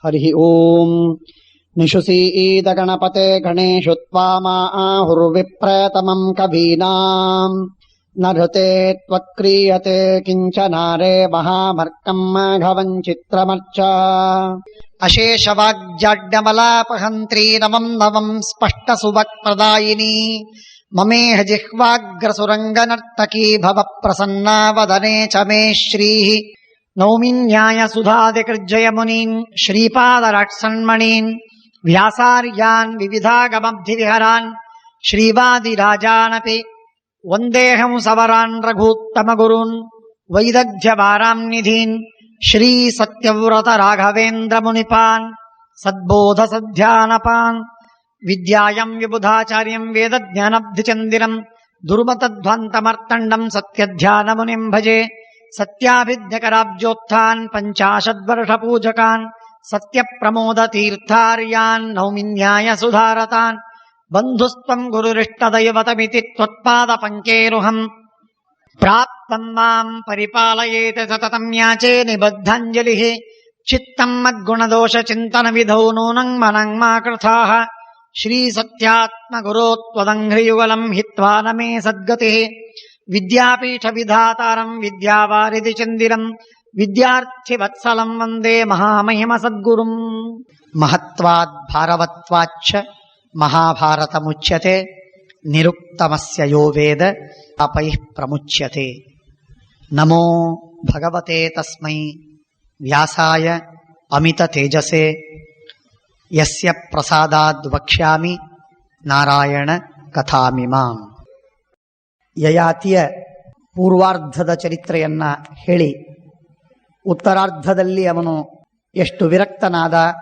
ಹರಿ ಓಂ. ನಿಶುಸೀದ ಗಣಪತೆ ಗಣೇಶು ತ್ವಾಮಾಹುರ್ವಿಪ್ರತಮಂ ಕವೀನಾಂ ನೃತೆ ತ್ವಕ್ರಿಯತೆ ಕಿಂಚನಾರೇ ಮಹಾಮರ್ಕಂ ಮಾಘವಂ ಚಿತ್ರಮರ್ಚ. ಅಶೇಷವಾಗ್ಜಾಡ್ಯಮಲಾಪಹಂತ್ರೀ ನಮಂ ನವಂ ಸ್ಪಷ್ಟ ಸುಭಕ್ಪ್ರದಾಯಿನಿ ಮಮೇಹ ಜಿಹ್ವಾಗ್ರಸುರಂಗನರ್ತಕೀ ಭವ ಪ್ರಸನ್ನಾ ವದನೆ ಚ ಮೇ ಶ್ರೀಃ. ನೌಮಿ ನ್ಯಾಯ ಸುಧಾದಿಕೃಜ್ಜಯ ಮುನೀನ್ ಶ್ರೀಪಾದರಾಟ್ಸನ್ಮಣೀನ್ ವ್ಯಾಸಾರ್ಯಾನ್ ವಿವಿಧಾಗಮಬ್ಧಿವಿಹರಾನ್ ಶ್ರೀವಾದಿರಾಜಾನಪಿ ವಂದೇಹಂ ಸವರಾನ್ ರಘೂತ್ತಮ ಗುರೂನ್ ವೈದಗ್ಧ್ಯವಾರಾಂ ನಿಧೀನ್ ಶ್ರೀ ಸತ್ಯವ್ರತ ರಾಘವೇಂದ್ರ ಮುನಿಪಾನ್ ಸದ್ಬೋಧ ಸಧ್ಯಾನಪಾನ್ ವಿದ್ಯಾಯಂ ವಿಬುಧಾಚಾರ್ಯಂ ವೇದಜ್ಞಾನಬ್ಧಿಚಂದಿರಂ ದುರ್ಮತಧ್ವಂತಮರ್ತಂಡಂ ಸತ್ಯಧ್ಯಾನ ಮುನಿಂ ಭಜೆ. ಸತ್ಯಾಭಿಜ್ಞಕರಾಬ್ಜೋತ್ಥಾನ್ ಪಂಚಾಶದ್ವರ್ಷಪೂಜಕಾನ್ ಸತ್ಯಪ್ರಮೋದ ತೀರ್ಥಾರ್ಯಾನ್ ನೌಮಿ ನ್ಯಾಯ ಸುಧಾರತಾನ್ ಬಂಧುಸ್ತ್ವಂ ಗುರುರಿಷ್ಟದೈವತಮಿತಿ ತ್ವತ್ಪಾದ ಪಂಕೇರುಹಂ ಪ್ರಾಪ್ತಂ ಮಾಂ ಪರಿಪಾಲಯೇತ ಸತತಂ ಯಾಚೇ ನಿಬದ್ಧಾಂಜಲಿಃ. ಚಿತ್ತಂ ಮದ್ಗುಣದೋಷ ಚಿಂತನ ವಿಧೌ ನೂನಂ ಮನಂ ಮಾ ಕೃತಾಃ ಶ್ರೀ ಸತ್ಯಾತ್ಮ ಗುರೋ ತ್ವದಂಘ್ರಿಯುಗಲಂ ಹಿತ್ವಾ ನ ಮೇ ಸದ್ಗತಿಃ. ವಿದ್ಯಾಪೀಠ ವಿಧಾತಾರಂ ವಿದ್ಯಾವಾರಿಧಿ ಚಂದಿರಂ ವಿದ್ಯಾರ್ಥಿ ವತ್ಸಲಂ ವಂದೇ ಮಹಾಮಹಿಮ ಸದ್ಗುರುಂ. ಮಹತ್ವಾದ್ ಭಾರವತ್ವಾಚ್ಚ ಮಹಾಭಾರತ ಮುಚ್ಯತೆ ನಿರುಕ್ತಮಸ್ಯ ಯೋ ವೇದ ಅಪೈಃ ಪ್ರಮುಚ್ಯತೆ. ನಮೋ ಭಗವತೆ ತಸ್ಮೈ ವ್ಯಾಸಾಯ ಅಮಿತ ತೇಜಸೆ ಯಸ್ಯ ಪ್ರಸಾದಾದ್ ವಕ್ಷ್ಯಾಮಿ ನಾರಾಯಣ ಕಥಾಮಿಮಾಂ. ಯಯಾತಿಯ ಪೂರ್ವಾರ್ಧದ ಚರಿತ್ರೆಯನ್ನ ಹೇಳಿ ಉತ್ತರಾರ್ಧದಲ್ಲಿ ಅವನು ಎಷ್ಟು ವಿರಕ್ತನಾದ,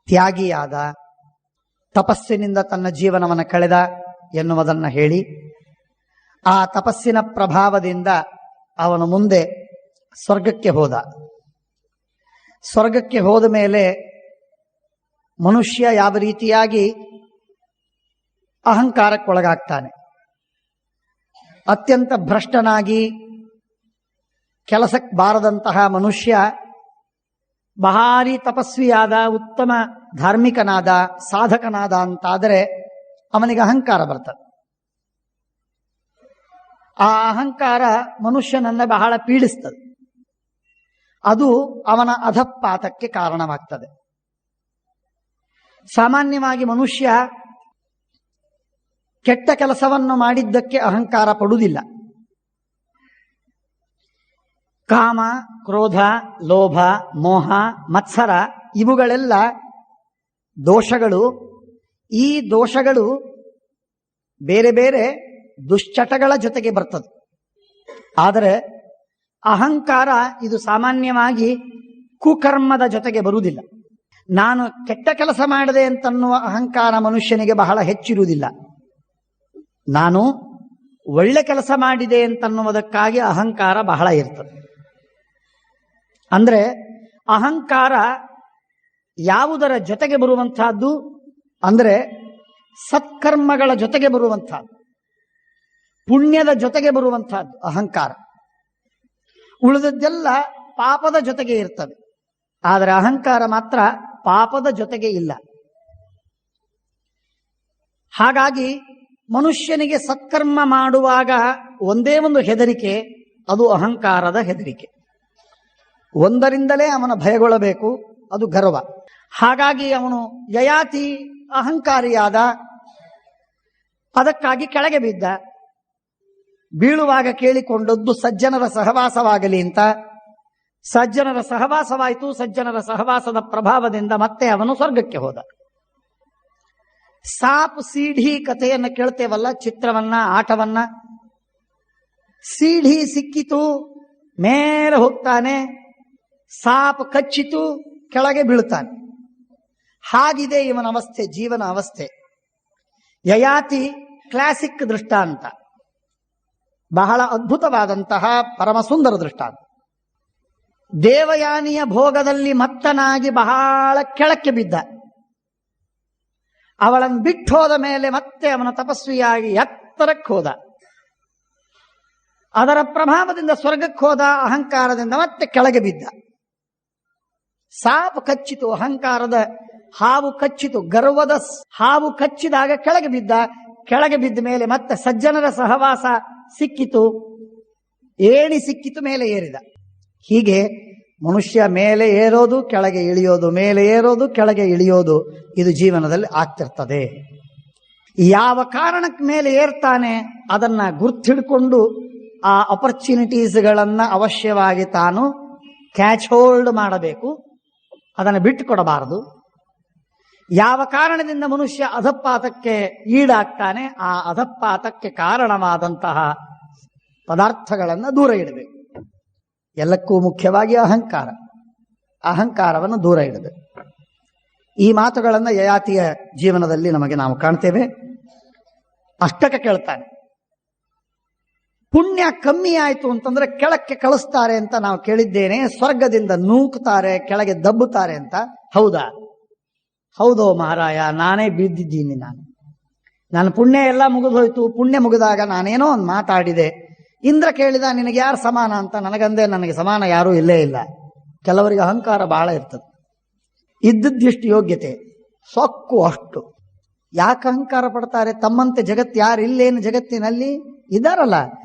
ತ್ಯಾಗಿಯಾದ, ತಪಸ್ಸಿನಿಂದ ತನ್ನ ಜೀವನವನ್ನು ಕಳೆದ ಎನ್ನುವುದನ್ನು ಹೇಳಿ ಆ ತಪಸ್ಸಿನ ಪ್ರಭಾವದಿಂದ ಅವನು ಮುಂದೆ ಸ್ವರ್ಗಕ್ಕೆ ಹೋದ. ಸ್ವರ್ಗಕ್ಕೆ ಹೋದ ಮೇಲೆ ಮನುಷ್ಯ ಯಾವ ರೀತಿಯಾಗಿ ಅಹಂಕಾರಕ್ಕೊಳಗಾಗ್ತಾನೆ, ಅತ್ಯಂತ ಭ್ರಷ್ಟನಾಗಿ ಕೆಲಸಕ್ಕೆ ಬಾರದಂತಹ ಮನುಷ್ಯ ಭಾರಿ ತಪಸ್ವಿಯಾದ, ಉತ್ತಮ ಧಾರ್ಮಿಕನಾದ, ಸಾಧಕನಾದ ಅಂತಾದರೆ ಅವನಿಗೆ ಅಹಂಕಾರ ಬರ್ತದೆ. ಆ ಅಹಂಕಾರ ಮನುಷ್ಯನನ್ನ ಬಹಳ ಪೀಡಿಸ್ತದೆ. ಅದು ಅವನ ಅಧಪಾತಕ್ಕೆ ಕಾರಣವಾಗ್ತದೆ. ಸಾಮಾನ್ಯವಾಗಿ ಮನುಷ್ಯ ಕೆಟ್ಟ ಕೆಲಸವನ್ನು ಮಾಡಿದ್ದಕ್ಕೆ ಅಹಂಕಾರ ಪಡುವುದಿಲ್ಲ. ಕಾಮ, ಕ್ರೋಧ, ಲೋಭ, ಮೋಹ, ಮತ್ಸರ ಇವುಗಳೆಲ್ಲ ದೋಷಗಳು. ಈ ದೋಷಗಳು ಬೇರೆ ಬೇರೆ ದುಶ್ಚಟಗಳ ಜೊತೆಗೆ ಬರ್ತದೆ. ಆದರೆ ಅಹಂಕಾರ ಇದು ಸಾಮಾನ್ಯವಾಗಿ ಕುಕರ್ಮದ ಜೊತೆಗೆ ಬರುವುದಿಲ್ಲ. ನಾನು ಕೆಟ್ಟ ಕೆಲಸ ಮಾಡಿದೆ ಅಂತನ್ನುವ ಅಹಂಕಾರ ಮನುಷ್ಯನಿಗೆ ಬಹಳ ಹೆಚ್ಚಿರುವುದಿಲ್ಲ. ನಾನು ಒಳ್ಳೆ ಕೆಲಸ ಮಾಡಿದೆ ಅಂತನ್ನುವುದಕ್ಕಾಗಿ ಅಹಂಕಾರ ಬಹಳ ಇರ್ತದೆ. ಅಂದ್ರೆ ಅಹಂಕಾರ ಯಾವುದರ ಜೊತೆಗೆ ಬರುವಂತಹದ್ದು ಅಂದ್ರೆ ಸತ್ಕರ್ಮಗಳ ಜೊತೆಗೆ ಬರುವಂತಹದ್ದು, ಪುಣ್ಯದ ಜೊತೆಗೆ ಬರುವಂತಹದ್ದು ಅಹಂಕಾರ. ಉಳಿದದ್ದೆಲ್ಲ ಪಾಪದ ಜೊತೆಗೆ ಇರ್ತದೆ. ಆದರೆ ಅಹಂಕಾರ ಮಾತ್ರ ಪಾಪದ ಜೊತೆಗೆ ಇಲ್ಲ. ಹಾಗಾಗಿ ಮನುಷ್ಯನಿಗೆ ಸತ್ಕರ್ಮ ಮಾಡುವಾಗ ಒಂದೇ ಒಂದು ಹೆದರಿಕೆ, ಅದು ಅಹಂಕಾರದ ಹೆದರಿಕೆ. ಒಂದರಿಂದಲೇ ಅವನ ಭಯಗೊಳ್ಳಬೇಕು, ಅದು ಗರ್ವ. ಹಾಗಾಗಿ ಅವನು ಯಯಾತಿ ಅಹಂಕಾರಿಯಾದ, ಅದಕ್ಕಾಗಿ ಕೆಳಗೆ ಬಿದ್ದ. ಬೀಳುವಾಗ ಕೇಳಿಕೊಂಡದ್ದು ಸಜ್ಜನರ ಸಹವಾಸವಾಗಲಿ ಅಂತ. ಸಜ್ಜನರ ಸಹವಾಸವಾಯಿತು. ಸಜ್ಜನರ ಸಹವಾಸದ ಪ್ರಭಾವದಿಂದ ಮತ್ತೆ ಅವನು ಸ್ವರ್ಗಕ್ಕೆ ಹೋದ. ಸಾಪ್ ಸೀಢಿ ಕಥೆಯನ್ನು ಕೇಳ್ತೇವಲ್ಲ, ಚಿತ್ರವನ್ನ, ಆಟವನ್ನ. ಸೀಢಿ ಸಿಕ್ಕಿತು, ಮೇಲೆ ಹೋಗ್ತಾನೆ. ಸಾಪ್ ಕಚ್ಚಿತು, ಕೆಳಗೆ ಬೀಳ್ತಾನೆ. ಹಾಗಿದೆ ಇವನ ಅವಸ್ಥೆ, ಜೀವನ ಅವಸ್ಥೆ. ಯಯಾತಿ ಕ್ಲಾಸಿಕ್ ದೃಷ್ಟಾಂತ, ಬಹಳ ಅದ್ಭುತವಾದಂತಹ ಪರಮ ಸುಂದರ ದೃಷ್ಟಾಂತ. ದೇವಯಾನಿಯ ಭೋಗದಲ್ಲಿ ಮತ್ತನಾಗಿ ಬಹಳ ಕೆಳಕ್ಕೆ ಬಿದ್ದ. ಅವಳನ್ನು ಬಿಟ್ಟು ಹೋದ ಮೇಲೆ ಮತ್ತೆ ಅವನ ತಪಸ್ವಿಯಾಗಿ ಎತ್ತರಕ್ಕೆ ಹೋದ. ಅದರ ಪ್ರಭಾವದಿಂದ ಸ್ವರ್ಗಕ್ಕೆ ಹೋದ. ಅಹಂಕಾರದಿಂದ ಮತ್ತೆ ಕೆಳಗೆ ಬಿದ್ದ. ಸಾಪ್ ಕಚ್ಚಿತು, ಅಹಂಕಾರದ ಹಾವು ಕಚ್ಚಿತು, ಗರ್ವದ ಹಾವು ಕಚ್ಚಿದಾಗ ಕೆಳಗೆ ಬಿದ್ದ. ಕೆಳಗೆ ಬಿದ್ದ ಮೇಲೆ ಮತ್ತೆ ಸಜ್ಜನರ ಸಹವಾಸ ಸಿಕ್ಕಿತು, ಏಣಿ ಸಿಕ್ಕಿತು, ಮೇಲೆ ಏರಿದ. ಹೀಗೆ ಮನುಷ್ಯ ಮೇಲೆ ಏರೋದು, ಕೆಳಗೆ ಇಳಿಯೋದು, ಮೇಲೆ ಏರೋದು, ಕೆಳಗೆ ಇಳಿಯೋದು, ಇದು ಜೀವನದಲ್ಲಿ ಆಗ್ತಿರ್ತದೆ. ಯಾವ ಕಾರಣಕ್ಕೆ ಮೇಲೆ ಏರ್ತಾನೆ ಅದನ್ನ ಗುರ್ತಿಡ್ಕೊಂಡು ಆ ಅಪರ್ಚುನಿಟೀಸ್ಗಳನ್ನ ಅವಶ್ಯವಾಗಿ ತಾನು ಕ್ಯಾಚ್ ಹೋಲ್ಡ್ ಮಾಡಬೇಕು, ಅದನ್ನು ಬಿಟ್ಟು ಕೊಡಬಾರದು. ಯಾವ ಕಾರಣದಿಂದ ಮನುಷ್ಯ ಅಧಪಾತಕ್ಕೆ ಈಡಾಗ್ತಾನೆ ಆ ಅಧಪಾತಕ್ಕೆ ಕಾರಣವಾದಂತಹ ಪದಾರ್ಥಗಳನ್ನು ದೂರ ಇಡಬೇಕು. ಎಲ್ಲಕ್ಕೂ ಮುಖ್ಯವಾಗಿ ಅಹಂಕಾರವನ್ನು ದೂರ ಇಡಬೇಕು. ಈ ಮಾತುಗಳನ್ನು ಯಯಾತಿಯ ಜೀವನದಲ್ಲಿ ನಾವು ಕಾಣ್ತೇವೆ. ಅಷ್ಟಕ್ಕೆ ಕೇಳ್ತಾನೆ, ಪುಣ್ಯ ಕಮ್ಮಿ ಆಯಿತು ಅಂತಂದ್ರೆ ಕೆಳಕ್ಕೆ ಕಳಿಸ್ತಾರೆ ಅಂತ ನಾವು ಕೇಳಿದ್ದೇನೆ, ಸ್ವರ್ಗದಿಂದ ನೂಕ್ತಾರೆ, ಕೆಳಗೆ ದಬ್ಬುತ್ತಾರೆ ಅಂತ. ಹೌದಾ? ಹೌದೋ ಮಹಾರಾಯ, ನಾನೇ ಬಿದ್ದಿದ್ದೀನಿ. ನಾನು ಪುಣ್ಯ ಎಲ್ಲ ಮುಗಿದೋಯ್ತು. ಪುಣ್ಯ ಮುಗಿದಾಗ ನಾನೇನೋ ಒಂದು ಮಾತಾಡಿದೆ. ಇಂದ್ರ ಕೇಳಿದ, ನಿನಗೆ ಯಾರು ಸಮಾನ ಅಂತ. ನನಗಂದೆ, ನನಗೆ ಸಮಾನ ಯಾರೂ ಇಲ್ಲೇ ಇಲ್ಲ. ಕೆಲವರಿಗೆ ಅಹಂಕಾರ ಬಹಳ ಇರ್ತದೆ, ಇದ್ದದ್ದಿಷ್ಟು ಯೋಗ್ಯತೆ, ಸೊಕ್ಕು ಅಷ್ಟು. ಯಾಕೆ ಅಹಂಕಾರ ಪಡ್ತಾರೆ? ತಮ್ಮಂತೆ ಜಗತ್ತು ಯಾರು ಇಲ್ಲೇನು ಜಗತ್ತಿನಲ್ಲಿ ಇದಾರಲ್ಲ,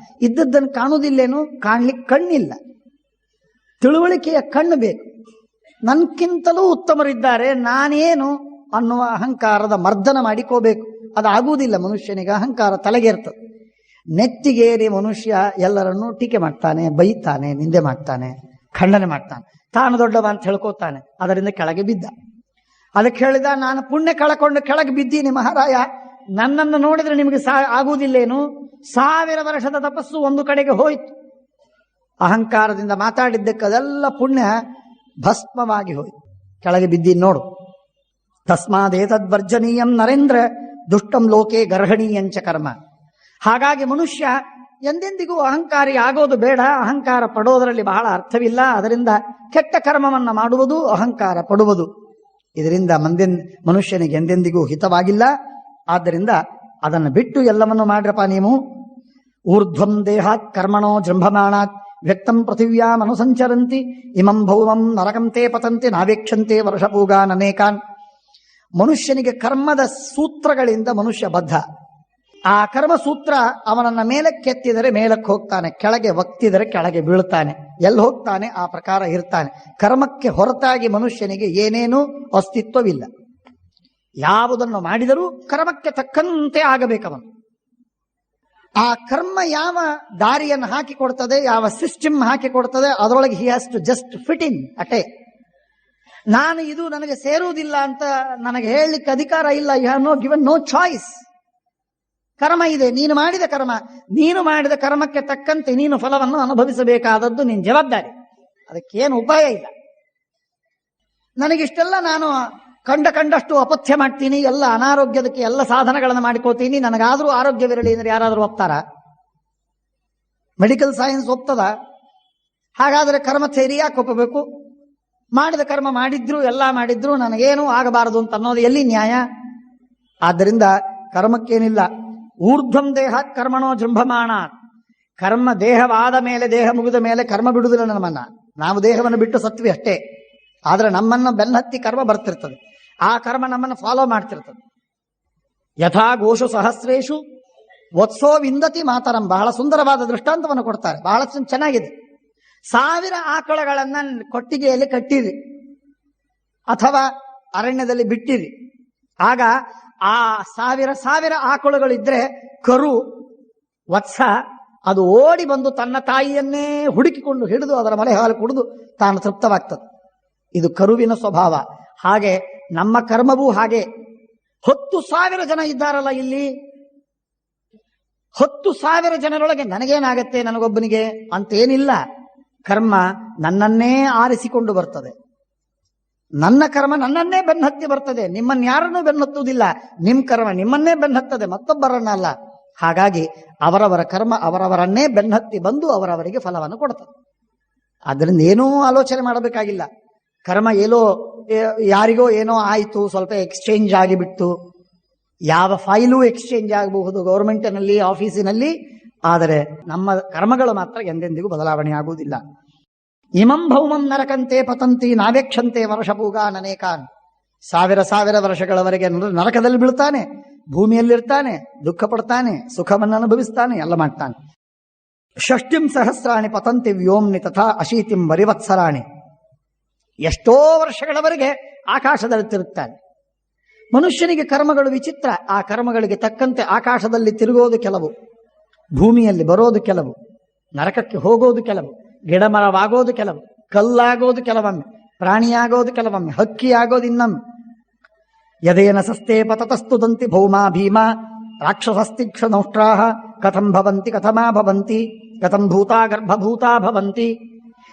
ಇದ್ದದ್ದನ್ನು ಕಾಣುವುದಿಲ್ಲೇನು? ಕಾಣ್ಲಿಕ್ಕೆ ಕಣ್ಣಿಲ್ಲ, ತಿಳುವಳಿಕೆಯ ಕಣ್ಣು ಬೇಕು. ನನ್ಕಿಂತಲೂ ಉತ್ತಮರಿದ್ದಾರೆ, ನಾನೇನು ಅನ್ನುವ ಅಹಂಕಾರದ ಮರ್ದನ ಮಾಡಿಕೋಬೇಕು. ಅದಾಗುವುದಿಲ್ಲ ಮನುಷ್ಯನಿಗೆ. ಅಹಂಕಾರ ತಲೆಗೇರ್ತದೆ. ನೆತ್ತಿಗೇರಿ ಮನುಷ್ಯ ಎಲ್ಲರನ್ನೂ ಟೀಕೆ ಮಾಡ್ತಾನೆ, ಬೈತಾನೆ, ನಿಂದೆ ಮಾಡ್ತಾನೆ, ಖಂಡನೆ ಮಾಡ್ತಾನೆ, ತಾನು ದೊಡ್ಡವ ಅಂತ ಹೇಳ್ಕೋತಾನೆ. ಅದರಿಂದ ಕೆಳಗೆ ಬಿದ್ದ. ಅದಕ್ಕೆ ಹೇಳಿದ, ನಾನು ಪುಣ್ಯ ಕಳ್ಕೊಂಡು ಕೆಳಗೆ ಬಿದ್ದೀನಿ ಮಹಾರಾಯ, ನನ್ನನ್ನು ನೋಡಿದ್ರೆ ನಿಮಗೆ ಆಗುವುದಿಲ್ಲೇನು? 1000 ವರ್ಷದ ತಪಸ್ಸು ಒಂದು ಕಡೆಗೆ ಹೋಯಿತು. ಅಹಂಕಾರದಿಂದ ಮಾತಾಡಿದ್ದಕ್ಕೆ ಅದೆಲ್ಲ ಪುಣ್ಯ ಭಸ್ಮವಾಗಿ ಹೋಯಿತು. ಕೆಳಗೆ ಬಿದ್ದೀನಿ ನೋಡು. ತಸ್ಮಾದೇತದ್ವರ್ಜನೀಯಂ ನರೇಂದ್ರ ದುಷ್ಟಂ ಲೋಕೆ ಗರ್ಹಣೀಯಂಚ ಕರ್ಮ. ಹಾಗಾಗಿ ಮನುಷ್ಯ ಎಂದೆಂದಿಗೂ ಅಹಂಕಾರಿ ಆಗೋದು ಬೇಡ. ಅಹಂಕಾರ ಪಡೋದರಲ್ಲಿ ಬಹಳ ಅರ್ಥವಿಲ್ಲ. ಅದರಿಂದ ಕೆಟ್ಟ ಕರ್ಮವನ್ನ ಮಾಡುವುದು, ಅಹಂಕಾರ ಪಡುವುದು, ಇದರಿಂದ ಮನುಷ್ಯನಿಗೆ ಎಂದೆಂದಿಗೂ ಹಿತವಾಗಿಲ್ಲ. ಆದ್ದರಿಂದ ಅದನ್ನು ಬಿಟ್ಟು ಎಲ್ಲವನ್ನು ಮಾಡ್ರಪ್ಪ ನೀವು. ಊರ್ಧ್ವಂ ದೇಹಾತ್ ಕರ್ಮಣೋ ಜೃಂಭಮಾಣಾತ್ ವ್ಯಕ್ತಂ ಪೃಥಿವ್ಯಾಂ ಅನುಸಂಚರಂತಿ ಇಮಂ ಭೌಮಂ ನರಕಂತೆ ಪತಂತೆ ನಾವೇಕ್ಷಂತೆ ವರ್ಷಪೂಗಾನ್ ಅನೇಕಾನ್. ಮನುಷ್ಯನಿಗೆ ಕರ್ಮದ ಸೂತ್ರಗಳಿಂದ ಮನುಷ್ಯ ಬದ್ಧ. ಆ ಕರ್ಮಸೂತ್ರ ಅವನನ್ನ ಮೇಲಕ್ಕೆತ್ತಿದರೆ ಮೇಲಕ್ಕೆ ಹೋಗ್ತಾನೆ, ಕೆಳಗೆ ಒತ್ತಿದರೆ ಕೆಳಗೆ ಬೀಳ್ತಾನೆ. ಎಲ್ಲಿ ಹೋಗ್ತಾನೆ ಆ ಪ್ರಕಾರ ಇರ್ತಾನೆ. ಕರ್ಮಕ್ಕೆ ಹೊರತಾಗಿ ಮನುಷ್ಯನಿಗೆ ಏನೇನೂ ಅಸ್ತಿತ್ವವಿಲ್ಲ. ಯಾವುದನ್ನು ಮಾಡಿದರೂ ಕರ್ಮಕ್ಕೆ ತಕ್ಕಂತೆ ಆಗಬೇಕವನು. ಆ ಕರ್ಮ ಯಾವ ದಾರಿಯನ್ನು ಹಾಕಿಕೊಡ್ತದೆ, ಯಾವ ಸಿಸ್ಟಮ್ ಹಾಕಿಕೊಡ್ತದೆ, ಅದರೊಳಗೆ he has to just fit in ಅಟೇ. ನಾನು ಇದು ನನಗೆ ಸೇರುವುದಿಲ್ಲ ಅಂತ ನನಗೆ ಹೇಳಲಿಕ್ಕೆ ಅಧಿಕಾರ ಇಲ್ಲ. You have no given no choice. ಕರ್ಮ ಇದೆ, ನೀನು ಮಾಡಿದ ಕರ್ಮ, ನೀನು ಮಾಡಿದ ಕರ್ಮಕ್ಕೆ ತಕ್ಕಂತೆ ನೀನು ಫಲವನ್ನು ಅನುಭವಿಸಬೇಕಾದದ್ದು ನಿನ್ನ ಜವಾಬ್ದಾರಿ. ಅದಕ್ಕೇನು ಉಪಾಯ ಇಲ್ಲ. ನನಗಿಷ್ಟೆಲ್ಲ ನಾನು ಕಂಡಷ್ಟು ಅಪಥ್ಯ ಮಾಡ್ತೀನಿ, ಎಲ್ಲ ಅನಾರೋಗ್ಯದಕ್ಕೆ ಎಲ್ಲ ಸಾಧನಗಳನ್ನು ಮಾಡಿಕೋತೀನಿ, ನನಗಾದ್ರೂ ಆರೋಗ್ಯವಿರಲಿ ಅಂದ್ರೆ ಯಾರಾದರೂ ಒಪ್ತಾರ? Medical science ಒಪ್ತದ? ಹಾಗಾದರೆ ಕರ್ಮ ಥೇರಿ ಯಾಕೆ ಒಪ್ಪಬೇಕು? ಮಾಡಿದ ಕರ್ಮ ಮಾಡಿದ್ರು, ಎಲ್ಲ ಮಾಡಿದ್ರು, ನನಗೇನು ಆಗಬಾರದು ಅಂತ ಅನ್ನೋದು ಎಲ್ಲಿ ನ್ಯಾಯ? ಆದ್ದರಿಂದ ಕರ್ಮಕ್ಕೇನಿಲ್ಲ. ಊರ್ಧ್ವಂ ದೇಹ ಕರ್ಮಣೋ ಜೃಂಭಮಾಣ. ಕರ್ಮ ದೇಹವಾದ ಮೇಲೆ, ದೇಹ ಮುಗಿದ ಮೇಲೆ ಕರ್ಮ ಬಿಡುವುದಿಲ್ಲ ನಮ್ಮನ್ನ. ನಾವು ದೇಹವನ್ನು ಬಿಟ್ಟು ಸತ್ವಿ ಅಷ್ಟೇ. ಆದ್ರೆ ನಮ್ಮನ್ನ ಬೆನ್ನತ್ತಿ ಕರ್ಮ ಬರ್ತಿರ್ತದೆ. ಆ ಕರ್ಮ ನಮ್ಮನ್ನು ಫಾಲೋ ಮಾಡ್ತಿರ್ತದೆ. ಯಥಾ ಗೋಷು ಸಹಸ್ರೇಶು ವತ್ಸೋ ವಿಂದತಿ ಮಾತರಂ. ಬಹಳ ಸುಂದರವಾದ ದೃಷ್ಟಾಂತವನ್ನು ಕೊಡ್ತಾರೆ, ಬಹಳ ಚೆನ್ನಾಗಿದೆ. 1000 ಆಕಳಗಳನ್ನ ಕೊಟ್ಟಿಗೆಯಲ್ಲಿ ಕಟ್ಟಿರಿ ಅಥವಾ ಅರಣ್ಯದಲ್ಲಿ ಬಿಟ್ಟಿರಿ. ಆಗ ಆ 1000 ಆಕಳುಗಳಿದ್ರೆ ಕರು ವತ್ಸ ಅದು ಓಡಿ ಬಂದು ತನ್ನ ತಾಯಿಯನ್ನೇ ಹುಡುಕಿಕೊಂಡು ಹಿಡಿದು ಅದರ ಮಲೆ ಹಾಲು ಕುಡಿದು ತಾನು ತೃಪ್ತವಾಗ್ತದೆ. ಇದು ಕರುವಿನ ಸ್ವಭಾವ. ಹಾಗೆ ನಮ್ಮ ಕರ್ಮವೂ ಹಾಗೆ. 10,000 ಜನ ಇದ್ದಾರಲ್ಲ ಇಲ್ಲಿ, 10,000 ಜನರೊಳಗೆ ನನಗೇನಾಗತ್ತೆ, ನನಗೊಬ್ಬನಿಗೆ ಅಂತೇನಿಲ್ಲ. ಕರ್ಮ ನನ್ನನ್ನೇ ಆರಿಸಿಕೊಂಡು ಬರ್ತದೆ. ನನ್ನ ಕರ್ಮ ನನ್ನನ್ನೇ ಬೆನ್ನತ್ತಿ ಬರ್ತದೆ. ನಿಮ್ಮನ್ನು ಯಾರನ್ನೂ ಬೆನ್ನತ್ತುವುದಿಲ್ಲ. ನಿಮ್ಮ ಕರ್ಮ ನಿಮ್ಮನ್ನೇ ಬೆನ್ನತ್ತದೆ, ಮತ್ತೊಬ್ಬರನ್ನಲ್ಲ. ಹಾಗಾಗಿ ಅವರವರ ಕರ್ಮ ಅವರವರನ್ನೇ ಬೆನ್ನತ್ತಿ ಬಂದು ಅವರವರಿಗೆ ಫಲವನ್ನು ಕೊಡ್ತದೆ. ಆದ್ದರಿಂದ ಏನೂ ಆಲೋಚನೆ ಮಾಡಬೇಕಾಗಿಲ್ಲ. ಕರ್ಮ ಯಾರಿಗೋ ಏನೋ ಆಯಿತು, ಸ್ವಲ್ಪ ಎಕ್ಸ್ಚೇಂಜ್ ಆಗಿಬಿಟ್ಟು. ಯಾವ ಫೈಲು ಎಕ್ಸ್ಚೇಂಜ್ ಆಗಬಹುದು ಗೌರ್ಮೆಂಟಿನಲ್ಲಿ, ಆಫೀಸಿನಲ್ಲಿ. ಆದರೆ ನಮ್ಮ ಕರ್ಮಗಳು ಮಾತ್ರ ಎಂದೆಂದಿಗೂ ಬದಲಾವಣೆ ಆಗುವುದಿಲ್ಲ. ಇಮಂ ಭೌಮಂ ನರಕಂತೆ ಪತಂತಿ ನಾವೇಕ್ಷಂತೆ ವರ್ಷಪೂಗಾನ್ ಅನೇಕಾನ್. ಸಾವಿರ ವರ್ಷಗಳವರೆಗೆ ನರಕದಲ್ಲಿ ಬೀಳ್ತಾನೆ, ಭೂಮಿಯಲ್ಲಿರ್ತಾನೆ, ದುಃಖ ಪಡ್ತಾನೆ, ಸುಖವನ್ನು ಅನುಭವಿಸ್ತಾನೆ, ಎಲ್ಲ ಮಾಡ್ತಾನೆ. ಷಷ್ಟಿಂ ಸಹಸ್ರಾಣಿ ಪತಂತಿ ವ್ಯೋಮ್ನಿ ತಥಾ ಅಶೀತಿಂ ವರಿವತ್ಸರಾಣಿ. ಎಷ್ಟೋ ವರ್ಷಗಳವರೆಗೆ ಆಕಾಶದಲ್ಲಿ ತಿರುಗ್ತಾನೆ. ಮನುಷ್ಯನಿಗೆ ಕರ್ಮಗಳು ವಿಚಿತ್ರ. ಆ ಕರ್ಮಗಳಿಗೆ ತಕ್ಕಂತೆ ಆಕಾಶದಲ್ಲಿ ತಿರುಗೋದು ಕೆಲವು, ಭೂಮಿಯಲ್ಲಿ ಬರೋದು ಕೆಲವು, ನರಕಕ್ಕೆ ಹೋಗೋದು ಕೆಲವು, ಗಿಡಮರವಾಗೋದು ಕೆಲವು, ಕಲ್ಲಾಗೋದು ಕೆಲವೊಮ್ಮೆ, ಪ್ರಾಣಿಯಾಗೋದು ಕೆಲವೊಮ್ಮೆ, ಹಕ್ಕಿ ಆಗೋದು ಇನ್ನೊಮ್ಮೆ. ಯದೇನ ಸಸ್ತೆ ಪತತಸ್ತುದಂತಿ ಭೌಮಾ ಭೀಮಾ ರಾಕ್ಷಸಸ್ತಿಕ್ಷನೌಷ್ಟ್ರಾಹ ಕಥಂ ಭವಂತಿ ಕಥಮಾ ಭವಂತಿ ಕಥಂ ಭೂತಾ ಗರ್ಭಭೂತಾ ಭವಂತಿ.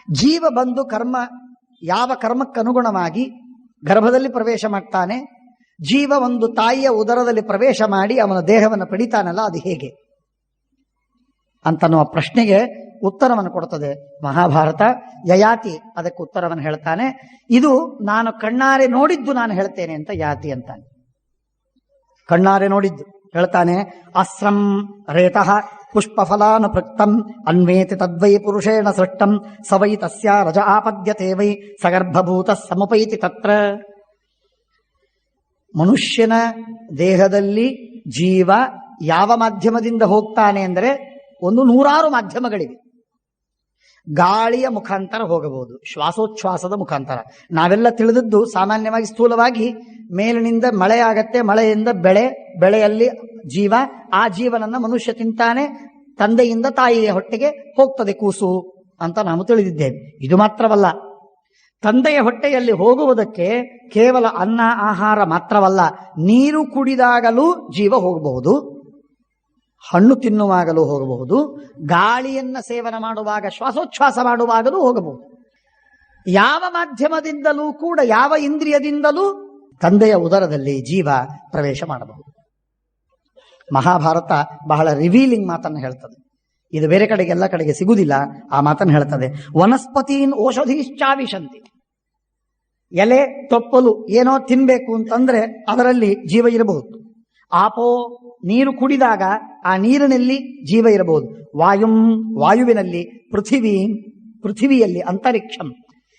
ಜೀವ ಬಂದು ಕರ್ಮ, ಯಾವ ಕರ್ಮಕ್ಕನುಗುಣವಾಗಿ ಗರ್ಭದಲ್ಲಿ ಪ್ರವೇಶ ಮಾಡ್ತಾನೆ, ಜೀವ ಒಂದು ತಾಯಿಯ ಉದರದಲ್ಲಿ ಪ್ರವೇಶ ಮಾಡಿ ಅವನ ದೇಹವನ್ನು ಪಡಿತಾನಲ್ಲ, ಅದು ಹೇಗೆ ಅಂತನ್ನುವ ಪ್ರಶ್ನೆಗೆ ಉತ್ತರವನ್ನು ಕೊಡ್ತದೆ ಮಹಾಭಾರತ. ಯಯಾತಿ ಅದಕ್ಕೆ ಉತ್ತರವನ್ನು ಹೇಳ್ತಾನೆ. ಇದು ನಾನು ಕಣ್ಣಾರೆ ನೋಡಿದ್ದು ನಾನು ಹೇಳ್ತೇನೆ ಅಂತ ಯಾತಿ ಅಂತಾನೆ. ಕಣ್ಣಾರೆ ನೋಡಿದ್ದು ಹೇಳ್ತಾನೆ. ಅಸ್ರಂ ರೇತಃ ಪುಷ್ಪಫಲಾನುಪೃಕ್ತಂ ಅನ್ವೇತಿ ತದ್ವೈ ಪುರುಷೇಣ ಸೃಷ್ಟಂ ಸವೈ ತಸ್ಯ ರಜ ಆಪದ್ಯತೆ ವೈ ಸಗರ್ಭಭೂತ ಸಮುಪೈತಿ ತತ್ರ. ಮನುಷ್ಯನ ದೇಹದಲ್ಲಿ ಜೀವ ಯಾವ ಮಾಧ್ಯಮದಿಂದ ಹೋಗ್ತಾನೆ ಅಂದರೆ ಒಂದು 100 ಮಾಧ್ಯಮಗಳಿವೆ. ಗಾಳಿಯ ಮುಖಾಂತರ ಹೋಗಬಹುದು, ಶ್ವಾಸೋಚ್ಛ್ವಾಸದ ಮುಖಾಂತರ. ನಾವೆಲ್ಲ ತಿಳಿದದ್ದು ಸಾಮಾನ್ಯವಾಗಿ ಸ್ಥೂಲವಾಗಿ ಮೇಲಿನಿಂದ ಮಳೆ ಆಗತ್ತೆ, ಮಳೆಯಿಂದ ಬೆಳೆ, ಬೆಳೆಯಲ್ಲಿ ಜೀವ, ಆ ಜೀವನನ್ನ ಮನುಷ್ಯ ತಿಂತಾನೆ, ತಂದೆಯಿಂದ ತಾಯಿಯ ಹೊಟ್ಟೆಗೆ ಹೋಗ್ತದೆ ಕೂಸು ಅಂತ ನಾವು ತಿಳಿದಿದ್ದೇವೆ. ಇದು ಮಾತ್ರವಲ್ಲ, ತಂದೆಯ ಹೊಟ್ಟೆಯಲ್ಲಿ ಹೋಗುವುದಕ್ಕೆ ಕೇವಲ ಅನ್ನ ಆಹಾರ ಮಾತ್ರವಲ್ಲ, ನೀರು ಕುಡಿದಾಗಲೂ ಜೀವ ಹೋಗಬಹುದು, ಹಣ್ಣು ತಿನ್ನುವಾಗಲೂ ಹೋಗಬಹುದು, ಗಾಳಿಯನ್ನ ಸೇವನೆ ಮಾಡುವಾಗ, ಶ್ವಾಸೋಚ್ಛ್ವಾಸ ಮಾಡುವಾಗಲೂ ಹೋಗಬಹುದು. ಯಾವ ಮಾಧ್ಯಮದಿಂದಲೂ ಕೂಡ, ಯಾವ ಇಂದ್ರಿಯದಿಂದಲೂ ತಂದೆಯ ಉದರದಲ್ಲಿ ಜೀವ ಪ್ರವೇಶ ಮಾಡಬಹುದು. ಮಹಾಭಾರತ ಬಹಳ ರಿವೀಲಿಂಗ್ ಮಾತನ್ನು ಹೇಳ್ತದೆ. ಇದು ಬೇರೆ ಕಡೆಗೆ, ಎಲ್ಲ ಕಡೆಗೆ ಸಿಗುವುದಿಲ್ಲ. ಆ ಮಾತನ್ನು ಹೇಳ್ತದೆ. ವನಸ್ಪತೀನ್ ಓಷಧೀಶ್ಚಾವಿಶಂತಿ. ಎಲೆ ತೊಪ್ಪಲು ಏನೋ ತಿನ್ಬೇಕು ಅಂತಂದ್ರೆ ಅದರಲ್ಲಿ ಜೀವ ಇರಬಹುದು. ಆಪೋ, ನೀರು ಕುಡಿದಾಗ ಆ ನೀರಿನಲ್ಲಿ ಜೀವ ಇರಬಹುದು. ವಾಯುವಿನಲ್ಲಿ, ಪೃಥಿವಿಯಲ್ಲಿ, ಅಂತರಿಕ್ಷಂ,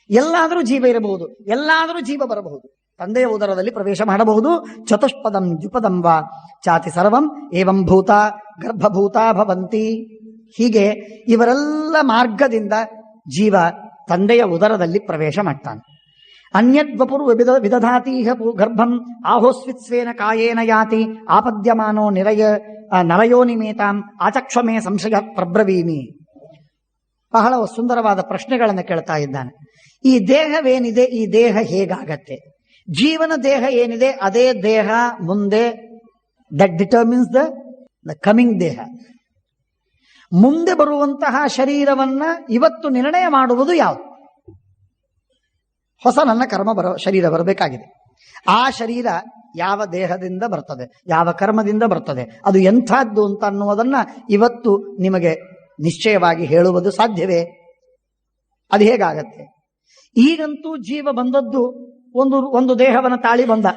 ಎಲ್ಲಾದರೂ ಜೀವ ಇರಬಹುದು, ಎಲ್ಲಾದರೂ ಜೀವ ಬರಬಹುದು. ತಂದೆಯ ಉದರದಲ್ಲಿ ಪ್ರವೇಶ ಮಾಡಬಹುದು. ಚತುಷ್ಪದಂ ದ್ವಿಪದಂ ವಾ ಚಾತಿ ಸರ್ವಂ ಏವಂ ಭೂತ ಗರ್ಭಭೂತ ಭವಂತಿ. ಹೀಗೆ ಇವರೆಲ್ಲ ಮಾರ್ಗದಿಂದ ಜೀವ ತಂದೆಯ ಉದರದಲ್ಲಿ ಪ್ರವೇಶ ಮಾಡ್ತಾನೆ. ಅನ್ಯದ್ವಪುರು ವಿದಧಾತೀಹ ಗರ್ಭಂ ಆಹೋಸ್ವಿತ್ಸ್ವೇನ ಕಾಯೇನ ಯಾತಿ ಆಪದ್ಯಮಾನೋ ನರಯೋನಿಮೇತಾಂ ಆಚಕ್ಷಮೇ ಸಂಶಯ ಪ್ರಬ್ರವೀಮಿ. ಬಹಳ ಸುಂದರವಾದ ಪ್ರಶ್ನೆಗಳನ್ನು ಕೇಳ್ತಾ ಇದ್ದಾನೆ. ಈ ದೇಹವೇನಿದೆ, ಈ ದೇಹ ಹೇಗಾಗತ್ತೆ? ಜೀವನ ದೇಹ ಏನಿದೆ ಅದೇ ದೇಹ ಮುಂದೆ, ದಟ್ ಡಿಟರ್ಮಿನ್ಸ್ ದ ಕಮಿಂಗ್ ದೇಹ. ಮುಂದೆ ಬರುವಂತಹ ಶರೀರವನ್ನ ಇವತ್ತು ನಿರ್ಣಯ ಮಾಡುವುದು ಯಾವುದು? ಹೊಸ ನನ್ನ ಶರೀರ ಬರಬೇಕಾಗಿದೆ. ಆ ಶರೀರ ಯಾವ ದೇಹದಿಂದ ಬರ್ತದೆ, ಯಾವ ಕರ್ಮದಿಂದ ಬರ್ತದೆ, ಅದು ಎಂಥದ್ದು ಅಂತ ಅನ್ನುವುದನ್ನ ಇವತ್ತು ನಿಮಗೆ ನಿಶ್ಚಯವಾಗಿ ಹೇಳುವುದು ಸಾಧ್ಯವೇ? ಅದು ಹೇಗಾಗತ್ತೆ? ಈಗಂತೂ ಜೀವ ಬಂದದ್ದು ಒಂದು ದೇಹವನ್ನು ತಾಳಿ ಬಂದ,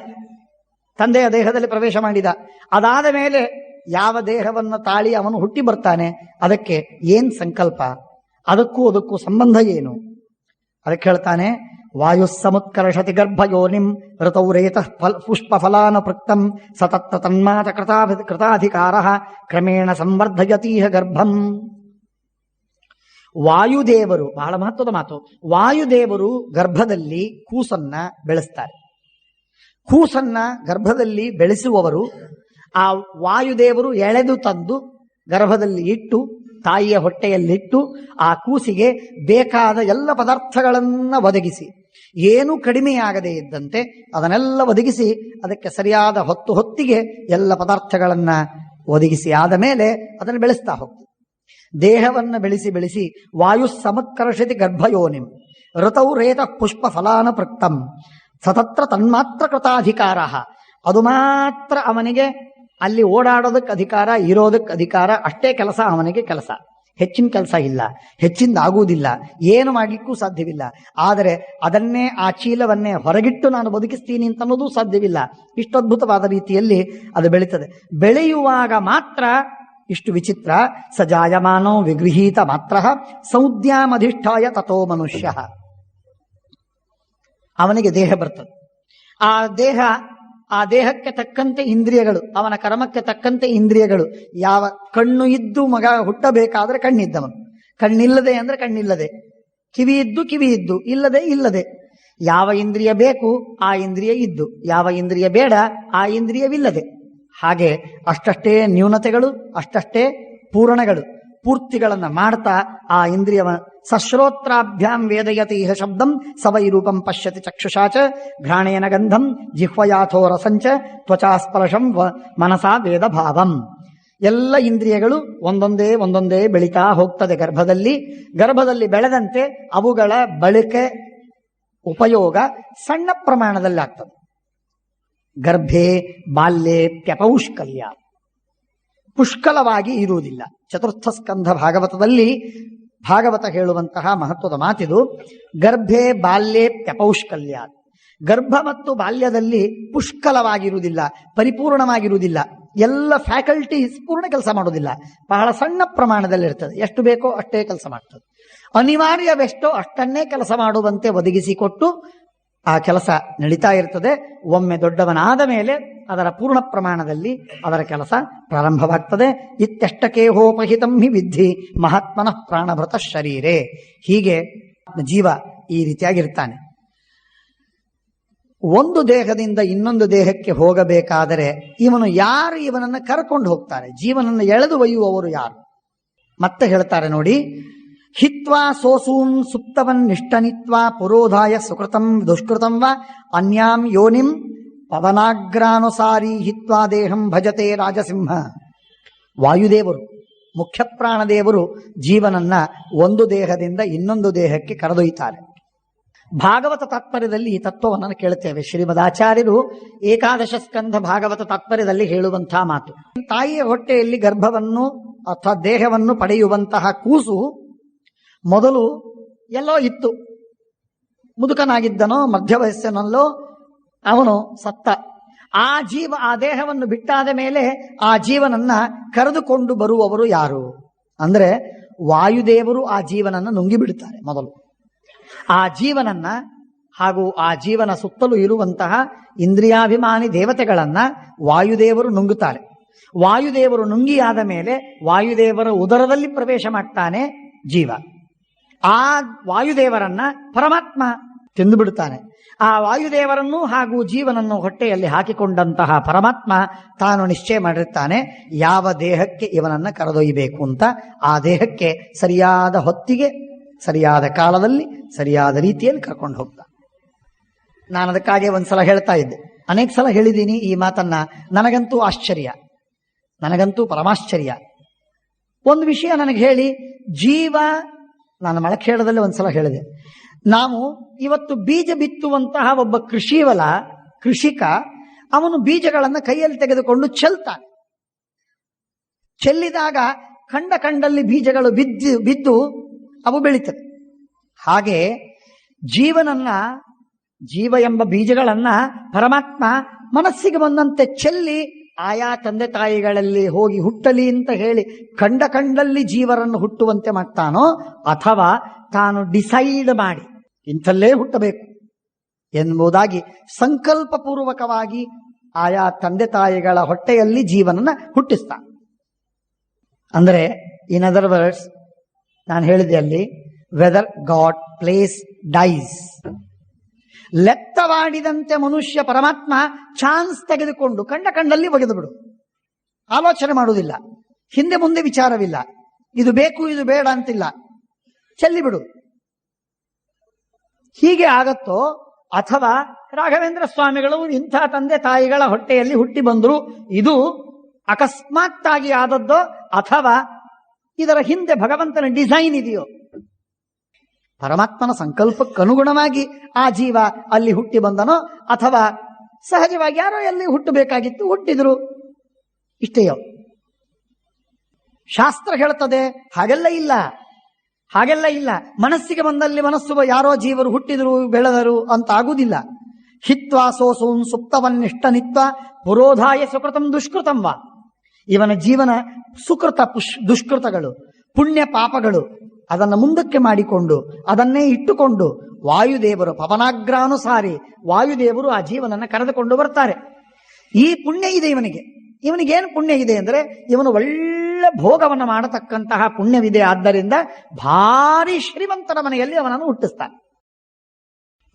ತಂದೆಯ ದೇಹದಲ್ಲಿ ಪ್ರವೇಶ ಮಾಡಿದ. ಅದಾದ ಮೇಲೆ ಯಾವ ದೇಹವನ್ನು ತಾಳಿ ಅವನು ಹುಟ್ಟಿ ಬರ್ತಾನೆ, ಅದಕ್ಕೆ ಏನ್ ಸಂಕಲ್ಪ, ಅದಕ್ಕೂ ಸಂಬಂಧ ಏನು? ಅದಕ್ಕೆ ಹೇಳ್ತಾನೆ. ವಾಯು ಸಮುತ್ಕರ್ಷತಿ ಗರ್ಭಯೋನಿಂ ಋತೌ ರೇತಃ ಪುಷ್ಪ ಫಲಾನುಪೃಕ್ತಂ ಸತತ್ತ ತನ್ಮಾತ ಕೃತಾಧಿಕಾರ ಕ್ರಮೇಣ ಸಂವರ್ಧಯತೀಹ ಗರ್ಭಂ. ವಾಯುದೇವರು, ಬಹಳ ಮಹತ್ವದ ಮಾತು, ವಾಯುದೇವರು ಗರ್ಭದಲ್ಲಿ ಕೂಸನ್ನ ಬೆಳೆಸ್ತಾರೆ. ಕೂಸನ್ನ ಗರ್ಭದಲ್ಲಿ ಬೆಳೆಸುವವರು ಆ ವಾಯುದೇವರು ಎಳೆದು ತಂದು ಗರ್ಭದಲ್ಲಿ ಇಟ್ಟು, ತಾಯಿಯ ಹೊಟ್ಟೆಯಲ್ಲಿಟ್ಟು, ಆ ಕೂಸಿಗೆ ಬೇಕಾದ ಎಲ್ಲ ಪದಾರ್ಥಗಳನ್ನ ಒದಗಿಸಿ, ಏನು ಕಡಿಮೆಯಾಗದೇ ಇದ್ದಂತೆ ಅದನ್ನೆಲ್ಲ ಒದಗಿಸಿ, ಅದಕ್ಕೆ ಸರಿಯಾದ ಹೊತ್ತಿಗೆ ಎಲ್ಲ ಪದಾರ್ಥಗಳನ್ನ ಒದಗಿಸಿ ಆದ ಮೇಲೆ ಅದನ್ನು ಬೆಳೆಸ್ತಾ ಹೋಗ್ತದೆ. ದೇಹವನ್ನು ಬೆಳೆಸಿ ವಾಯು ಸಮತ್ಕರ್ಷತಿ ಗರ್ಭಯೋನಿಂ ಋತೌ ರೇತ ಪುಷ್ಪ ಫಲಾನುಪೃಕ್ತಂ ಸತತ್ರ ತನ್ಮಾತ್ರ ಕೃತಾಧಿಕಾರ. ಅದು ಮಾತ್ರ ಅವನಿಗೆ ಅಲ್ಲಿ ಓಡಾಡೋದಕ್ಕೆ ಅಧಿಕಾರ, ಇರೋದಕ್ಕೆ ಅಧಿಕಾರ, ಅಷ್ಟೇ ಕೆಲಸ ಅವನಿಗೆ ಕೆಲಸ. ಹೆಚ್ಚಿನ ಕೆಲಸ ಇಲ್ಲ, ಹೆಚ್ಚಿಂದ ಆಗುವುದಿಲ್ಲ, ಏನು ಮಾಡಲಿಕ್ಕೂ ಸಾಧ್ಯವಿಲ್ಲ. ಆದರೆ ಅದನ್ನೇ, ಆ ಚೀಲವನ್ನೇ ಹೊರಗಿಟ್ಟು ನಾನು ಬದುಕಿಸ್ತೀನಿ ಅಂತ ಅನ್ನೋದು ಸಾಧ್ಯವಿಲ್ಲ. ಇಷ್ಟು ಅದ್ಭುತವಾದ ರೀತಿಯಲ್ಲಿ ಅದು ಬೆಳೀತದೆ. ಬೆಳೆಯುವಾಗ ಮಾತ್ರ ಇಷ್ಟು ವಿಚಿತ್ರ. ಸ ಜಾಯಮಾನೋ ವಿಗೃಹೀತ ಮಾತ್ರ ಸಂಜ್ಞಾಮಧಿಷ್ಠಾಯ ತಥೋ ಮನುಷ್ಯ. ಅವನಿಗೆ ದೇಹ ಬರ್ತದೆ. ಆ ದೇಹಕ್ಕೆ ತಕ್ಕಂತೆ ಇಂದ್ರಿಯಗಳು, ಅವನ ಕರ್ಮಕ್ಕೆ ತಕ್ಕಂತೆ ಇಂದ್ರಿಯಗಳು. ಯಾವ ಕಣ್ಣು ಇದ್ದು ಮಗ ಹುಟ್ಟಬೇಕಾದ್ರೆ ಕಣ್ಣಿದ್ದವನು, ಕಣ್ಣಿಲ್ಲದೆ ಅಂದ್ರೆ ಕಣ್ಣಿಲ್ಲದೆ, ಕಿವಿ ಇದ್ದು ಕಿವಿ ಇದ್ದು, ಇಲ್ಲದೆ. ಯಾವ ಇಂದ್ರಿಯ ಬೇಕು ಆ ಇಂದ್ರಿಯ ಇದ್ದು, ಯಾವ ಇಂದ್ರಿಯ ಬೇಡ ಆ ಇಂದ್ರಿಯವಿಲ್ಲದೆ. ಹಾಗೆ ಅಷ್ಟಷ್ಟೇ ನ್ಯೂನತೆಗಳು, ಅಷ್ಟಷ್ಟೇ ಪೂರಣಗಳು, ಪೂರ್ತಿಗಳನ್ನು ಮಾಡ್ತಾ ಆ ಇಂದ್ರಿಯವ ಸಶ್ರೋತ್ರಾಭ್ಯಾಂ ವೇದಯತಿ ಇಹ ಶಬ್ದಂ ಸವೈ ರೂಪಂ ಪಶ್ಯತಿ ಚಕ್ಷುಷಾಚ ಘ್ರಾಣೇನ ಗಂಧಂ ಜಿಹ್ವಯಾಥೋ ರಸಂಚ ತ್ವಚಾ ಸ್ಪರ್ಶಂ ಮನಸಾ ವೇದ ಭಾವಂ. ಎಲ್ಲ ಇಂದ್ರಿಯಗಳು ಒಂದೊಂದೇ ಬೆಳೀತಾ ಹೋಗ್ತದೆ ಗರ್ಭದಲ್ಲಿ ಬೆಳೆದಂತೆ ಅವುಗಳ ಬಳಕೆ ಉಪಯೋಗ ಸಣ್ಣ ಪ್ರಮಾಣದಲ್ಲಿ ಆಗ್ತದೆ. ಗರ್ಭೆ ಬಾಲ್ಯೆ ಪ್ಯಪೌಷ್ಕಲ್ಯ, ಪುಷ್ಕಲವಾಗಿ ಇರುವುದಿಲ್ಲ. ಚತುರ್ಥ ಸ್ಕಂಧ ಭಾಗವತ ಹೇಳುವಂತಹ ಮಹತ್ವದ ಮಾತಿದು. ಗರ್ಭೆ ಬಾಲ್ಯೆ ಪ್ಯಪೌಷ್ಕಲ್ಯ. ಗರ್ಭ ಮತ್ತು ಬಾಲ್ಯದಲ್ಲಿ ಪುಷ್ಕಲವಾಗಿರುವುದಿಲ್ಲ, ಪರಿಪೂರ್ಣವಾಗಿರುವುದಿಲ್ಲ. ಎಲ್ಲ ಫ್ಯಾಕಲ್ಟೀಸ್ ಪೂರ್ಣ ಕೆಲಸ ಮಾಡೋದಿಲ್ಲ, ಬಹಳ ಸಣ್ಣ ಪ್ರಮಾಣದಲ್ಲಿ ಇರ್ತದೆ. ಎಷ್ಟು ಬೇಕೋ ಅಷ್ಟೇ ಕೆಲಸ ಮಾಡ್ತದೆ. ಅನಿವಾರ್ಯವೆಷ್ಟೋ ಅಷ್ಟನ್ನೇ ಕೆಲಸ ಮಾಡುವಂತೆ ಒದಗಿಸಿಕೊಟ್ಟು ಆ ಕೆಲಸ ನಡೀತಾ ಇರ್ತದೆ. ಒಮ್ಮೆ ದೊಡ್ಡವನಾದ ಮೇಲೆ ಅದರ ಪೂರ್ಣ ಪ್ರಮಾಣದಲ್ಲಿ ಅದರ ಕೆಲಸ ಪ್ರಾರಂಭವಾಗ್ತದೆ. ಇತ್ಯಷ್ಟಕೇಹೋಪಹಿತಂ ಹಿ ವಿದ್ಧಿ ಮಹಾತ್ಮನಃ ಪ್ರಾಣಭೃತ ಶರೀರೇ. ಹೀಗೆ ಜೀವ ಈ ರೀತಿಯಾಗಿರ್ತಾನೆ. ಒಂದು ದೇಹದಿಂದ ಇನ್ನೊಂದು ದೇಹಕ್ಕೆ ಹೋಗಬೇಕಾದರೆ ಯಾರು ಇವನನ್ನು ಕರ್ಕೊಂಡು ಹೋಗ್ತಾರೆ? ಜೀವನನ್ನು ಎಳೆದು ಒಯ್ಯುವವರು ಯಾರು? ಮತ್ತೆ ಹೇಳ್ತಾರೆ ನೋಡಿ. ಹಿತ್ವಾ ಸೋಸೂನ್ ಸುಪ್ತವನ್ ನಿಷ್ಠನಿತ್ವಾ ಪುರೋಧಾಯ ಸುಕೃತಂ ದುಷ್ಕೃತಂ ವಾ ಅನ್ಯಾಂ ಯೋನಿಂ ಪವನಾಗ್ರಾನುಸಾರಿ ಹಿತ್ವಾ ದೇಹಂ ಭಜತೆ ರಾಜಸಿಂಹ. ವಾಯುದೇವರು, ಮುಖ್ಯ ಪ್ರಾಣದೇವರು ಜೀವನನ್ನ ಒಂದು ದೇಹದಿಂದ ಇನ್ನೊಂದು ದೇಹಕ್ಕೆ ಕರೆದೊಯ್ತಾರೆ. ಭಾಗವತ ತಾತ್ಪರ್ಯದಲ್ಲಿ ಈ ತತ್ವವನ್ನು ಕೇಳುತ್ತೇವೆ. ಶ್ರೀಮದಾಚಾರ್ಯರು ಏಕಾದಶ ಸ್ಕಂಧ ಭಾಗವತ ತಾತ್ಪರ್ಯದಲ್ಲಿ ಹೇಳುವಂತಹ ಮಾತು. ತಾಯಿಯ ಹೊಟ್ಟೆಯಲ್ಲಿ ಗರ್ಭವನ್ನು ಅಥವಾ ದೇಹವನ್ನು ಪಡೆಯುವಂತಹ ಕೂಸು ಮೊದಲು ಎಲ್ಲೋ ಇತ್ತು, ಮುದುಕನಾಗಿದ್ದನೋ ಮಧ್ಯ ವಯಸ್ಸಿನಲ್ಲೋ ಅವನು ಸತ್ತ. ಆ ದೇಹವನ್ನು ಬಿಟ್ಟಾದ ಮೇಲೆ ಆ ಜೀವನನ್ನ ಕರೆದುಕೊಂಡು ಬರುವವರು ಯಾರು ಅಂದ್ರೆ ವಾಯುದೇವರು ಆ ಜೀವನನ್ನು ನುಂಗಿ ಬಿಡುತ್ತಾರೆ. ಮೊದಲು ಆ ಜೀವನನ್ನ ಹಾಗೂ ಆ ಜೀವನ ಸುತ್ತಲೂ ಇರುವಂತಹ ಇಂದ್ರಿಯಾಭಿಮಾನಿ ದೇವತೆಗಳನ್ನ ವಾಯುದೇವರು ನುಂಗುತ್ತಾರೆ. ವಾಯುದೇವರು ನುಂಗಿಯಾದ ಮೇಲೆ ವಾಯುದೇವರ ಉದರದಲ್ಲಿ ಪ್ರವೇಶ ಮಾಡ್ತಾನೆ ಜೀವ. ಆ ವಾಯುದೇವರನ್ನ ಪರಮಾತ್ಮ ತಿಂದು ಬಿಡುತ್ತಾನೆ. ಆ ವಾಯುದೇವರನ್ನು ಹಾಗೂ ಜೀವನನ್ನು ಹೊಟ್ಟೆಯಲ್ಲಿ ಹಾಕಿಕೊಂಡಂತಹ ಪರಮಾತ್ಮ ತಾನು ನಿಶ್ಚಯ ಮಾಡಿರ್ತಾನೆ ಯಾವ ದೇಹಕ್ಕೆ ಇವನನ್ನ ಕರೆದೊಯ್ಯಬೇಕು ಅಂತ. ಆ ದೇಹಕ್ಕೆ ಸರಿಯಾದ ಹೊತ್ತಿಗೆ, ಸರಿಯಾದ ಕಾಲದಲ್ಲಿ, ಸರಿಯಾದ ರೀತಿಯಲ್ಲಿ ಕರ್ಕೊಂಡು ಹೋಗ್ತಾನೆ. ನಾನು ಅದಕ್ಕಾಗಿ ಒಂದ್ಸಲ ಹೇಳ್ತಾ ಇದ್ದೆ, ಅನೇಕ ಸಲ ಹೇಳಿದ್ದೀನಿ ಈ ಮಾತನ್ನ. ನನಗಂತೂ ಆಶ್ಚರ್ಯ, ನನಗಂತೂ ಪರಮಾಶ್ಚರ್ಯ. ಒಂದು ವಿಷಯ ನನಗೆ ಹೇಳಿ, ಜೀವ, ನಾನು ಮಳಖೇಡದಲ್ಲಿ ಒಂದ್ಸಲ ಹೇಳಿದೆ, ನಾವು ಇವತ್ತು ಬೀಜ ಬಿತ್ತುವಂತಹ ಒಬ್ಬ ಕೃಷಿಕ ಅವನು ಬೀಜಗಳನ್ನು ಕೈಯಲ್ಲಿ ತೆಗೆದುಕೊಂಡು ಚೆಲ್ತಾನೆ. ಚೆಲ್ಲಿದಾಗ ಕಂಡಲ್ಲಿ ಬೀಜಗಳು ಬಿದ್ದು ಅವು ಬೆಳೀತದೆ. ಹಾಗೆ ಜೀವ ಎಂಬ ಬೀಜಗಳನ್ನ ಪರಮಾತ್ಮ ಮನಸ್ಸಿಗೆ ಬಂದಂತೆ ಚೆಲ್ಲಿ ಆಯಾ ತಂದೆ ತಾಯಿಗಳಲ್ಲಿ ಹೋಗಿ ಹುಟ್ಟಲಿ ಅಂತ ಹೇಳಿ ಕಂಡಲ್ಲಿ ಜೀವರನ್ನು ಹುಟ್ಟುವಂತೆ ಮಾಡ್ತಾನೋ, ಅಥವಾ ತಾನು ಡಿಸೈಡ್ ಮಾಡಿ ಇಂಥಲ್ಲೇ ಹುಟ್ಟಬೇಕು ಎಂಬುದಾಗಿ ಸಂಕಲ್ಪಪೂರ್ವಕವಾಗಿ ಆಯಾ ತಂದೆ ತಾಯಿಗಳ ಹೊಟ್ಟೆಯಲ್ಲಿ ಜೀವನನ್ನ ಹುಟ್ಟಿಸ್ತಾನೆ. ಅಂದರೆ ಇನ್ ಅದರ್ ವರ್ಡ್ಸ್, ನಾನು ಹೇಳಿದೆ ಅಲ್ಲಿ, ವೆದರ್ ಗಾಡ್ ಪ್ಲೇಸ್ ಡೈಸ್. ಲೆತ್ತವಾಡಿದಂತೆ ಮನುಷ್ಯ ಪರಮಾತ್ಮ ಚಾನ್ಸ್ ತೆಗೆದುಕೊಂಡು ಕಂಡಲ್ಲಿ ಒಗೆದು ಬಿಡು, ಆಲೋಚನೆ ಮಾಡುವುದಿಲ್ಲ, ಹಿಂದೆ ಮುಂದೆ ವಿಚಾರವಿಲ್ಲ, ಇದು ಬೇಕು ಇದು ಬೇಡ ಅಂತಿಲ್ಲ, ಚೆಲ್ಲಿಬಿಡು. ಹೀಗೆ ಆಗತ್ತೋ, ಅಥವಾ ರಾಘವೇಂದ್ರ ಸ್ವಾಮಿಗಳು ಇಂಥ ತಂದೆ ತಾಯಿಗಳ ಹೊಟ್ಟೆಯಲ್ಲಿ ಹುಟ್ಟಿ ಬಂದ್ರು, ಇದು ಅಕಸ್ಮಾತ್ತಾಗಿ ಆದದ್ದೋ ಅಥವಾ ಇದರ ಹಿಂದೆ ಭಗವಂತನ ಡಿಸೈನ್ ಇದೆಯೋ? ಪರಮಾತ್ಮನ ಸಂಕಲ್ಪಕ್ಕನುಗುಣವಾಗಿ ಆ ಜೀವ ಅಲ್ಲಿ ಹುಟ್ಟಿ ಬಂದನೋ, ಅಥವಾ ಸಹಜವಾಗಿ ಯಾರೋ ಎಲ್ಲಿ ಹುಟ್ಟಬೇಕಾಗಿತ್ತು ಹುಟ್ಟಿದ್ರು, ಇಷ್ಟೆಯೋ? ಶಾಸ್ತ್ರ ಹೇಳುತ್ತದೆ ಹಾಗೆಲ್ಲ ಇಲ್ಲ. ಮನಸ್ಸಿಗೆ ಬಂದಲ್ಲಿ ಮನಸ್ಸು ಯಾರೋ ಜೀವರು ಹುಟ್ಟಿದ್ರು ಬೆಳೆದರು ಅಂತ ಆಗುವುದಿಲ್ಲ. ಹಿತ್ವಾ ಸೋಸೂನ್ ಸುಪ್ತವನ್ನಿಷ್ಟ ನಿತ್ವ ಪುರೋಧಾಯ ಸುಕೃತಂ ದುಷ್ಕೃತಂ ವಾ. ಇವನ ಜೀವನ ಸುಕೃತ ದುಷ್ಕೃತಗಳು, ಪುಣ್ಯ ಪಾಪಗಳು ಅದನ್ನು ಮುಂದಕ್ಕೆ ಮಾಡಿಕೊಂಡು ಅದನ್ನೇ ಇಟ್ಟುಕೊಂಡು ವಾಯುದೇವರು ಪವನಾಗ್ರಾನುಸಾರಿ ವಾಯುದೇವರು ಆ ಜೀವನನ್ನು ಕರೆದುಕೊಂಡು ಬರ್ತಾರೆ. ಈ ಪುಣ್ಯ ಇದೆ ಇವನಿಗೇನು ಪುಣ್ಯ ಇದೆ ಅಂದ್ರೆ ಇವನು ಒಳ್ಳೆ ಭೋಗವನ್ನು ಮಾಡತಕ್ಕಂತಹ ಪುಣ್ಯವಿದೆ. ಆದ್ದರಿಂದ ಭಾರಿ ಶ್ರೀಮಂತರ ಮನೆಯಲ್ಲಿ ಅವನನ್ನು ಹುಟ್ಟಿಸ್ತಾನೆ.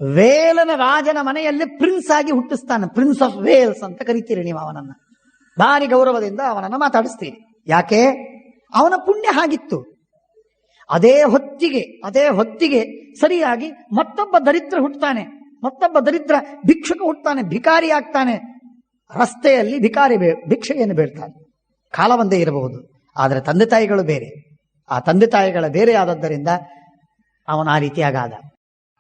ವೇಲನ ರಾಜನ ಮನೆಯಲ್ಲಿ ಪ್ರಿನ್ಸ್ ಆಗಿ ಹುಟ್ಟಿಸ್ತಾನೆ. ಪ್ರಿನ್ಸ್ ಆಫ್ ವೇಲ್ಸ್ ಅಂತ ಕರಿತೀರಿ ನೀವು ಅವನನ್ನ. ಭಾರಿ ಗೌರವದಿಂದ ಅವನನ್ನು ಮಾತಾಡಿಸ್ತೀರಿ. ಯಾಕೆ? ಅವನ ಪುಣ್ಯ ಹಾಗಿತ್ತು. ಅದೇ ಹೊತ್ತಿಗೆ ಸರಿಯಾಗಿ ಮತ್ತೊಬ್ಬ ದರಿದ್ರ ಹುಟ್ಟುತ್ತಾನೆ. ಮತ್ತೊಬ್ಬ ದರಿದ್ರ ಭಿಕ್ಷುಕ ಹುಟ್ಟುತ್ತಾನೆ, ಭಿಕಾರಿ ಆಗ್ತಾನೆ. ರಸ್ತೆಯಲ್ಲಿ ಭಿಕ್ಷೆಯನ್ನು ಬೇಡ್ತಾನೆ. ಕಾಲ ಒಂದೇ ಇರಬಹುದು, ಆದರೆ ತಂದೆ ತಾಯಿಗಳು ಬೇರೆ. ಆ ತಂದೆ ತಾಯಿಗಳ ಬೇರೆ ಆದದ್ದರಿಂದ ಅವನ ಆ ರೀತಿಯಾಗಾದ.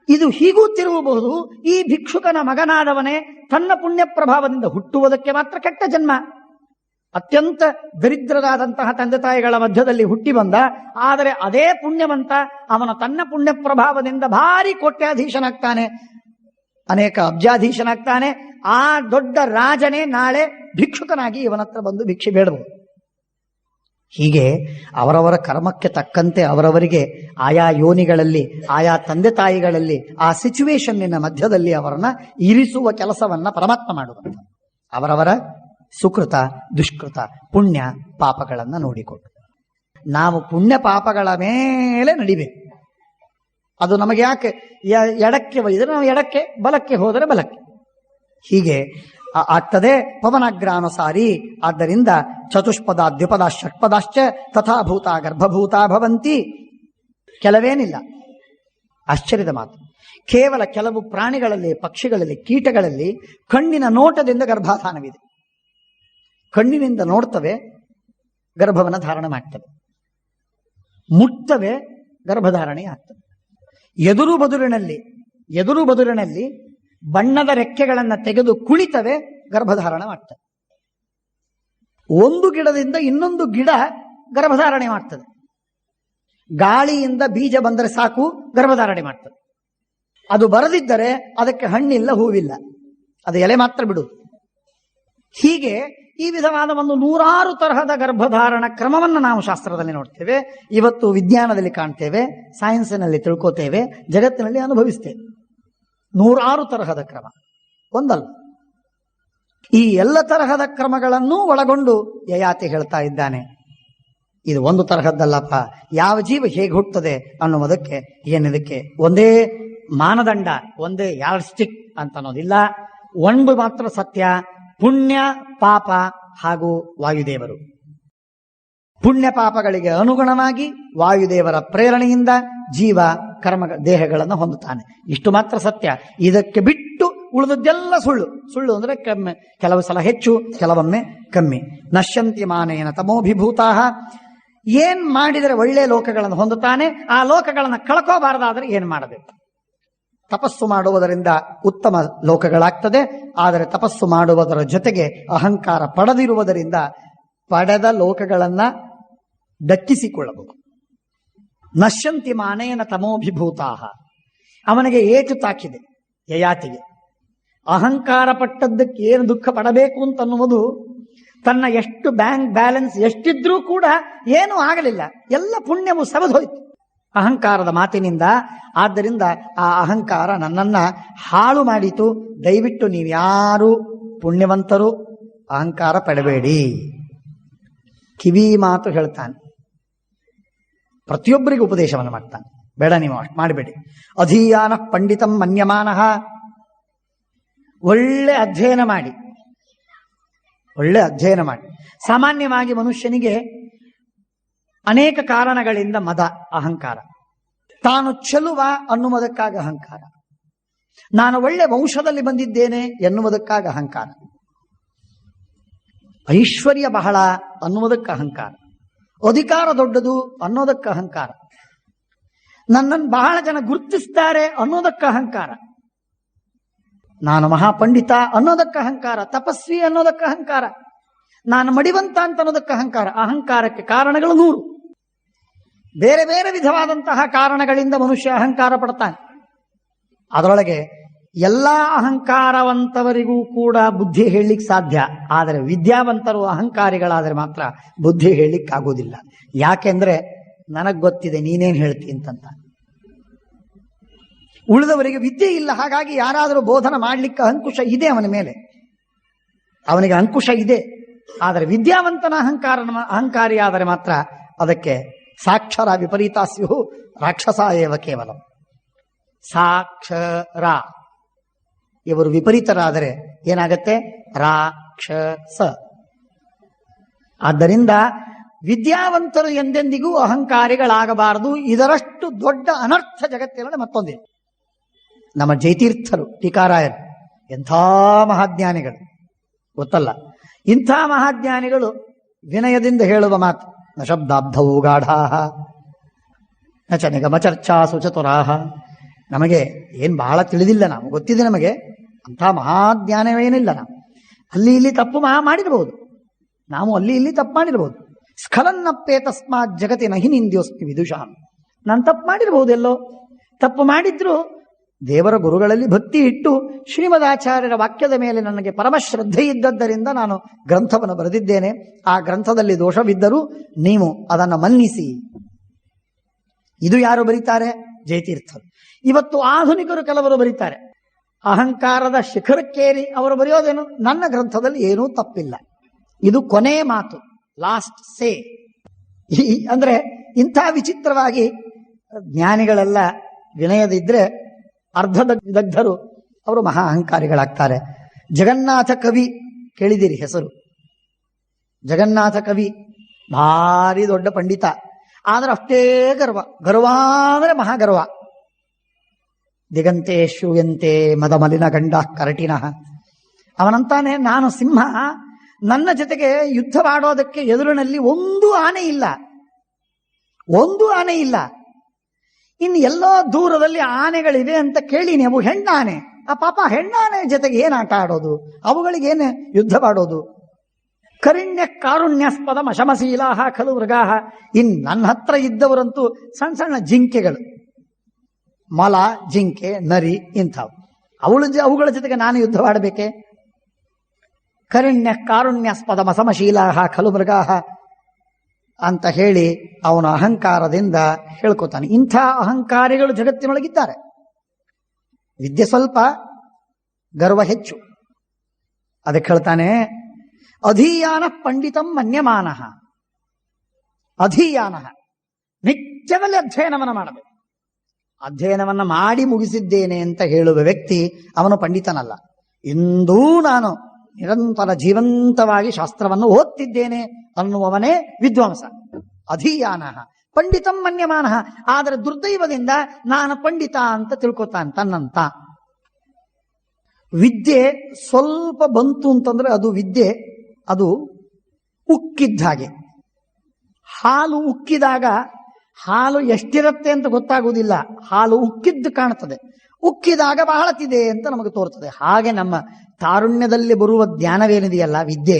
ಇದು ಹೀಗೂ ತಿರುಗಬಹುದು. ಈ ಭಿಕ್ಷುಕನ ಮಗನಾದವನೇ ತನ್ನ ಪುಣ್ಯ ಪ್ರಭಾವದಿಂದ ಹುಟ್ಟುವುದಕ್ಕೆ ಮಾತ್ರ ಕೆಟ್ಟ ಜನ್ಮ. ಅತ್ಯಂತ ದರಿದ್ರರಾದಂತಹ ತಂದೆ ತಾಯಿಗಳ ಮಧ್ಯದಲ್ಲಿ ಹುಟ್ಟಿ ಬಂದ. ಆದರೆ ಅದೇ ಪುಣ್ಯವಂತ ಅವನ ತನ್ನ ಪುಣ್ಯ ಪ್ರಭಾವದಿಂದ ಭಾರಿ ಕೋಟ್ಯಾಧೀಶನಾಗ್ತಾನೆ, ಅನೇಕ ಅಬ್ಜಾಧೀಶನಾಗ್ತಾನೆ. ಆ ದೊಡ್ಡ ರಾಜನೇ ನಾಳೆ ಭಿಕ್ಷುಕನಾಗಿ ಇವನತ್ರ ಬಂದು ಭಿಕ್ಷೆ ಬೇಡಬಹುದು. ಹೀಗೆ ಅವರವರ ಕರ್ಮಕ್ಕೆ ತಕ್ಕಂತೆ ಅವರವರಿಗೆ ಆಯಾ ಯೋನಿಗಳಲ್ಲಿ ಆಯಾ ತಂದೆ ತಾಯಿಗಳಲ್ಲಿ ಆ ಸಿಚುವೇಶನ್ನಿನ ಮಧ್ಯದಲ್ಲಿ ಅವರನ್ನ ಇರಿಸುವ ಕೆಲಸವನ್ನ ಪರಮಾತ್ಮ ಮಾಡುವಂತ. ಅವರವರ ಸುಕೃತ ದುಷ್ಕೃತ ಪುಣ್ಯ ಪಾಪಗಳನ್ನ ನೋಡಿಕೊಂಡು ನಾವು ಪುಣ್ಯ ಪಾಪಗಳ ಮೇಲೆ ನಡಿಬೇಕು. ಅದು ನಮಗೆ ಯಾಕೆ ಎಡಕ್ಕೆ ಒಯ್ದರೆ ನಾವು ಎಡಕ್ಕೆ, ಬಲಕ್ಕೆ ಹೋದರೆ ಬಲಕ್ಕೆ, ಹೀಗೆ ಆಗ್ತದೆ. ಪವನಾಗ್ರಾನುಸಾರಿ. ಆದ್ದರಿಂದ ಚತುಷ್ಪದ ದ್ವಿಪದ ಷಟ್ಪದಾಶ್ಚ ತಥಾಭೂತ ಗರ್ಭಭೂತ ಭವಂತಿ. ಕೆಲವೇನಿಲ್ಲ, ಆಶ್ಚರ್ಯದ ಮಾತು. ಕೇವಲ ಕೆಲವು ಪ್ರಾಣಿಗಳಲ್ಲಿ, ಪಕ್ಷಿಗಳಲ್ಲಿ, ಕೀಟಗಳಲ್ಲಿ ಕಣ್ಣಿನ ನೋಟದಿಂದ ಗರ್ಭಾಧಾನವಿದೆ. ಕಣ್ಣಿನಿಂದ ನೋಡ್ತವೆ, ಗರ್ಭವನ್ನು ಧಾರಣೆ ಮಾಡ್ತವೆ, ಮುಟ್ತವೆ, ಗರ್ಭಧಾರಣೆ ಆಗ್ತವೆ. ಎದುರು ಬದುರಿನಲ್ಲಿ ಬಣ್ಣದ ರೆಕ್ಕೆಗಳನ್ನು ತೆಗೆದು ಕುಳಿತವೆ, ಗರ್ಭಧಾರಣೆ ಮಾಡ್ತವೆ. ಒಂದು ಗಿಡದಿಂದ ಇನ್ನೊಂದು ಗಿಡ ಗರ್ಭಧಾರಣೆ ಮಾಡ್ತದೆ. ಗಾಳಿಯಿಂದ ಬೀಜ ಬಂದರೆ ಸಾಕು, ಗರ್ಭಧಾರಣೆ ಮಾಡ್ತದೆ. ಅದು ಬರದಿದ್ದರೆ ಅದಕ್ಕೆ ಹಣ್ಣಿಲ್ಲ, ಹೂವಿಲ್ಲ, ಅದು ಎಲೆ ಮಾತ್ರ ಬಿಡುವುದು. ಹೀಗೆ ಈ ವಿಧವಾದ ಒಂದು 100 ತರಹದ ಗರ್ಭಧಾರಣ ಕ್ರಮವನ್ನು ನಾವು ಶಾಸ್ತ್ರದಲ್ಲಿ ನೋಡ್ತೇವೆ. ಇವತ್ತು ವಿಜ್ಞಾನದಲ್ಲಿ ಕಾಣ್ತೇವೆ, ಸೈನ್ಸಿನಲ್ಲಿ ತಿಳ್ಕೋತೇವೆ, ಜಗತ್ತಿನಲ್ಲಿ ಅನುಭವಿಸ್ತೇವೆ. 100 ತರಹದ ಕ್ರಮ ಒಂದಲ್ಲ. ಈ ಎಲ್ಲ ತರಹದ ಕ್ರಮಗಳನ್ನೂ ಒಳಗೊಂಡು ಯಯಾತಿ ಹೇಳ್ತಾ ಇದ್ದಾನೆ, ಇದು ಒಂದು ತರಹದ್ದಲ್ಲಪ್ಪ. ಯಾವ ಜೀವ ಹೇಗೆ ಹುಟ್ಟುತ್ತದೆ ಅನ್ನುವುದಕ್ಕೆ ಏನಿದಕ್ಕೆ ಒಂದೇ ಮಾನದಂಡ, ಒಂದೇ ಯಾರ್ಡ್ ಸ್ಟಿಕ್ ಅಂತ ಅನ್ನೋದಿಲ್ಲ. ಒಂದು ಮಾತ್ರ ಸತ್ಯ, ಪುಣ್ಯ ಪಾಪ ಹಾಗೂ ವಾಯುದೇವರು. ಪುಣ್ಯ ಪಾಪಗಳಿಗೆ ಅನುಗುಣವಾಗಿ ವಾಯುದೇವರ ಪ್ರೇರಣೆಯಿಂದ ಜೀವ ಕರ್ಮ ದೇಹಗಳನ್ನು ಹೊಂದುತ್ತಾನೆ. ಇಷ್ಟು ಮಾತ್ರ ಸತ್ಯ. ಇದಕ್ಕೆ ಬಿಟ್ಟು ಉಳಿದದ್ದೆಲ್ಲ ಸುಳ್ಳು ಅಂದ್ರೆ ಕಮ್ಮಿ, ಕೆಲವು ಸಲ ಹೆಚ್ಚು, ಕೆಲವೊಮ್ಮೆ ಕಮ್ಮಿ. ನಶ್ಯಂತಿ ಮಾನೇನ ತಮೋಭಿಭೂತಾ. ಏನ್ ಮಾಡಿದರೆ ಒಳ್ಳೆ ಲೋಕಗಳನ್ನು ಹೊಂದುತ್ತಾನೆ, ಆ ಲೋಕಗಳನ್ನು ಕಳ್ಕೋಬಾರದಾದ್ರೆ ಏನ್ ಮಾಡಬೇಕು? ತಪಸ್ಸು ಮಾಡುವುದರಿಂದ ಉತ್ತಮ ಲೋಕಗಳಾಗ್ತದೆ. ಆದರೆ ತಪಸ್ಸು ಮಾಡುವುದರ ಜೊತೆಗೆ ಅಹಂಕಾರ ಪಡೆದಿರುವುದರಿಂದ ಪಡೆದ ಲೋಕಗಳನ್ನ ದಕ್ಕಿಸಿಕೊಳ್ಳಬಹುದು. ನಶ್ಯಂತಿ ಮಾನೇನ ತಮೋಭಿಭೂತಾ. ಅವನಿಗೆ ಏಟು ತಾಕಿದೆ ಯಯಾತಿಗೆ. ಅಹಂಕಾರ ಪಟ್ಟದ್ದಕ್ಕೆ ಏನು ದುಃಖ ಪಡಬೇಕು ಅಂತನ್ನುವುದು, ತನ್ನ ಎಷ್ಟು ಬ್ಯಾಂಕ್ ಬ್ಯಾಲೆನ್ಸ್ ಎಷ್ಟಿದ್ರೂ ಕೂಡ ಏನೂ ಆಗಲಿಲ್ಲ, ಎಲ್ಲ ಪುಣ್ಯವು ಸವೆದೋಯ್ತು ಅಹಂಕಾರದ ಮಾತಿನಿಂದ. ಆದ್ದರಿಂದ ಆ ಅಹಂಕಾರ ನನ್ನನ್ನ ಹಾಳು ಮಾಡಿತು. ದಯವಿಟ್ಟು ನೀವ್ಯಾರು ಪುಣ್ಯವಂತರು ಅಹಂಕಾರ ಪಡಬೇಡಿ. ಕಿವಿ ಮಾತು ಹೇಳ್ತಾನೆ, ಪ್ರತಿಯೊಬ್ಬರಿಗೂ ಉಪದೇಶವನ್ನು ಮಾಡ್ತಾನೆ. ಬೇಡ, ನೀವು ಅಷ್ಟು ಮಾಡಬೇಡಿ. ಅಧೀಯಾನ ಪಂಡಿತಂ ಮನ್ಯಮಾನಃ. ಒಳ್ಳೆ ಅಧ್ಯಯನ ಮಾಡಿ. ಸಾಮಾನ್ಯವಾಗಿ ಮನುಷ್ಯನಿಗೆ ಅನೇಕ ಕಾರಣಗಳಿಂದ ಮದ, ಅಹಂಕಾರ. ತಾನು ಚೆಲುವ ಅನ್ನುವುದಕ್ಕಾಗ ಅಹಂಕಾರ, ನಾನು ಒಳ್ಳೆ ವಂಶದಲ್ಲಿ ಬಂದಿದ್ದೇನೆ ಎನ್ನುವುದಕ್ಕಾಗ ಅಹಂಕಾರ, ಐಶ್ವರ್ಯ ಬಹಳ ಅನ್ನುವುದಕ್ಕೆ ಅಹಂಕಾರ, ಅಧಿಕಾರ ದೊಡ್ಡದು ಅನ್ನೋದಕ್ಕೆ ಅಹಂಕಾರ, ನನ್ನನ್ನು ಬಹಳ ಜನ ಗುರುತಿಸ್ತಾರೆ ಅನ್ನೋದಕ್ಕೆ ಅಹಂಕಾರ, ನಾನು ಮಹಾಪಂಡಿತ ಅನ್ನೋದಕ್ಕೆ ಅಹಂಕಾರ, ತಪಸ್ವಿ ಅನ್ನೋದಕ್ಕೆ ಅಹಂಕಾರ, ನಾನು ಮಡಿವಂತ ಅಂತ ಅನ್ನೋದಕ್ಕೆ ಅಹಂಕಾರ. ಅಹಂಕಾರಕ್ಕೆ ಕಾರಣಗಳು 100. ಬೇರೆ ಬೇರೆ ವಿಧವಾದಂತಹ ಕಾರಣಗಳಿಂದ ಮನುಷ್ಯ ಅಹಂಕಾರ ಪಡ್ತಾನೆ. ಅದರೊಳಗೆ ಎಲ್ಲ ಅಹಂಕಾರವಂತವರಿಗೂ ಕೂಡ ಬುದ್ಧಿ ಹೇಳಲಿಕ್ಕೆ ಸಾಧ್ಯ, ಆದರೆ ವಿದ್ಯಾವಂತರು ಅಹಂಕಾರಿಗಳಾದರೆ ಮಾತ್ರ ಬುದ್ಧಿ ಹೇಳಲಿಕ್ಕಾಗೋದಿಲ್ಲ. ಯಾಕೆಂದ್ರೆ ನನಗ್ ಗೊತ್ತಿದೆ ನೀನೇನ್ ಹೇಳ್ತಿ ಅಂತಂತ. ಉಳಿದವರಿಗೆ ವಿದ್ಯೆ ಇಲ್ಲ, ಹಾಗಾಗಿ ಯಾರಾದರೂ ಬೋಧನ ಮಾಡಲಿಕ್ಕೆ ಅಂಕುಶ ಇದೆ ಅವನ ಮೇಲೆ, ಅವನಿಗೆ ಅಂಕುಶ ಇದೆ. ಆದರೆ ವಿದ್ಯಾವಂತನ ಅಹಂಕಾರಿ ಆದರೆ ಮಾತ್ರ ಅದಕ್ಕೆ ಸಾಕ್ಷರ ವಿಪರೀತಾಸ್ಯು ರಾಕ್ಷಸ ಏವ ಕೇವಲ. ಸಾಕ್ಷರ ಇವರು ವಿಪರೀತರಾದರೆ ಏನಾಗತ್ತೆ? ರಾಕ್ಷಸ. ಆದ್ದರಿಂದ ವಿದ್ಯಾವಂತರು ಎಂದೆಂದಿಗೂ ಅಹಂಕಾರಿಗಳಾಗಬಾರದು. ಇದರಷ್ಟು ದೊಡ್ಡ ಅನರ್ಥ ಜಗತ್ತಿನಲ್ಲಿ ಮತ್ತೊಂದಿದೆ. ನಮ್ಮ ಜಯತೀರ್ಥರು ಟೀಕಾರಾಯರು ಎಂಥ ಮಹಾಜ್ಞಾನಿಗಳು ಗೊತ್ತಲ್ಲ. ಇಂಥ ಮಹಾಜ್ಞಾನಿಗಳು ವಿನಯದಿಂದ ಹೇಳುವ ಮಾತು ನ ಶಬ್ದಾಬ್ಧವು ಗಾಢಾಹ ನ ಚ ನಿಗಮಚರ್ಚಾಸು ಚತುರಾಹ. ನಮಗೆ ಏನು ಬಹಳ ತಿಳಿದಿಲ್ಲ, ನಾವು ಗೊತ್ತಿದೆ ನಮಗೆ, ಅಂಥ ಮಹಾಜ್ಞಾನವೇನಿಲ್ಲ. ನಾವು ಅಲ್ಲಿ ಇಲ್ಲಿ ತಪ್ಪು ಮಾಡಿರ್ಬೋದು, ನಾವು ಅಲ್ಲಿ ಇಲ್ಲಿ ತಪ್ಪು ಮಾಡಿರ್ಬೋದು. ಸ್ಖಲನ್ನಪ್ಪೆ ತಸ್ಮಾತ್ ಜಗತಿ ನಹಿ ನಿಂದ್ಯೋಸ್ಮಿ ವಿದುಷಾಂ. ನಾನು ತಪ್ಪು ಮಾಡಿರ್ಬೋದು, ಎಲ್ಲೋ ತಪ್ಪು ಮಾಡಿದ್ರು ದೇವರ ಗುರುಗಳಲ್ಲಿ ಭಕ್ತಿ ಇಟ್ಟು ಶ್ರೀಮದಾಚಾರ್ಯರ ವಾಕ್ಯದ ಮೇಲೆ ನನಗೆ ಪರಮ ಶ್ರದ್ಧೆ ಇದ್ದದ್ದರಿಂದ ನಾನು ಗ್ರಂಥವನ್ನು ಬರೆದಿದ್ದೇನೆ. ಆ ಗ್ರಂಥದಲ್ಲಿ ದೋಷವಿದ್ದರೂ ನೀವು ಅದನ್ನು ಮನ್ನಿಸಿ. ಇದು ಯಾರು ಬರೀತಾರೆ? ಜಯತೀರ್ಥರು. ಇವತ್ತು ಆಧುನಿಕರು ಕೆಲವರು ಬರೀತಾರೆ, ಅಹಂಕಾರದ ಶಿಖರಕ್ಕೇರಿ ಅವರು ಬರೆಯೋದೇನು, ನನ್ನ ಗ್ರಂಥದಲ್ಲಿ ಏನೂ ತಪ್ಪಿಲ್ಲ, ಇದು ಕೊನೆ ಮಾತು, ಲಾಸ್ಟ್ ಸೇ. ಅಂದ್ರೆ ಇಂಥ ವಿಚಿತ್ರವಾಗಿ ಜ್ಞಾನಿಗಳೆಲ್ಲ ವಿನಯದಿದ್ರೆ ಅರ್ಧದಗ್ಧರು ಅವರು ಮಹಾ ಅಹಂಕಾರಿಗಳಾಗ್ತಾರೆ. ಜಗನ್ನಾಥ ಕವಿ ಕೇಳಿದಿರಿ ಹೆಸರು? ಜಗನ್ನಾಥ ಕವಿ ಭಾರಿ ದೊಡ್ಡ ಪಂಡಿತ, ಆದ್ರೆ ಅಷ್ಟೇ ಗರ್ವ ಅಂದ್ರೆ ಮಹಾಗರ್ವ. ದಿಗಂತೆ ಶ್ರೂಯಂತೆ ಮದ ಮಲಿನ ಗಂಡ ಕರಟಿನಃ. ಅವನಂತಾನೆ, ನಾನು ಸಿಂಹ, ನನ್ನ ಜೊತೆಗೆ ಯುದ್ಧವಾಡೋದಕ್ಕೆ ಎದುರಿನಲ್ಲಿ ಒಂದು ಆನೆ ಇಲ್ಲ, ಒಂದು ಆನೆ ಇಲ್ಲ. ಇನ್ನು ಎಲ್ಲೋ ದೂರದಲ್ಲಿ ಆನೆಗಳಿವೆ ಅಂತ ಕೇಳಿನಿ, ಅವು ಹೆಣ್ಣಾನೆ. ಆ ಪಾಪ ಹೆಣ್ಣಾನೆ ಜೊತೆಗೆ ಏನ್ ಆಟ ಆಡೋದು, ಅವುಗಳಿಗೇನು ಯುದ್ಧ ಮಾಡೋದು? ಕರಿಣ್ಯ ಕಾರುಣ್ಯಾಸ್ಪದ ಮಶಮಶೀಲಾಹ ಖಲು ಮೃಗಾಹ. ಇನ್ ನನ್ನ ಹತ್ರ ಇದ್ದವರಂತೂ ಸಣ್ಣ ಸಣ್ಣ ಜಿಂಕೆಗಳು, ಮೊಲ, ಜಿಂಕೆ, ನರಿ ಇಂಥವು. ಅವುಗಳ ಜೊತೆಗೆ ನಾನು ಯುದ್ಧವಾಡಬೇಕೆ? ಕರಿಣ್ಯ ಕಾರುಣ್ಯಾಸ್ಪದ ಮಸಮಶೀಲಾಹ ಖಲು ಮೃಗಾಹ ಅಂತ ಹೇಳಿ ಅವನ ಅಹಂಕಾರದಿಂದ ಹೇಳ್ಕೊತಾನೆ. ಇಂಥ ಅಹಂಕಾರಿಗಳು ಜಗತ್ತಿನೊಳಗಿದ್ದಾರೆ. ವಿದ್ಯೆ ಸ್ವಲ್ಪ, ಗರ್ವ ಹೆಚ್ಚು. ಅದಕ್ಕೆ ಹೇಳ್ತಾನೆ, ಅಧೀಯಾನ ಪಂಡಿತಂ ಮನ್ಯಮಾನ. ಅಧೀಯಾನ ನಿತ್ಯದಲ್ಲಿ ಅಧ್ಯಯನವನ್ನು ಮಾಡಬೇಕು. ಅಧ್ಯಯನವನ್ನು ಮಾಡಿ ಮುಗಿಸಿದ್ದೇನೆ ಅಂತ ಹೇಳುವ ವ್ಯಕ್ತಿ ಅವನು ಪಂಡಿತನಲ್ಲ. ಇಂದೂ ನಾನು ನಿರಂತರ ಜೀವಂತವಾಗಿ ಶಾಸ್ತ್ರವನ್ನು ಓದ್ತಿದ್ದೇನೆ ಅನ್ನುವವನೇ ವಿದ್ವಾಂಸ. ಅಧೀಯಾನ ಪಂಡಿತಂ ಮನ್ಯಮಾನ. ಆದರೆ ದುರ್ದೈವದಿಂದ ನಾನು ಪಂಡಿತ ಅಂತ ತಿಳ್ಕೊತಾನೆ ತನ್ನಂತ. ವಿದ್ಯೆ ಸ್ವಲ್ಪ ಬಂತು ಅಂತಂದ್ರೆ ಅದು ವಿದ್ಯೆ, ಅದು ಉಕ್ಕಿದ್ದ ಹಾಗೆ. ಹಾಲು ಉಕ್ಕಿದಾಗ ಹಾಲು ಎಷ್ಟಿರುತ್ತೆ ಅಂತ ಗೊತ್ತಾಗುವುದಿಲ್ಲ, ಹಾಲು ಉಕ್ಕಿದ್ದು ಕಾಣುತ್ತದೆ. ಉಕ್ಕಿದಾಗ ಬಹಳತಿದೆ ಅಂತ ನಮಗೆ ತೋರ್ತದೆ. ಹಾಗೆ ನಮ್ಮ ತಾರುಣ್ಯದಲ್ಲಿ ಬರುವ ಜ್ಞಾನವೇನಿದೆಯಲ್ಲ, ವಿದ್ಯೆ,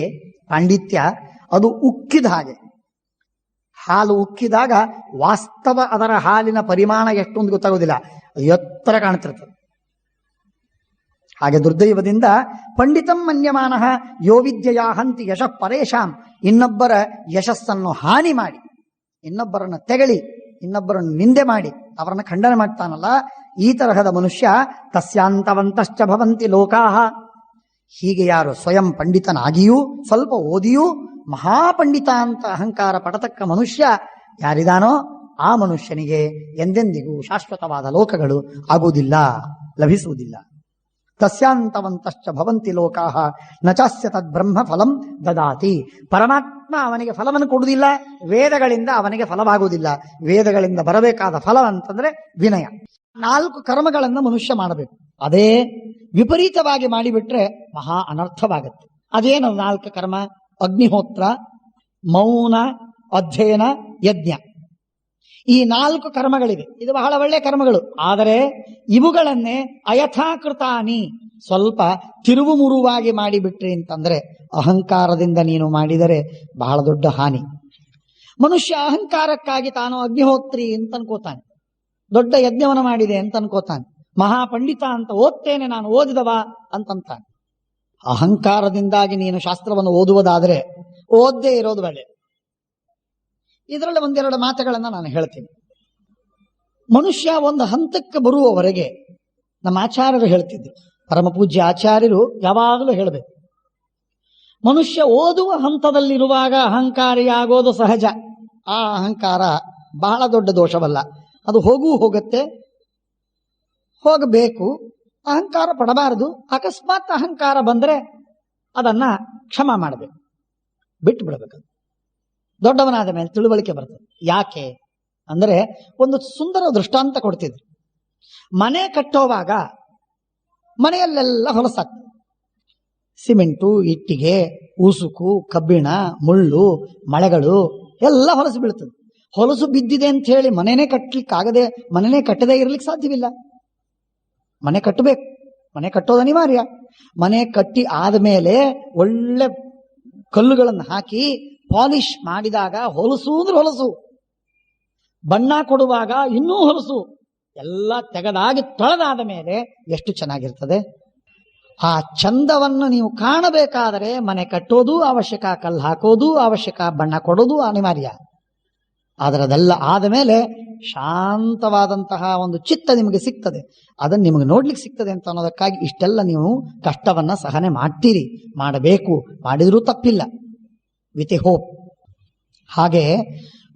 ಪಾಂಡಿತ್ಯ, ಅದು ಉಕ್ಕಿದ ಹಾಗೆ. ಹಾಲು ಉಕ್ಕಿದಾಗ ವಾಸ್ತವ ಅದರ ಹಾಲಿನ ಪರಿಮಾಣ ಎಷ್ಟು ಅಂತ ಗೊತ್ತಾಗೋದಿಲ್ಲ, ಎತ್ತರ ಕಾಣ್ತಿರ್ತದೆ. ಹಾಗೆ ದುರ್ದೈವದಿಂದ ಪಂಡಿತಂ ಮನ್ಯಮಾನ ಯೋ ವಿದ್ಯೆಯ ಹಂತಿ ಯಶಃ ಪರೇಶಾಂ. ಇನ್ನೊಬ್ಬರ ಯಶಸ್ಸನ್ನು ಹಾನಿ ಮಾಡಿ, ಇನ್ನೊಬ್ಬರನ್ನು ತೆಗಳಿ, ಇನ್ನೊಬ್ಬರನ್ನು ನಿಂದೆ ಮಾಡಿ ಅವರನ್ನು ಖಂಡನೆ ಮಾಡ್ತಾನಲ್ಲ, ಈ ತರಹದ ಮನುಷ್ಯ ತಸ್ಯಾಂತವಂತಶ್ಚ ಭವಂತಿ ಲೋಕಾಹ. ಹೀಗೆ ಯಾರು ಸ್ವಯಂ ಪಂಡಿತನಾಗಿಯೂ ಸ್ವಲ್ಪ ಓದಿಯೂ ಮಹಾಪಂಡಿತ ಅಂತ ಅಹಂಕಾರ ಪಡತಕ್ಕ ಮನುಷ್ಯ ಯಾರಿದಾನೋ ಆ ಮನುಷ್ಯನಿಗೆ ಎಂದೆಂದಿಗೂ ಶಾಶ್ವತವಾದ ಲೋಕಗಳು ಆಗುವುದಿಲ್ಲ, ಲಭಿಸುವುದಿಲ್ಲ. ತಸ್ಯಾಂತವಂತಶ್ಚ ಭವಂತಿ ಲೋಕಾಹ ನಚಾಸ್ಯ ತದ್ ಬ್ರಹ್ಮ ಫಲಂ ದದಾತಿ. ಪರಮಾತ್ಮ ಅವನಿಗೆ ಫಲವನ್ನು ಕೊಡುವುದಿಲ್ಲ, ವೇದಗಳಿಂದ ಅವನಿಗೆ ಫಲವಾಗುವುದಿಲ್ಲ. ವೇದಗಳಿಂದ ಬರಬೇಕಾದ ಫಲ ಅಂತಂದ್ರೆ ವಿನಯ. 4 ಕರ್ಮಗಳನ್ನು ಮನುಷ್ಯ ಮಾಡಬೇಕು. ಅದೇ ವಿಪರೀತವಾಗಿ ಮಾಡಿಬಿಟ್ರೆ ಮಹಾ ಅನರ್ಥವಾಗುತ್ತೆ. ಅದೇನು 4 ಕರ್ಮ? ಅಗ್ನಿಹೋತ್ರ, ಮೌನ, ಅಧ್ಯಯನ, ಯಜ್ಞ. ಈ 4 ಕರ್ಮಗಳಿವೆ. ಇದು ಬಹಳ ಒಳ್ಳೆಯ ಕರ್ಮಗಳು. ಆದರೆ ಇವುಗಳನ್ನೇ ಅಯಥಾಕೃತಾನಿ, ಸ್ವಲ್ಪ ತಿರುವು ಮುರುವಾಗಿ ಮಾಡಿಬಿಟ್ರಿ ಅಂತಂದ್ರೆ, ಅಹಂಕಾರದಿಂದ ನೀನು ಮಾಡಿದರೆ ಬಹಳ ದೊಡ್ಡ ಹಾನಿ. ಮನುಷ್ಯ ಅಹಂಕಾರಕ್ಕಾಗಿ ತಾನು ಅಗ್ನಿಹೋತ್ರಿ ಅಂತ ಅನ್ಕೋತಾನೆ, ದೊಡ್ಡ ಯಜ್ಞವನ್ನು ಮಾಡಿದೆ ಅಂತ ಅನ್ಕೋತಾನೆ. ಮಹಾಪಂಡಿತ ಅಂತ, ಓದ್ತೇನೆ ನಾನು, ಓದಿದವ ಅಂತಂತಾನೆ. ಅಹಂಕಾರದಿಂದಾಗಿ ನೀನು ಶಾಸ್ತ್ರವನ್ನು ಓದುವುದಾದರೆ ಓದ್ದೇ ಇರೋದು ಬೇಡ. ಇದರಲ್ಲಿ ಒಂದೆರಡು ಮಾತುಗಳನ್ನ ನಾನು ಹೇಳ್ತೀನಿ. ಮನುಷ್ಯ ಒಂದು ಹಂತಕ್ಕೆ ಬರುವವರೆಗೆ ನಮ್ಮ ಆಚಾರ್ಯರು ಹೇಳ್ತಿದ್ರು, ಪರಮ ಪೂಜ್ಯ ಆಚಾರ್ಯರು ಯಾವಾಗಲೂ ಹೇಳಬೇಕು, ಮನುಷ್ಯ ಓದುವ ಹಂತದಲ್ಲಿರುವಾಗ ಅಹಂಕಾರಿಯಾಗೋದು ಸಹಜ. ಆ ಅಹಂಕಾರ ಬಹಳ ದೊಡ್ಡ ದೋಷವಲ್ಲ, ಅದು ಹೋಗತ್ತೆ, ಹೋಗಬೇಕು. ಅಹಂಕಾರ ಪಡಬಾರದು. ಅಕಸ್ಮಾತ್ ಅಹಂಕಾರ ಬಂದರೆ ಅದನ್ನ ಕ್ಷಮ ಮಾಡಬೇಕು, ಬಿಟ್ಟು ಬಿಡಬೇಕು. ದೊಡ್ಡವನಾದ ಮೇಲೆ ತಿಳುವಳಿಕೆ ಬರ್ತದೆ. ಯಾಕೆ ಅಂದರೆ ಒಂದು ಸುಂದರ ದೃಷ್ಟಾಂತ ಕೊಡ್ತಿದ್ರು. ಮನೆ ಕಟ್ಟೋವಾಗ ಮನೆಯಲ್ಲೆಲ್ಲ ಹೊಲಸಾಗ್ತದೆ. ಸಿಮೆಂಟು, ಇಟ್ಟಿಗೆ, ಉಸುಕು, ಕಬ್ಬಿಣ, ಮುಳ್ಳು, ಮಳೆಗಳು ಎಲ್ಲ ಹೊಲಸು ಬೀಳ್ತದೆ. ಹೊಲಸು ಬಿದ್ದಿದೆ ಅಂತ ಹೇಳಿ ಮನೆನೇ ಕಟ್ಟಲಿಕ್ಕಾಗದೆ, ಮನೆನೇ ಕಟ್ಟದೇ ಇರಲಿಕ್ಕೆ ಸಾಧ್ಯವಿಲ್ಲ. ಮನೆ ಕಟ್ಟಬೇಕು, ಮನೆ ಕಟ್ಟೋದು ಅನಿವಾರ್ಯ. ಮನೆ ಕಟ್ಟಿ ಆದಮೇಲೆ ಒಳ್ಳೆ ಕಲ್ಲುಗಳನ್ನು ಹಾಕಿ ಪಾಲಿಶ್ ಮಾಡಿದಾಗ ಹೊಲಸು ಅಂದ್ರೆ ಹೊಲಸು, ಬಣ್ಣ ಕೊಡುವಾಗ ಇನ್ನೂ ಹೊಲಸು, ಎಲ್ಲ ತೆಗೆದಾಗಿ ತೊಳೆದಾದ ಮೇಲೆ ಎಷ್ಟು ಚೆನ್ನಾಗಿರ್ತದೆ. ಆ ಚಂದವನ್ನು ನೀವು ಕಾಣಬೇಕಾದರೆ ಮನೆ ಕಟ್ಟೋದು ಅವಶ್ಯಕ, ಕಲ್ಲು ಹಾಕೋದು ಅವಶ್ಯಕ, ಬಣ್ಣ ಕೊಡೋದು ಅನಿವಾರ್ಯ. ಆದರೆ ಅದೆಲ್ಲ ಆದ ಮೇಲೆ ಶಾಂತವಾದಂತಹ ಒಂದು ಚಿತ್ತ ನಿಮಗೆ ಸಿಗ್ತದೆ. ಅದನ್ನು ನಿಮಗೆ ನೋಡ್ಲಿಕ್ಕೆ ಸಿಗ್ತದೆ ಅಂತ ಅನ್ನೋದಕ್ಕಾಗಿ ಇಷ್ಟೆಲ್ಲ ನೀವು ಕಷ್ಟವನ್ನ ಸಹನೆ ಮಾಡ್ತೀರಿ, ಮಾಡಬೇಕು, ಮಾಡಿದ್ರೂ ತಪ್ಪಿಲ್ಲ, ವಿತ್ ಎ ಹೋಪ್. ಹಾಗೆ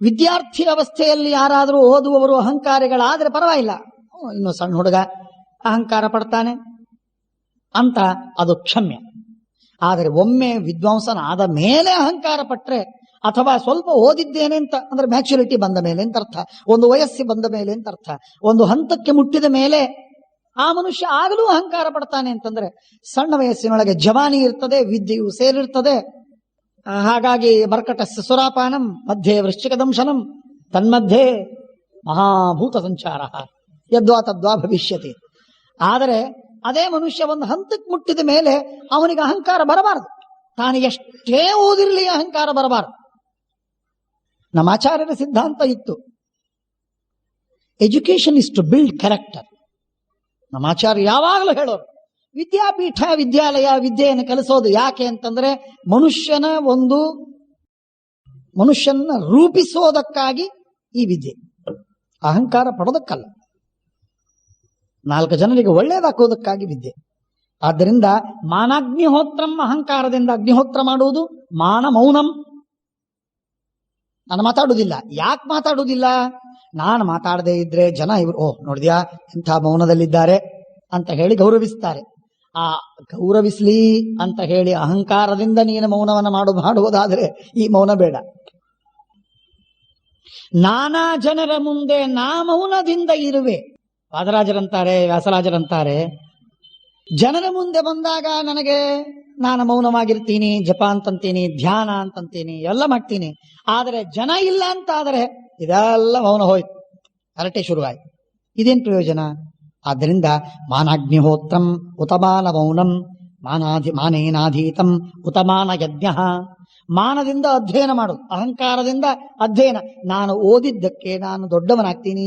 ವಿದ್ಯಾರ್ಥಿ ಅವಸ್ಥೆಯಲ್ಲಿ ಯಾರಾದರೂ ಓದುವವರು ಅಹಂಕಾರಿಗಳಾದರೆ ಪರವಾಗಿಲ್ಲ, ಇನ್ನು ಸಣ್ಣ ಹುಡುಗ ಅಹಂಕಾರ ಪಡ್ತಾನೆ ಅಂತ ಅದು ಕ್ಷಮ್ಯ. ಆದರೆ ಒಮ್ಮೆ ವಿದ್ವಾಂಸನಾದ ಮೇಲೆ ಅಹಂಕಾರ ಪಟ್ರೆ, ಅಥವಾ ಸ್ವಲ್ಪ ಓದಿದ್ದೇನೆ ಅಂತ ಅಂದ್ರೆ ಮ್ಯಾಚುರಿಟಿ ಬಂದ ಮೇಲೆ ಅಂತ ಅರ್ಥ, ಒಂದು ವಯಸ್ಸು ಬಂದ ಮೇಲೆ ಅಂತ ಅರ್ಥ, ಒಂದು ಹಂತಕ್ಕೆ ಮುಟ್ಟಿದ ಮೇಲೆ ಆ ಮನುಷ್ಯ ಆಗಲೂ ಅಹಂಕಾರ ಪಡ್ತಾನೆ ಅಂತಂದ್ರೆ ಸಣ್ಣ ವಯಸ್ಸಿನೊಳಗೆ ಜವಾನಿ ಇರ್ತದೆ, ವಿದ್ಯೆಯು ಸೇರಿರ್ತದೆ. ಹಾಗಾಗಿ ಮರ್ಕಟಸ್ಯ ಸುರಾಪಾನಂ ಮಧ್ಯೆ ವೃಶ್ಚಿಕ ದಂಶನಂ ತನ್ಮಧ್ಯೆ ಮಹಾಭೂತ ಸಂಚಾರ ಯದ್ವಾ ತದ್ವಾ ಭವಿಷ್ಯತಿ. ಆದರೆ ಅದೇ ಮನುಷ್ಯ ಒಂದು ಹಂತಕ್ಕೆ ಮುಟ್ಟಿದ ಮೇಲೆ ಅವನಿಗೆ ಅಹಂಕಾರ ಬರಬಾರದು. ತಾನು ಎಷ್ಟೇ ಓದಿರಲಿ ಅಹಂಕಾರ ಬರಬಾರದು. ನಮ್ಮ ಆಚಾರ್ಯರ ಸಿದ್ಧಾಂತ ಇತ್ತು, education is to build character. ನಮ್ಮ ಆಚಾರ್ಯ ಯಾವಾಗಲೂ ಹೇಳೋರು, ವಿದ್ಯಾಪೀಠ, ವಿದ್ಯಾಲಯ, ವಿದ್ಯೆಯನ್ನು ಕಲಿಸೋದು ಯಾಕೆ ಅಂತಂದ್ರೆ ಮನುಷ್ಯನ ರೂಪಿಸೋದಕ್ಕಾಗಿ ಈ ವಿದ್ಯೆ, ಅಹಂಕಾರ ಪಡೋದಕ್ಕಲ್ಲ, 4 ಜನರಿಗೆ ಒಳ್ಳೇದಾಕೋದಕ್ಕಾಗಿ ವಿದ್ಯೆ. ಆದ್ದರಿಂದ ಮಾನಾಗ್ನಿಹೋತ್ರಂ, ಅಹಂಕಾರದಿಂದ ಅಗ್ನಿಹೋತ್ರ ಮಾಡುವುದು. ಮಾನ ಮೌನಂ, ನಾನು ಮಾತಾಡುವುದಿಲ್ಲ. ಯಾಕೆ ಮಾತಾಡುವುದಿಲ್ಲ? ನಾನು ಮಾತಾಡದೇ ಇದ್ರೆ ಜನ ಇವರು ನೋಡಿದ್ಯಾ ಇಂಥ ಮೌನದಲ್ಲಿದ್ದಾರೆ ಅಂತ ಹೇಳಿ ಗೌರವಿಸ್ತಾರೆ. ಆ ಗೌರವಿಸ್ಲಿ ಅಂತ ಹೇಳಿ ಅಹಂಕಾರದಿಂದ ನೀನು ಮೌನವನ್ನು ಮಾಡುವುದಾದ್ರೆ ಈ ಮೌನ ಬೇಡ. ನಾನಾ ಜನರ ಮುಂದೆ ನಾ ಮೌನದಿಂದ ಇರುವೆ. ವಾದರಾಜರಂತಾರೆ, ವ್ಯಾಸರಾಜರಂತಾರೆ, ಜನರ ಮುಂದೆ ಬಂದಾಗ ನಾನು ಮೌನವಾಗಿರ್ತೀನಿ, ಜಪ ಅಂತಂತೀನಿ, ಧ್ಯಾನ ಅಂತಂತೀನಿ, ಎಲ್ಲ ಮಾಡ್ತೀನಿ. ಆದರೆ ಜನ ಇಲ್ಲ ಅಂತ ಆದರೆ ಇದೆಲ್ಲ ಮೌನ ಹೋಯ್ತು, ಹರಟೆ ಶುರುವಾಯ್ತು. ಇದೇನು ಪ್ರಯೋಜನ? ಆದ್ದರಿಂದ ಮಾನಾಗ್ನಿಹೋತ್ರಂ ಉತಮಾನ ಮೌನಂ ಮಾನೇನಾಧೀತಂ ಉತಮಾನ ಯಜ್ಞ. ಮಾನದಿಂದ ಅಧ್ಯಯನ ಮಾಡು, ಅಹಂಕಾರದಿಂದ ಅಧ್ಯಯನ. ನಾನು ಓದಿದ್ದಕ್ಕೆ ನಾನು ದೊಡ್ಡವನಾಗ್ತೀನಿ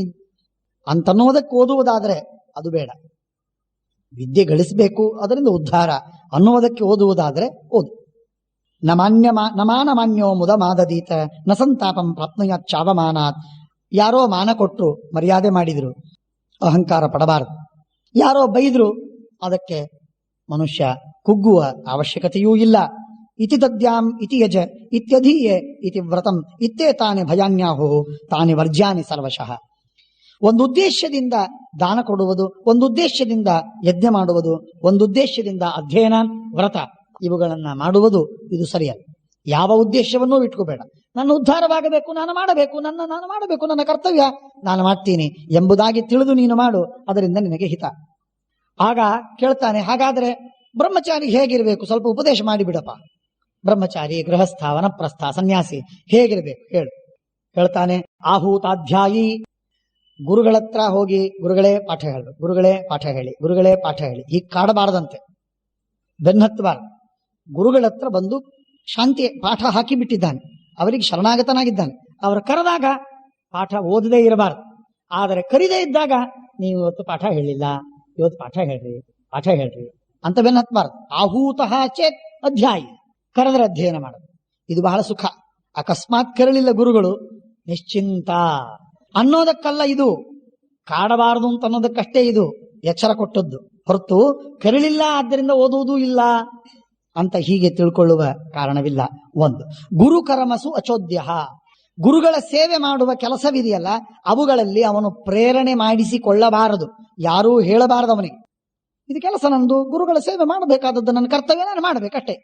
ಅಂತನ್ನೋದಕ್ಕೆ ಓದುವುದಾದರೆ ಅದು ಬೇಡ. ವಿದ್ಯೆ ಗಳಿಸಬೇಕು, ಅದರಿಂದ ಉದ್ಧಾರ ಅನ್ನುವುದಕ್ಕೆ ಓದುವುದಾದರೆ ಓದು. ನಮಾನ ಮಾನ್ಯೋ ಮುದ ಮಾದದೀತ ನ ಸಂತಾಪಂ ಪ್ರಾಪ್ನುಯಾತ್ ಚಾವಮಾನಾತ್. ಯಾರೋ ಮಾನ ಕೊಟ್ಟರು, ಮರ್ಯಾದೆ ಮಾಡಿದ್ರು, ಅಹಂಕಾರ ಪಡಬಾರದು. ಯಾರೋ ಬೈದ್ರು, ಅದಕ್ಕೆ ಮನುಷ್ಯ ಕುಗ್ಗುವ ಅವಶ್ಯಕತೆಯೂ ಇಲ್ಲ. ಇತಿ ದದ್ಯಾಂ ಇತಿ ಯಜ ಇತ್ಯಧೀಯೆ ಇತಿ ವ್ರತಂ ಇತ್ತೇ ತಾನೇ ಭಯಾನ್ಯಾಹೋ ತಾನೇ ವರ್ಜ್ಯಾನಿ ಸರ್ವಶಃ. ಒಂದು ಉದ್ದೇಶದಿಂದ ದಾನ ಕೊಡುವುದು, ಒಂದು ಉದ್ದೇಶದಿಂದ ಯಜ್ಞ ಮಾಡುವುದು, ಒಂದು ಉದ್ದೇಶದಿಂದ ಅಧ್ಯಯನ, ವ್ರತ ಇವುಗಳನ್ನ ಮಾಡುವುದು ಇದು ಸರಿಯಲ್ಲ. ಯಾವ ಉದ್ದೇಶವನ್ನೂ ಇಟ್ಕೋಬೇಡ. ನನ್ನ ಉದ್ಧಾರವಾಗಬೇಕು, ನಾನು ಮಾಡಬೇಕು, ನಾನು ಮಾಡಬೇಕು, ನನ್ನ ಕರ್ತವ್ಯ ನಾನು ಮಾಡ್ತೀನಿ ಎಂಬುದಾಗಿ ತಿಳಿದು ನೀನು ಮಾಡು, ಅದರಿಂದ ನಿನಗೆ ಹಿತ. ಆಗ ಕೇಳ್ತಾನೆ, ಹಾಗಾದ್ರೆ ಬ್ರಹ್ಮಚಾರಿ ಹೇಗಿರಬೇಕು? ಸ್ವಲ್ಪ ಉಪದೇಶ ಮಾಡಿಬಿಡಪ್ಪ. ಬ್ರಹ್ಮಚಾರಿ, ಗೃಹಸ್ಥ, ವನಪ್ರಸ್ಥ, ಸನ್ಯಾಸಿ ಹೇಗಿರಬೇಕು ಹೇಳು. ಹೇಳ್ತಾನೆ, ಆಹೂತಾಧ್ಯಾಯಿ. ಗುರುಗಳತ್ರ ಹೋಗಿ ಗುರುಗಳೇ ಪಾಠ ಹೇಳು, ಗುರುಗಳೇ ಪಾಠ ಹೇಳಿ, ಗುರುಗಳೇ ಪಾಠ ಹೇಳಿ ಹೀಗೆ ಕಾಡಬಾರದಂತೆ, ಬೆನ್ನತ್ತಬಾರದು. ಗುರುಗಳತ್ರ ಬಂದು ಶಾಂತಿ ಪಾಠ ಹಾಕಿ ಬಿಟ್ಟಿದ್ದಾನೆ, ಅವರಿಗೆ ಶರಣಾಗತನಾಗಿದ್ದಾನೆ. ಅವರು ಕರೆದಾಗ ಪಾಠ ಓದದೇ ಇರಬಾರದು. ಆದರೆ ಕರಿದೇ ಇದ್ದಾಗ ನೀವು ಇವತ್ತು ಪಾಠ ಹೇಳಿಲ್ಲ, ಇವತ್ತು ಪಾಠ ಹೇಳ್ರಿ ಅಂತ ಬೆನ್ನ ಹತ್ಬಾರ್ದು. ಆಹೂತಃ ಚೇತ್ ಅಧ್ಯಾಯಿ, ಕರೆದ್ರೆ ಅಧ್ಯಯನ ಮಾಡೋದು, ಇದು ಬಹಳ ಸುಖ. ಅಕಸ್ಮಾತ್ ಕರಳಿಲ್ಲ ಗುರುಗಳು, ನಿಶ್ಚಿಂತ ಅನ್ನೋದಕ್ಕಲ್ಲ ಇದು, ಕಾಡಬಾರದು ಅಂತ ಅನ್ನೋದಕ್ಕಷ್ಟೇ ಇದು ಎಚ್ಚರ ಕೊಟ್ಟದ್ದು ಹೊರತು ಕರಳಿಲ್ಲ ಆದ್ದರಿಂದ ಓದುವುದೂ ಇಲ್ಲ ಅಂತ ಹೀಗೆ ತಿಳ್ಕೊಳ್ಳುವ ಕಾರಣವಿಲ್ಲ. ಒಂದು, ಗುರು ಕರ್ಮಸು ಅಚೋದ್ಯ, ಗುರುಗಳ ಸೇವೆ ಮಾಡುವ ಕೆಲಸವಿದೆಯಲ್ಲ ಅವುಗಳಲ್ಲಿ ಅವನು ಪ್ರೇರಣೆ ಮಾಡಿಸಿಕೊಳ್ಳಬಾರದು, ಯಾರೂ ಹೇಳಬಾರದು ಅವನಿಗೆ ಇದು ಕೆಲಸ ನಂದು, ಗುರುಗಳ ಸೇವೆ ಮಾಡಬೇಕಾದದ್ದು ನನ್ನ ಕರ್ತವ್ಯ, ನಾನು ಮಾಡಬೇಕಷ್ಟೇ.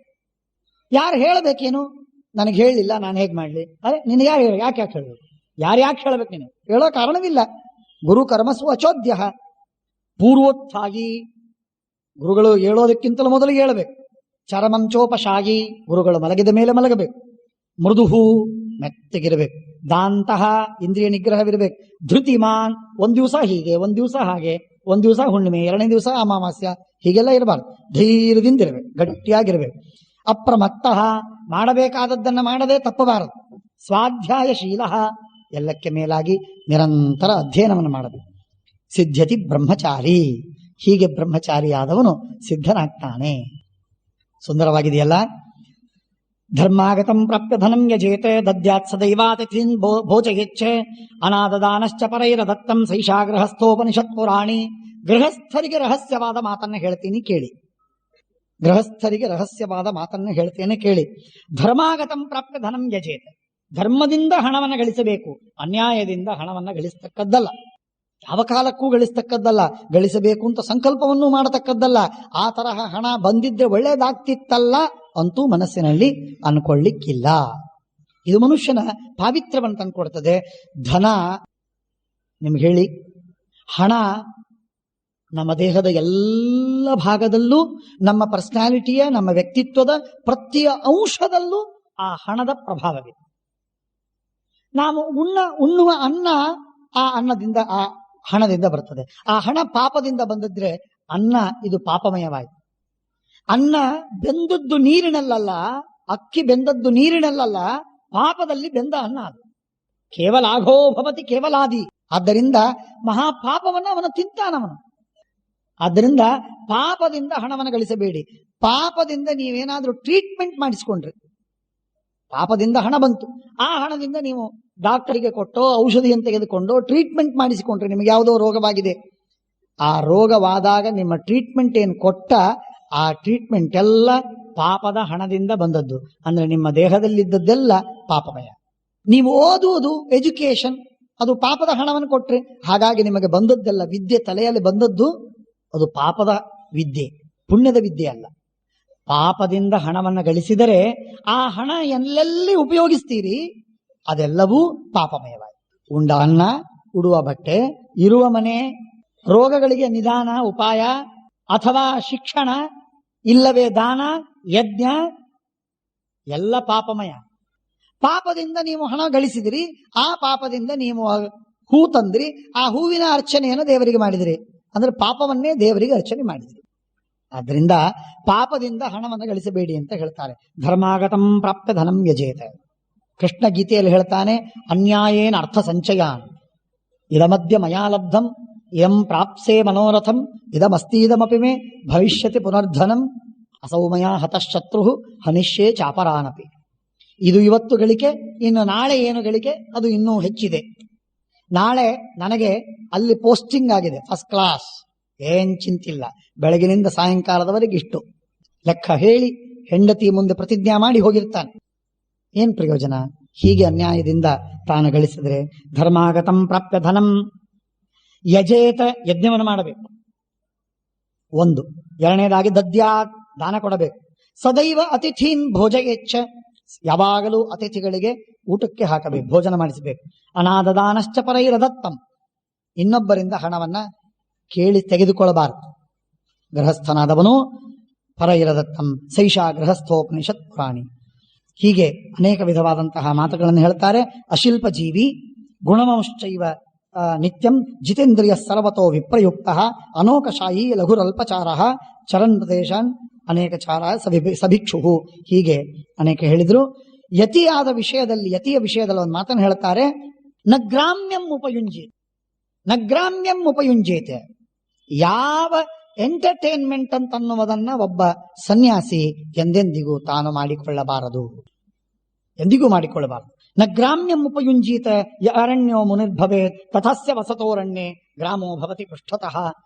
ಯಾರು ಹೇಳಬೇಕೇನು? ನನಗೆ ಹೇಳಿಲ್ಲ, ನಾನು ಹೇಗೆ ಮಾಡಲಿ? ಅರೆ ನಿನಗೆ ಯಾರು ಯಾಕೆ ಹೇಳಬೇಕು? ಯಾಕೆ ಹೇಳಬೇಕು? ನೀನು ಹೇಳೋ ಕಾರಣವಿಲ್ಲ. ಗುರು ಕರ್ಮಸು ಅಚೋದ್ಯ, ಪೂರ್ವೋತ್ಥಾಗಿ, ಗುರುಗಳು ಹೇಳೋದಕ್ಕಿಂತಲೂ ಮೊದಲಿಗೆ ಹೇಳಬೇಕು. ಚರಮಂಚೋಪಶಾಗಿ, ಗುರುಗಳು ಮಲಗಿದ ಮೇಲೆ ಮಲಗಬೇಕು. ಮೃದುಹು, ಮೆತ್ತಗಿರಬೇಕು. ದಾಂತಹ, ಇಂದ್ರಿಯ ನಿಗ್ರಹವಿರಬೇಕು. ಧೃತಿಮಾನ್, ಒಂದ್ ದಿವಸ ಹೀಗೆ, ಒಂದ್ ದಿವಸ ಹಾಗೆ, ಒಂದ್ ದಿವಸ ಹುಣ್ಣಿಮೆ, ಎರಡನೇ ದಿವಸ ಅಮಾವಾಸ್ಯ, ಹೀಗೆಲ್ಲ ಇರಬಾರ್ದು. ಧೈರ್ಯದಿಂದ ಇರಬೇಕು, ಗಟ್ಟಿಯಾಗಿರ್ಬೇಕು. ಅಪ್ರಮತ್ತ, ಮಾಡಬೇಕಾದದ್ದನ್ನು ಮಾಡದೆ ತಪ್ಪಬಾರದು. ಸ್ವಾಧ್ಯಾಯಶೀಲ, ಎಲ್ಲಕ್ಕೆ ಮೇಲಾಗಿ ನಿರಂತರ ಅಧ್ಯಯನವನ್ನು ಮಾಡಬೇಕು. ಸಿದ್ಧ್ಯತಿ ಬ್ರಹ್ಮಚಾರಿ, ಹೀಗೆ ಬ್ರಹ್ಮಚಾರಿಯಾದವನು ಸಿದ್ಧನಾಗ್ತಾನೆ. ಸುಂದರವಾಗಿದೆಯಲ್ಲ. ಧರ್ಮಾಗತಂ ಪ್ರಾಪ್ಯ ಧನಂ ಯಜೇತೆ ದದ್ಯಾತ್ ಸದೈವಾತಿಥೀನ್ ಭೋಜಯೇಚ್ಛೆ ಅನಾದದಾನಶ್ಚ ಪರೈರ ದತ್ತಂ ಸೈಷಾ ಗೃಹಸ್ಥೋಪನಿಷತ್ ಪುರಾಣಿ. ಗೃಹಸ್ಥರಿಗೆ ರಹಸ್ಯವಾದ ಮಾತನ್ನು ಹೇಳ್ತೀನಿ ಕೇಳಿ. ಗೃಹಸ್ಥರಿಗೆ ರಹಸ್ಯವಾದ ಮಾತನ್ನು ಹೇಳ್ತೇನೆ ಕೇಳಿ. ಧರ್ಮಾಗತಂ ಪ್ರಾಪ್ಯ ಧನಂ ಯಜೇತೆ, ಧರ್ಮದಿಂದ ಹಣವನ್ನು ಗಳಿಸಬೇಕು, ಅನ್ಯಾಯದಿಂದ ಹಣವನ್ನು ಗಳಿಸ್ತಕ್ಕದ್ದಲ್ಲ, ಯಾವ ಕಾಲಕ್ಕೂ ಗಳಿಸ್ತಕ್ಕದ್ದಲ್ಲ, ಗಳಿಸಬೇಕು ಅಂತ ಸಂಕಲ್ಪವನ್ನು ಮಾಡತಕ್ಕದ್ದಲ್ಲ. ಆ ತರಹ ಹಣ ಬಂದಿದ್ರೆ ಒಳ್ಳೇದಾಗ್ತಿತ್ತಲ್ಲ ಅಂತೂ ಮನಸ್ಸಿನಲ್ಲಿ ಅನ್ಕೊಳ್ಳಿಕ್ಕಿಲ್ಲ. ಇದು ಮನುಷ್ಯನ ಪಾವಿತ್ರ್ಯವನ್ನು ತಂದುಕೊಡ್ತದೆ. ಧನ, ನಿಮ್ಗೆ ಹೇಳಿ, ಹಣ ನಮ್ಮ ದೇಹದ ಎಲ್ಲ ಭಾಗದಲ್ಲೂ, ನಮ್ಮ ಪರ್ಸನಾಲಿಟಿಯ, ನಮ್ಮ ವ್ಯಕ್ತಿತ್ವದ ಪ್ರತಿಯ ಅಂಶದಲ್ಲೂ ಆ ಹಣದ ಪ್ರಭಾವವಿದೆ. ನಾವು ಉಣ್ಣುವ ಅನ್ನ ಆ ಅನ್ನದಿಂದ, ಆ ಹಣದಿಂದ ಬರ್ತದೆ. ಆ ಹಣ ಪಾಪದಿಂದ ಬಂದಿದ್ರೆ ಅನ್ನ ಇದು ಪಾಪಮಯವಾಯಿತು. ಅನ್ನ ಬೆಂದದ್ದು ನೀರಿನಲ್ಲ, ಅಕ್ಕಿ ಬೆಂದದ್ದು ನೀರಿನಲ್ಲ, ಪಾಪದಲ್ಲಿ ಬೆಂದ ಅನ್ನ ಅದು. ಕೇವಲಾಘೋ ಭವತಿ ಕೇವಲಾದಿ. ಆದ್ದರಿಂದ ಮಹಾಪಾಪವನ್ನು ಅವನು ತಿಂತಾನವನು. ಆದ್ದರಿಂದ ಪಾಪದಿಂದ ಹಣವನ್ನು ಗಳಿಸಬೇಡಿ. ಪಾಪದಿಂದ ನೀವೇನಾದ್ರೂ ಟ್ರೀಟ್ಮೆಂಟ್ ಮಾಡಿಸಿಕೊಂಡ್ರಿ, ಪಾಪದಿಂದ ಹಣ ಬಂತು, ಆ ಹಣದಿಂದ ನೀವು ಡಾಕ್ಟರಿಗೆ ಕೊಟ್ಟೋ ಔಷಧಿಯನ್ನು ತೆಗೆದುಕೊಂಡು ಟ್ರೀಟ್ಮೆಂಟ್ ಮಾಡಿಸಿಕೊಂಡ್ರೆ, ನಿಮಗೆ ಯಾವುದೋ ರೋಗವಾಗಿದೆ, ಆ ರೋಗವಾದಾಗ ನಿಮ್ಮ ಟ್ರೀಟ್ಮೆಂಟ್ ಏನು ಕೊಟ್ಟ ಆ ಟ್ರೀಟ್ಮೆಂಟ್ ಎಲ್ಲ ಪಾಪದ ಹಣದಿಂದ ಬಂದದ್ದು. ಅಂದ್ರೆ ನಿಮ್ಮ ದೇಹದಲ್ಲಿದ್ದದ್ದೆಲ್ಲ ಪಾಪಮಯ. ನೀವು ಓದುವುದು ಎಜುಕೇಶನ್, ಅದು ಪಾಪದ ಹಣವನ್ನು ಕೊಟ್ರಿ. ಹಾಗಾಗಿ ನಿಮಗೆ ಬಂದದ್ದೆಲ್ಲ ವಿದ್ಯೆ, ತಲೆಯಲ್ಲಿ ಬಂದದ್ದು ಅದು ಪಾಪದ ವಿದ್ಯೆ, ಪುಣ್ಯದ ವಿದ್ಯೆ ಅಲ್ಲ. ಪಾಪದಿಂದ ಹಣವನ್ನು ಗಳಿಸಿದರೆ ಆ ಹಣ ಎಲ್ಲೆಲ್ಲಿ ಉಪಯೋಗಿಸ್ತೀರಿ ಅದೆಲ್ಲವೂ ಪಾಪಮಯವಾಗಿದೆ. ಉಂಡ ಅನ್ನ, ಉಡುವ ಬಟ್ಟೆ, ಇರುವ ಮನೆ, ರೋಗಗಳಿಗೆ ನಿದಾನ ಉಪಾಯ, ಅಥವಾ ಶಿಕ್ಷಣ, ಇಲ್ಲವೇ ದಾನ ಯಜ್ಞ, ಎಲ್ಲ ಪಾಪಮಯ. ಪಾಪದಿಂದ ನೀವು ಹಣ ಗಳಿಸಿದಿರಿ, ಆ ಪಾಪದಿಂದ ನೀವು ಹೂ ತಂದ್ರಿ, ಆ ಹೂವಿನ ಅರ್ಚನೆಯನ್ನು ದೇವರಿಗೆ ಮಾಡಿದಿರಿ, ಅಂದ್ರೆ ಪಾಪವನ್ನೇ ದೇವರಿಗೆ ಅರ್ಚನೆ ಮಾಡಿದಿರಿ. ಆದ್ರಿಂದ ಪಾಪದಿಂದ ಹಣವನ್ನು ಗಳಿಸಬೇಡಿ ಅಂತ ಹೇಳ್ತಾರೆ. ಧರ್ಮಾಗತಂ ಪ್ರಾಪ್ಯ ಧನಂ ಯಜೇತ. ಕೃಷ್ಣ ಗೀತೆಯಲ್ಲಿ ಹೇಳ್ತಾನೆ, ಅನ್ಯಾಯೇನ ಅರ್ಥ ಸಂಚಯಾನ್ ಇದಮದ್ಯ ಮಯಾ ಲಬ್ಧಂ ಎಂ ಪ್ರಾಪ್ಸೆ ಮನೋರಥಂ ಇದಮಸ್ತೀದಮಪಿ ಮೇ ಭವಿಷ್ಯತಿ ಪುನರ್ಧನಂ ಅಸೌಮಯ ಹತಶತ್ರು ಹನಿಷ್ಯೇ ಚಾಪರಾನಪಿ. ಇದು ಇವತ್ತು ಗಳಿಕೆ, ಇನ್ನು ನಾಳೆ ಏನು ಗಳಿಕೆ ಅದು ಇನ್ನೂ ಹೆಚ್ಚಿದೆ. ನಾಳೆ ನನಗೆ ಅಲ್ಲಿ ಪೋಸ್ಟಿಂಗ್ ಆಗಿದೆ, ಫಸ್ಟ್ ಕ್ಲಾಸ್, ಏನ್ ಚಿಂತಿಲ್ಲ, ಬೆಳಗಿನಿಂದ ಸಾಯಂಕಾಲದವರೆಗೆ ಇಷ್ಟು ಲೆಕ್ಕ ಹೇಳಿ ಹೆಂಡತಿ ಮುಂದೆ ಪ್ರತಿಜ್ಞಾ ಮಾಡಿ ಹೋಗಿರ್ತಾನೆ. ಏನ್ ಪ್ರಯೋಜನ? ಹೀಗೆ ಅನ್ಯಾಯದಿಂದ ತಾನು ಗಳಿಸಿದ್ರೆ. ಧರ್ಮಾಗತಂ ಪ್ರಾಪ್ಯ ಧನಂ ಯಜೇತ, ಯಜ್ಞವನ್ನು ಮಾಡಬೇಕು ಒಂದು. ಎರಡನೇದಾಗಿ ದದ್ಯಾತ್, ದಾನ ಕೊಡಬೇಕು. ಸದೈವ ಅತಿಥೀನ್ ಭೋಜಯೇಚ್ಛ, ಯಾವಾಗಲೂ ಅತಿಥಿಗಳಿಗೆ ಊಟಕ್ಕೆ ಹಾಕಬೇಕು, ಭೋಜನ ಮಾಡಿಸಬೇಕು. ಅನಾದದಾನಶ್ಚ ಪರೈರದತ್ತಂ, ಇನ್ನೊಬ್ಬರಿಂದ ಹಣವನ್ನ ಕೇಳಿ ತೆಗೆದುಕೊಳ್ಳಬಾರದು. ಗೃಹಸ್ಥನಾದವನು ಪರೈರದತ್ತಂ ಸೈಷಾ ಗೃಹಸ್ಥೋಪನಿಷತ್ ಪುರಾಣಿ. ಹೀಗೆ ಅನೇಕ ವಿಧವಾದಂತಹ ಮಾತುಗಳನ್ನು ಹೇಳ್ತಾರೆ. ಅಶಿಲ್ಪ ಜೀವಿ ಗುಣವಂಶ್ಚೈವ ನಿತ್ಯಂ ಜಿತೇಂದ್ರಿಯ ಸರ್ವತೋ ವಿಪ್ರಯುಕ್ತ ಅನೋಕಶಾಯಿ ಲಘುರಲ್ಪಚಾರ ಚರನ್ ಪ್ರದೇಶಾನ್ ಅನೇಕ ಚಾರ ಸಭಿಕ್ಷು. ಹೀಗೆ ಅನೇಕ ಹೇಳಿದ್ರು. ಯತಿಯಾದ ವಿಷಯದಲ್ಲಿ, ಯತಿಯ ವಿಷಯದಲ್ಲಿ ಒಂದು ಮಾತನ್ನು ಹೇಳ್ತಾರೆ, ನಗ್ರಾಮ್ಯಂ ಉಪಯುಂಜೇತೆ. ನಗ್ರಾಮ್ಯಂ ಉಪಯುಂಜೇತೆ, ಯಾವ ಎಂಟರ್ಟೈನ್ಮೆಂಟ್ ಅಂತನ್ನುವುದನ್ನ ಒಬ್ಬ ಸನ್ಯಾಸಿ ಎಂದೆಂದಿಗೂ ತಾನು ಮಾಡಿಕೊಳ್ಳಬಾರದು, ಎಂದಿಗೂ ಮಾಡಿಕೊಳ್ಳಬಾರದು. ನ ಗ್ರಾಮ್ಯಂ ಉಪಯುಂಜೀತ ಯ ಅರಣ್ಯೋ ಮುನಿರ್ಭವೇತ್ ತಥಸ್ಯ ವಸತೋರಣ್ಯೇ ಗ್ರಾಮೋ ಭವತಿ ಪೃಷ್ಠತಃ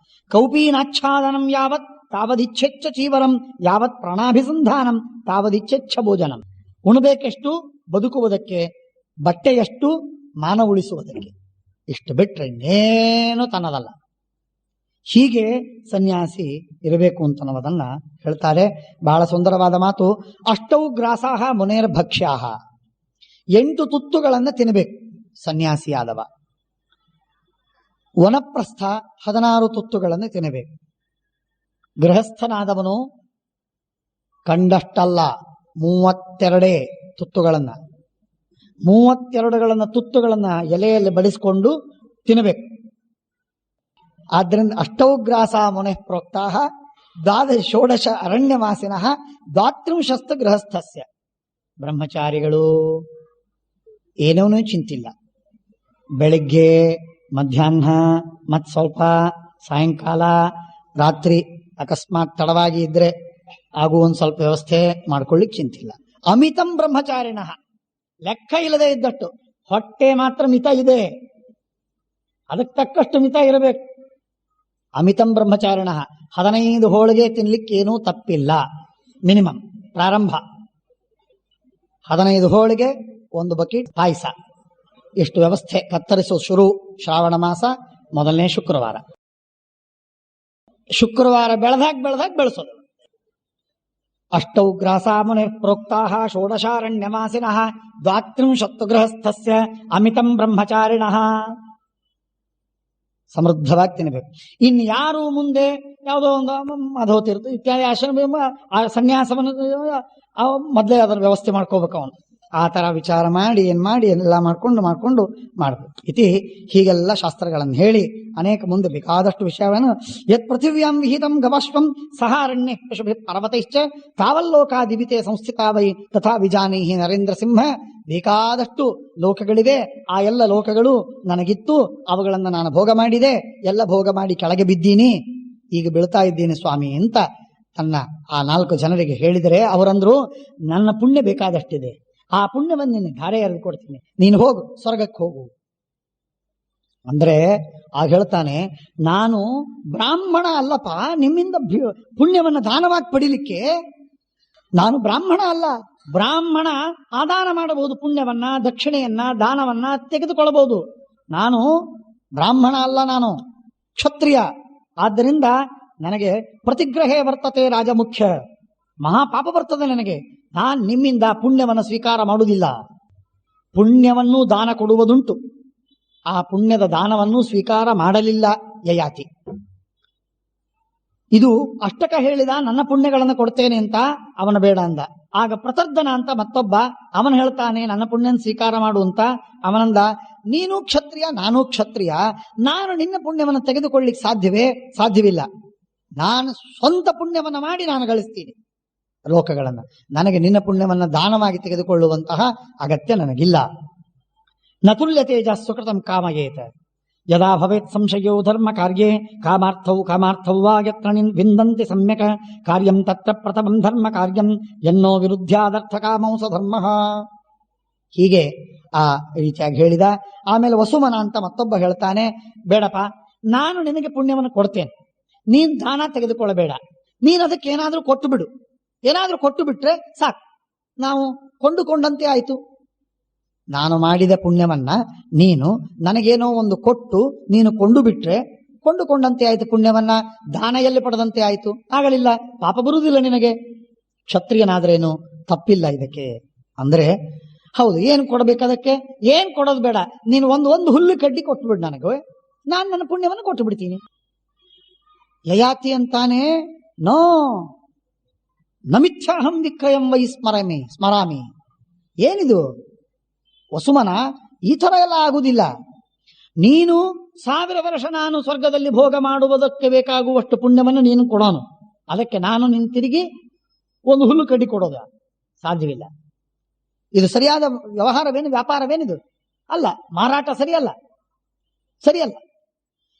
ಕೌಪೀನಾಚ್ಛಾದನಂ ಯಾವತ್ ತಾವದಿಚ್ಛೆಚ್ಚ ಚೀವರಂ ಯಾವತ್ ಪ್ರಾಣಾಭಿಸಂಧಾನಂ ತಾವದಿಚ್ಛೆಚ್ಚ ಭೋಜನಂ. ಉಣಬೇಕೆಷ್ಟು ಬದುಕುವುದಕ್ಕೆ, ಬಟ್ಟೆಯಷ್ಟು ಮಾನ ಉಳಿಸುವುದಕ್ಕೆ, ಇಷ್ಟು ಬಿಟ್ರೆ ಇನ್ನೇನು ತನ್ನದಲ್ಲ. ಹೀಗೆ ಸನ್ಯಾಸಿ ಇರಬೇಕು ಅಂತನ್ನುವುದನ್ನ ಹೇಳ್ತಾರೆ. ಬಹಳ ಸುಂದರವಾದ ಮಾತು. ಅಷ್ಟೌ ಗ್ರಾಸಾಹ ಮುನೇರ್ ಭಕ್ಷ್ಯಾಹ, 8 ತುತ್ತುಗಳನ್ನು ತಿನ್ನಬೇಕು ಸನ್ಯಾಸಿಯಾದವ. ವನಪ್ರಸ್ಥ 16 ತುತ್ತುಗಳನ್ನು ತಿನ್ನಬೇಕು. ಗೃಹಸ್ಥನಾದವನು ಕಂಡಷ್ಟಲ್ಲ 32 ತುತ್ತುಗಳನ್ನ 32 ತುತ್ತುಗಳನ್ನ ಎಲೆಯಲ್ಲಿ ಬಡಿಸಿಕೊಂಡು ತಿನ್ನಬೇಕು. ಆದ್ದರಿಂದ ಅಷ್ಟೌಗ್ರಾಸ ಮುನೆ ಪ್ರೋಕ್ತಾ 16 ಅರಣ್ಯವಾಸಿನಃ 32 ಗೃಹಸ್ಥಸ್ಯ. ಬ್ರಹ್ಮಚಾರಿಗಳು ಏನೂ ಚಿಂತಿಲ್ಲ. ಬೆಳಿಗ್ಗೆ, ಮಧ್ಯಾಹ್ನ, ಮತ್ ಸ್ವಲ್ಪ ಸಾಯಂಕಾಲ, ರಾತ್ರಿ ಅಕಸ್ಮಾತ್ ತಡವಾಗಿ ಇದ್ರೆ ಹಾಗೂ ಒಂದು ಸ್ವಲ್ಪ ವ್ಯವಸ್ಥೆ ಮಾಡ್ಕೊಳ್ಳಿಕ್ ಚಿಂತಿಲ್ಲ. ಅಮಿತಂ ಬ್ರಹ್ಮಚಾರಿಣ, ಲೆಕ್ಕ ಇಲ್ಲದೆ ಇದ್ದಟ್ಟು. ಹೊಟ್ಟೆ ಮಾತ್ರ ಮಿತ ಇದೆ, ಅದಕ್ಕೆ ತಕ್ಕಷ್ಟು ಮಿತ ಇರಬೇಕು. ಅಮಿತಂ ಬ್ರಹ್ಮಚಾರಿಣ, 15 ಹೋಳಿಗೆ ತಿನ್ಲಿಕ್ಕೆ ಏನೂ ತಪ್ಪಿಲ್ಲ. ಮಿನಿಮಮ್ ಪ್ರಾರಂಭ 15 ಹೋಳಿಗೆ, 1 ಬಕೆಟ್ ಪಾಯಸ, ಎಷ್ಟು ವ್ಯವಸ್ಥೆ. ಕತ್ತರಿಸೋ ಶುರು ಶ್ರಾವಣ ಮಾಸ ಮೊದಲನೇ ಶುಕ್ರವಾರ. ಶುಕ್ರವಾರ ಬೆಳೆದಾಗ ಬೆಳೆಸೋದು. ಅಷ್ಟೌ ಗ್ರಾಸಾ ಮುನಿರ್ ಪ್ರೋಕ್ತಾ 16 ಅರಣ್ಯವಾಸಿನಃ 32 ಗೃಹಸ್ಥಸ್ಯ ಅಮಿತಂ ಬ್ರಹ್ಮಚಾರಿಣಃ. ಸಮೃದ್ಧವಾಗಿ ತಿನ್ನಬೇಕು. ಇನ್ನು ಯಾರು ಮುಂದೆ ಯಾವುದೋ ಒಂದು ಮಧೋತೀರ್ಥ ಇತ್ಯಾದಿ ಆಶ್ರಮ ಸನ್ಯಾಸವನ್ನು ಮೊದಲೇ ಅದರ ವ್ಯವಸ್ಥೆ ಮಾಡ್ಕೋಬೇಕು. ಅವನು ಆ ತರ ವಿಚಾರ ಮಾಡಿ ಎಲ್ಲ ಮಾಡ್ಕೊಂಡು ಮಾಡಬೇಕು. ಇತಿ ಹೀಗೆಲ್ಲ ಶಾಸ್ತ್ರಗಳನ್ನು ಹೇಳಿ ಅನೇಕ ಮುಂದೆ ಬೇಕಾದಷ್ಟು ವಿಷಯಗಳನ್ನು ಯತ್ ಪೃಥಿವ್ಯಾಂ ವಿಹಿತಂ ಗವಾಶ್ವಂ ಸಹ ಅರಣ್ಯ ಪಶುಭಿ ಪರ್ವತೈಶ್ಚ ತಾವಲ್ಲೋಕಾದಿವಿತೆ ಸಂಸ್ಥಿತಾ ವೈ ತಥಾ ವಿಜಾನೀಹಿ ನರೇಂದ್ರ ಸಿಂಹ. ಬೇಕಾದಷ್ಟು ಲೋಕಗಳಿವೆ, ಆ ಎಲ್ಲ ಲೋಕಗಳು ನನಗಿತ್ತು, ಅವುಗಳನ್ನು ನಾನು ಭೋಗ ಮಾಡಿದೆ, ಎಲ್ಲ ಭೋಗ ಮಾಡಿ ಕೆಳಗೆ ಬಿದ್ದೀನಿ, ಈಗ ಬೀಳ್ತಾ ಇದ್ದೀನಿ ಸ್ವಾಮಿ ಅಂತ ತನ್ನ ಆ 4 ಜನರಿಗೆ ಹೇಳಿದರೆ ಅವರಂದ್ರು, ನನ್ನ ಪುಣ್ಯ ಬೇಕಾದಷ್ಟಿದೆ, ಆ ಪುಣ್ಯವನ್ನು ನಿನ್ನ ಧಾರೆ ಎರೆದು ಕೊಡ್ತೀನಿ, ನೀನು ಹೋಗು, ಸ್ವರ್ಗಕ್ಕೆ ಹೋಗು ಅಂದ್ರೆ ಆಗ ಹೇಳ್ತಾನೆ, ನಾನು ಬ್ರಾಹ್ಮಣ ಅಲ್ಲಪ್ಪ, ನಿಮ್ಮಿಂದ ಪುಣ್ಯವನ್ನು ದಾನವಾಗಿ ಪಡಿಲಿಕ್ಕೆ ನಾನು ಬ್ರಾಹ್ಮಣ ಅಲ್ಲ. ಬ್ರಾಹ್ಮಣ ಆದಾನ ಮಾಡಬಹುದು, ಪುಣ್ಯವನ್ನ, ದಕ್ಷಿಣೆಯನ್ನ, ದಾನವನ್ನ ತೆಗೆದುಕೊಳ್ಳಬಹುದು. ನಾನು ಬ್ರಾಹ್ಮಣ ಅಲ್ಲ, ನಾನು ಕ್ಷತ್ರಿಯ. ಆದ್ದರಿಂದ ನನಗೆ ಪ್ರತಿಗ್ರಹೇ ವರ್ತತೆ ರಾಜಮುಖ್ಯ, ಮಹಾಪಾಪ ಬರ್ತದೆ ನನಗೆ. ನಾನು ನಿಮ್ಮಿಂದ ಪುಣ್ಯವನ್ನು ಸ್ವೀಕಾರ ಮಾಡುವುದಿಲ್ಲ. ಪುಣ್ಯವನ್ನು ದಾನ ಕೊಡುವುದುಂಟು, ಆ ಪುಣ್ಯದ ದಾನವನ್ನು ಸ್ವೀಕಾರ ಮಾಡಲಿಲ್ಲ ಯಯಾತಿ. ಇದು ಅಷ್ಟಕ ಹೇಳಿದ, ನನ್ನ ಪುಣ್ಯಗಳನ್ನು ಕೊಡ್ತೇನೆ ಅಂತ ಅವನ ಬೇಡ ಅಂದ. ಆಗ ಪ್ರತರ್ಧನ ಅಂತ ಮತ್ತೊಬ್ಬ ಅವನು ಹೇಳ್ತಾನೆ, ನನ್ನ ಪುಣ್ಯನ ಸ್ವೀಕಾರ ಮಾಡು ಅಂತ. ಅವನಂದ, ನೀನು ಕ್ಷತ್ರಿಯ, ನಾನೂ ಕ್ಷತ್ರಿಯ, ನಾನು ನಿನ್ನ ಪುಣ್ಯವನ್ನು ತೆಗೆದುಕೊಳ್ಳಿಕ್ಕೆ ಸಾಧ್ಯವಿಲ್ಲ. ನಾನು ಸ್ವಂತ ಪುಣ್ಯವನ್ನ ಮಾಡಿ ನಾನು ಗಳಿಸ್ತೀನಿ ಲೋಕಗಳನ್ನ. ನನಗೆ ನಿನ್ನ ಪುಣ್ಯವನ್ನ ದಾನವಾಗಿ ತೆಗೆದುಕೊಳ್ಳುವಂತಹ ಅಗತ್ಯ ನನಗಿಲ್ಲ. ನತುಲ್ಯ ತೇಜ ಸುಕೃತಂ ಕಾಮಯೇತ ಯದಾ ಭವೇತ್ ಸಂಶಯೋ ಧರ್ಮ ಕಾರ್ಯೇ ಕಾಮಾರ್ಥೌ ವಾ ಯತ್ರ ವಿಂದಂತಿ ಸಮ್ಯಕ ಕಾರ್ಯಂ ತತ್ರ ಪ್ರಥಮಂ ಧರ್ಮ ಕಾರ್ಯಂ ಎನ್ನೋ ವಿರುದ್ಧ್ಯಾದರ್ಥ ಕಾಮೌಸ ಧರ್ಮ. ಹೀಗೆ ಆ ರೀತಿಯಾಗಿ ಹೇಳಿದ. ಆಮೇಲೆ ವಸುಮನ ಅಂತ ಮತ್ತೊಬ್ಬ ಹೇಳ್ತಾನೆ, ಬೇಡಪ್ಪ, ನಾನು ನಿನಗೆ ಪುಣ್ಯವನ್ನು ಕೊಡ್ತೇನೆ, ನೀನ್ ದಾನ ತೆಗೆದುಕೊಳ್ಳಬೇಡ, ನೀನ್ ಅದಕ್ಕೆ ಏನಾದ್ರೂ ಕೊಟ್ಟು ಬಿಡು. ಏನಾದ್ರೂ ಕೊಟ್ಟು ಬಿಟ್ರೆ ಸಾಕು, ನಾವು ಕೊಂಡುಕೊಂಡಂತೆ ಆಯ್ತು. ನಾನು ಮಾಡಿದ ಪುಣ್ಯವನ್ನ ನೀನು ನನಗೇನೋ ಒಂದು ಕೊಟ್ಟು ನೀನು ಕೊಂಡು ಬಿಟ್ರೆ ಕೊಂಡುಕೊಂಡಂತೆ ಆಯ್ತು, ಪುಣ್ಯವನ್ನ ದಾನ ಎಲ್ಲಿ ಪಡೆದಂತೆ ಆಯ್ತು. ಆಗಲಿಲ್ಲ, ಪಾಪ ಬರುವುದಿಲ್ಲ ನಿನಗೆ. ಕ್ಷತ್ರಿಯನಾದ್ರೇನು ತಪ್ಪಿಲ್ಲ ಇದಕ್ಕೆ ಅಂದ್ರೆ. ಹೌದು, ಏನು ಕೊಡಬೇಕು ಅದಕ್ಕೆ? ಏನ್ ಕೊಡೋದು ಬೇಡ, ನೀನು ಒಂದು ಹುಲ್ಲು ಕಡ್ಡಿ ಕೊಟ್ಟು ಬಿಡು ನನಗೆ, ನಾನು ನನ್ನ ಪುಣ್ಯವನ್ನು ಕೊಟ್ಟು ಬಿಡ್ತೀನಿ. ಯಯಾತಿ ಅಂತಾನೆ, ನೋ ನಮಿಚ್ಛಾಹಂ ವಿಕ್ರಯಂ ವೈ ಸ್ಮರಾಮಿ. ಏನಿದು ವಸುಮನ, ಈ ತರ ಎಲ್ಲ ಆಗುವುದಿಲ್ಲ. ನೀನು 1000 ವರ್ಷ ನಾನು ಸ್ವರ್ಗದಲ್ಲಿ ಭೋಗ ಮಾಡುವುದಕ್ಕೆ ಬೇಕಾಗುವಷ್ಟು ಪುಣ್ಯವನ್ನು ನೀನು ಕೊಡೋನು, ಅದಕ್ಕೆ ನಾನು ನಿನ್ ತಿರುಗಿ ಒಂದು ಹುಲ್ಲು ಕಡ್ಡಿ ಕೊಡೋದ ಸಾಧ್ಯವಿಲ್ಲ. ಇದು ಸರಿಯಾದ ವ್ಯವಹಾರವೇನು, ವ್ಯಾಪಾರವೇನಿದು? ಅಲ್ಲ. ಮಾರಾಟ ಸರಿಯಲ್ಲ.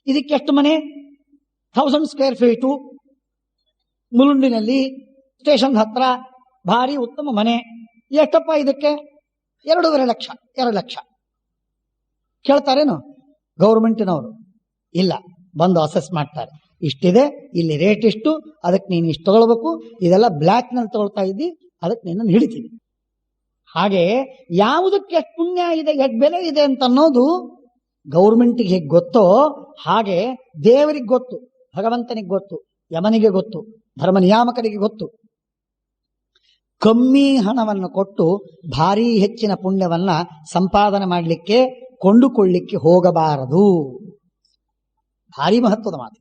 ಇದಕ್ಕೆ ಎಷ್ಟು ಮನೆ? 1000 ಸ್ಕ್ವೇರ್ ಫೀಟು ಮುಲುಂಡಿನಲ್ಲಿ ಸ್ಟೇಷನ್ ಹತ್ರ ಭಾರಿ ಉತ್ತಮ ಮನೆ. ಎಷ್ಟಪ್ಪ ಇದಕ್ಕೆ? 2.5 ಲಕ್ಷ. 2 ಲಕ್ಷ ಕೇಳ್ತಾರೇನು ಗೌರ್ಮೆಂಟಿನವರು? ಇಲ್ಲ, ಬಂದು ಅಸೆಸ್ ಮಾಡ್ತಾರೆ. ಇಷ್ಟಿದೆ, ಇಲ್ಲಿ ರೇಟ್ ಇಷ್ಟು, ಅದಕ್ಕೆ ನೀನು ಇಷ್ಟು ತಗೊಳ್ಬೇಕು, ಇದೆಲ್ಲ ಬ್ಲ್ಯಾಕ್ ನಲ್ಲಿ ತಗೊಳ್ತಾ ಇದ್ದಿ, ಅದಕ್ಕೆ ನಿನ್ನನ್ನು ಹಿಡಿತೀವಿ. ಹಾಗೆ ಯಾವುದಕ್ಕೆ ಎಷ್ಟು ಪುಣ್ಯ ಇದೆ, ಎಷ್ಟು ಬೆಲೆ ಇದೆ ಅಂತ ಅನ್ನೋದು ಗೌರ್ಮೆಂಟಿಗೆ ಹೇಗೆ ಗೊತ್ತೋ ಹಾಗೆ ದೇವರಿಗೆ ಗೊತ್ತು, ಭಗವಂತನಿಗೆ ಗೊತ್ತು, ಯಮನಿಗೆ ಗೊತ್ತು, ಧರ್ಮ ನಿಯಾಮಕರಿಗೆ ಗೊತ್ತು. ಕಮ್ಮಿ ಹಣವನ್ನು ಕೊಟ್ಟು ಭಾರಿ ಹೆಚ್ಚಿನ ಪುಣ್ಯವನ್ನ ಸಂಪಾದನೆ ಮಾಡಲಿಕ್ಕೆ, ಕೊಂಡುಕೊಳ್ಳಿಕ್ಕೆ ಹೋಗಬಾರದು. ಭಾರಿ ಮಹತ್ವದ ಮಾತು,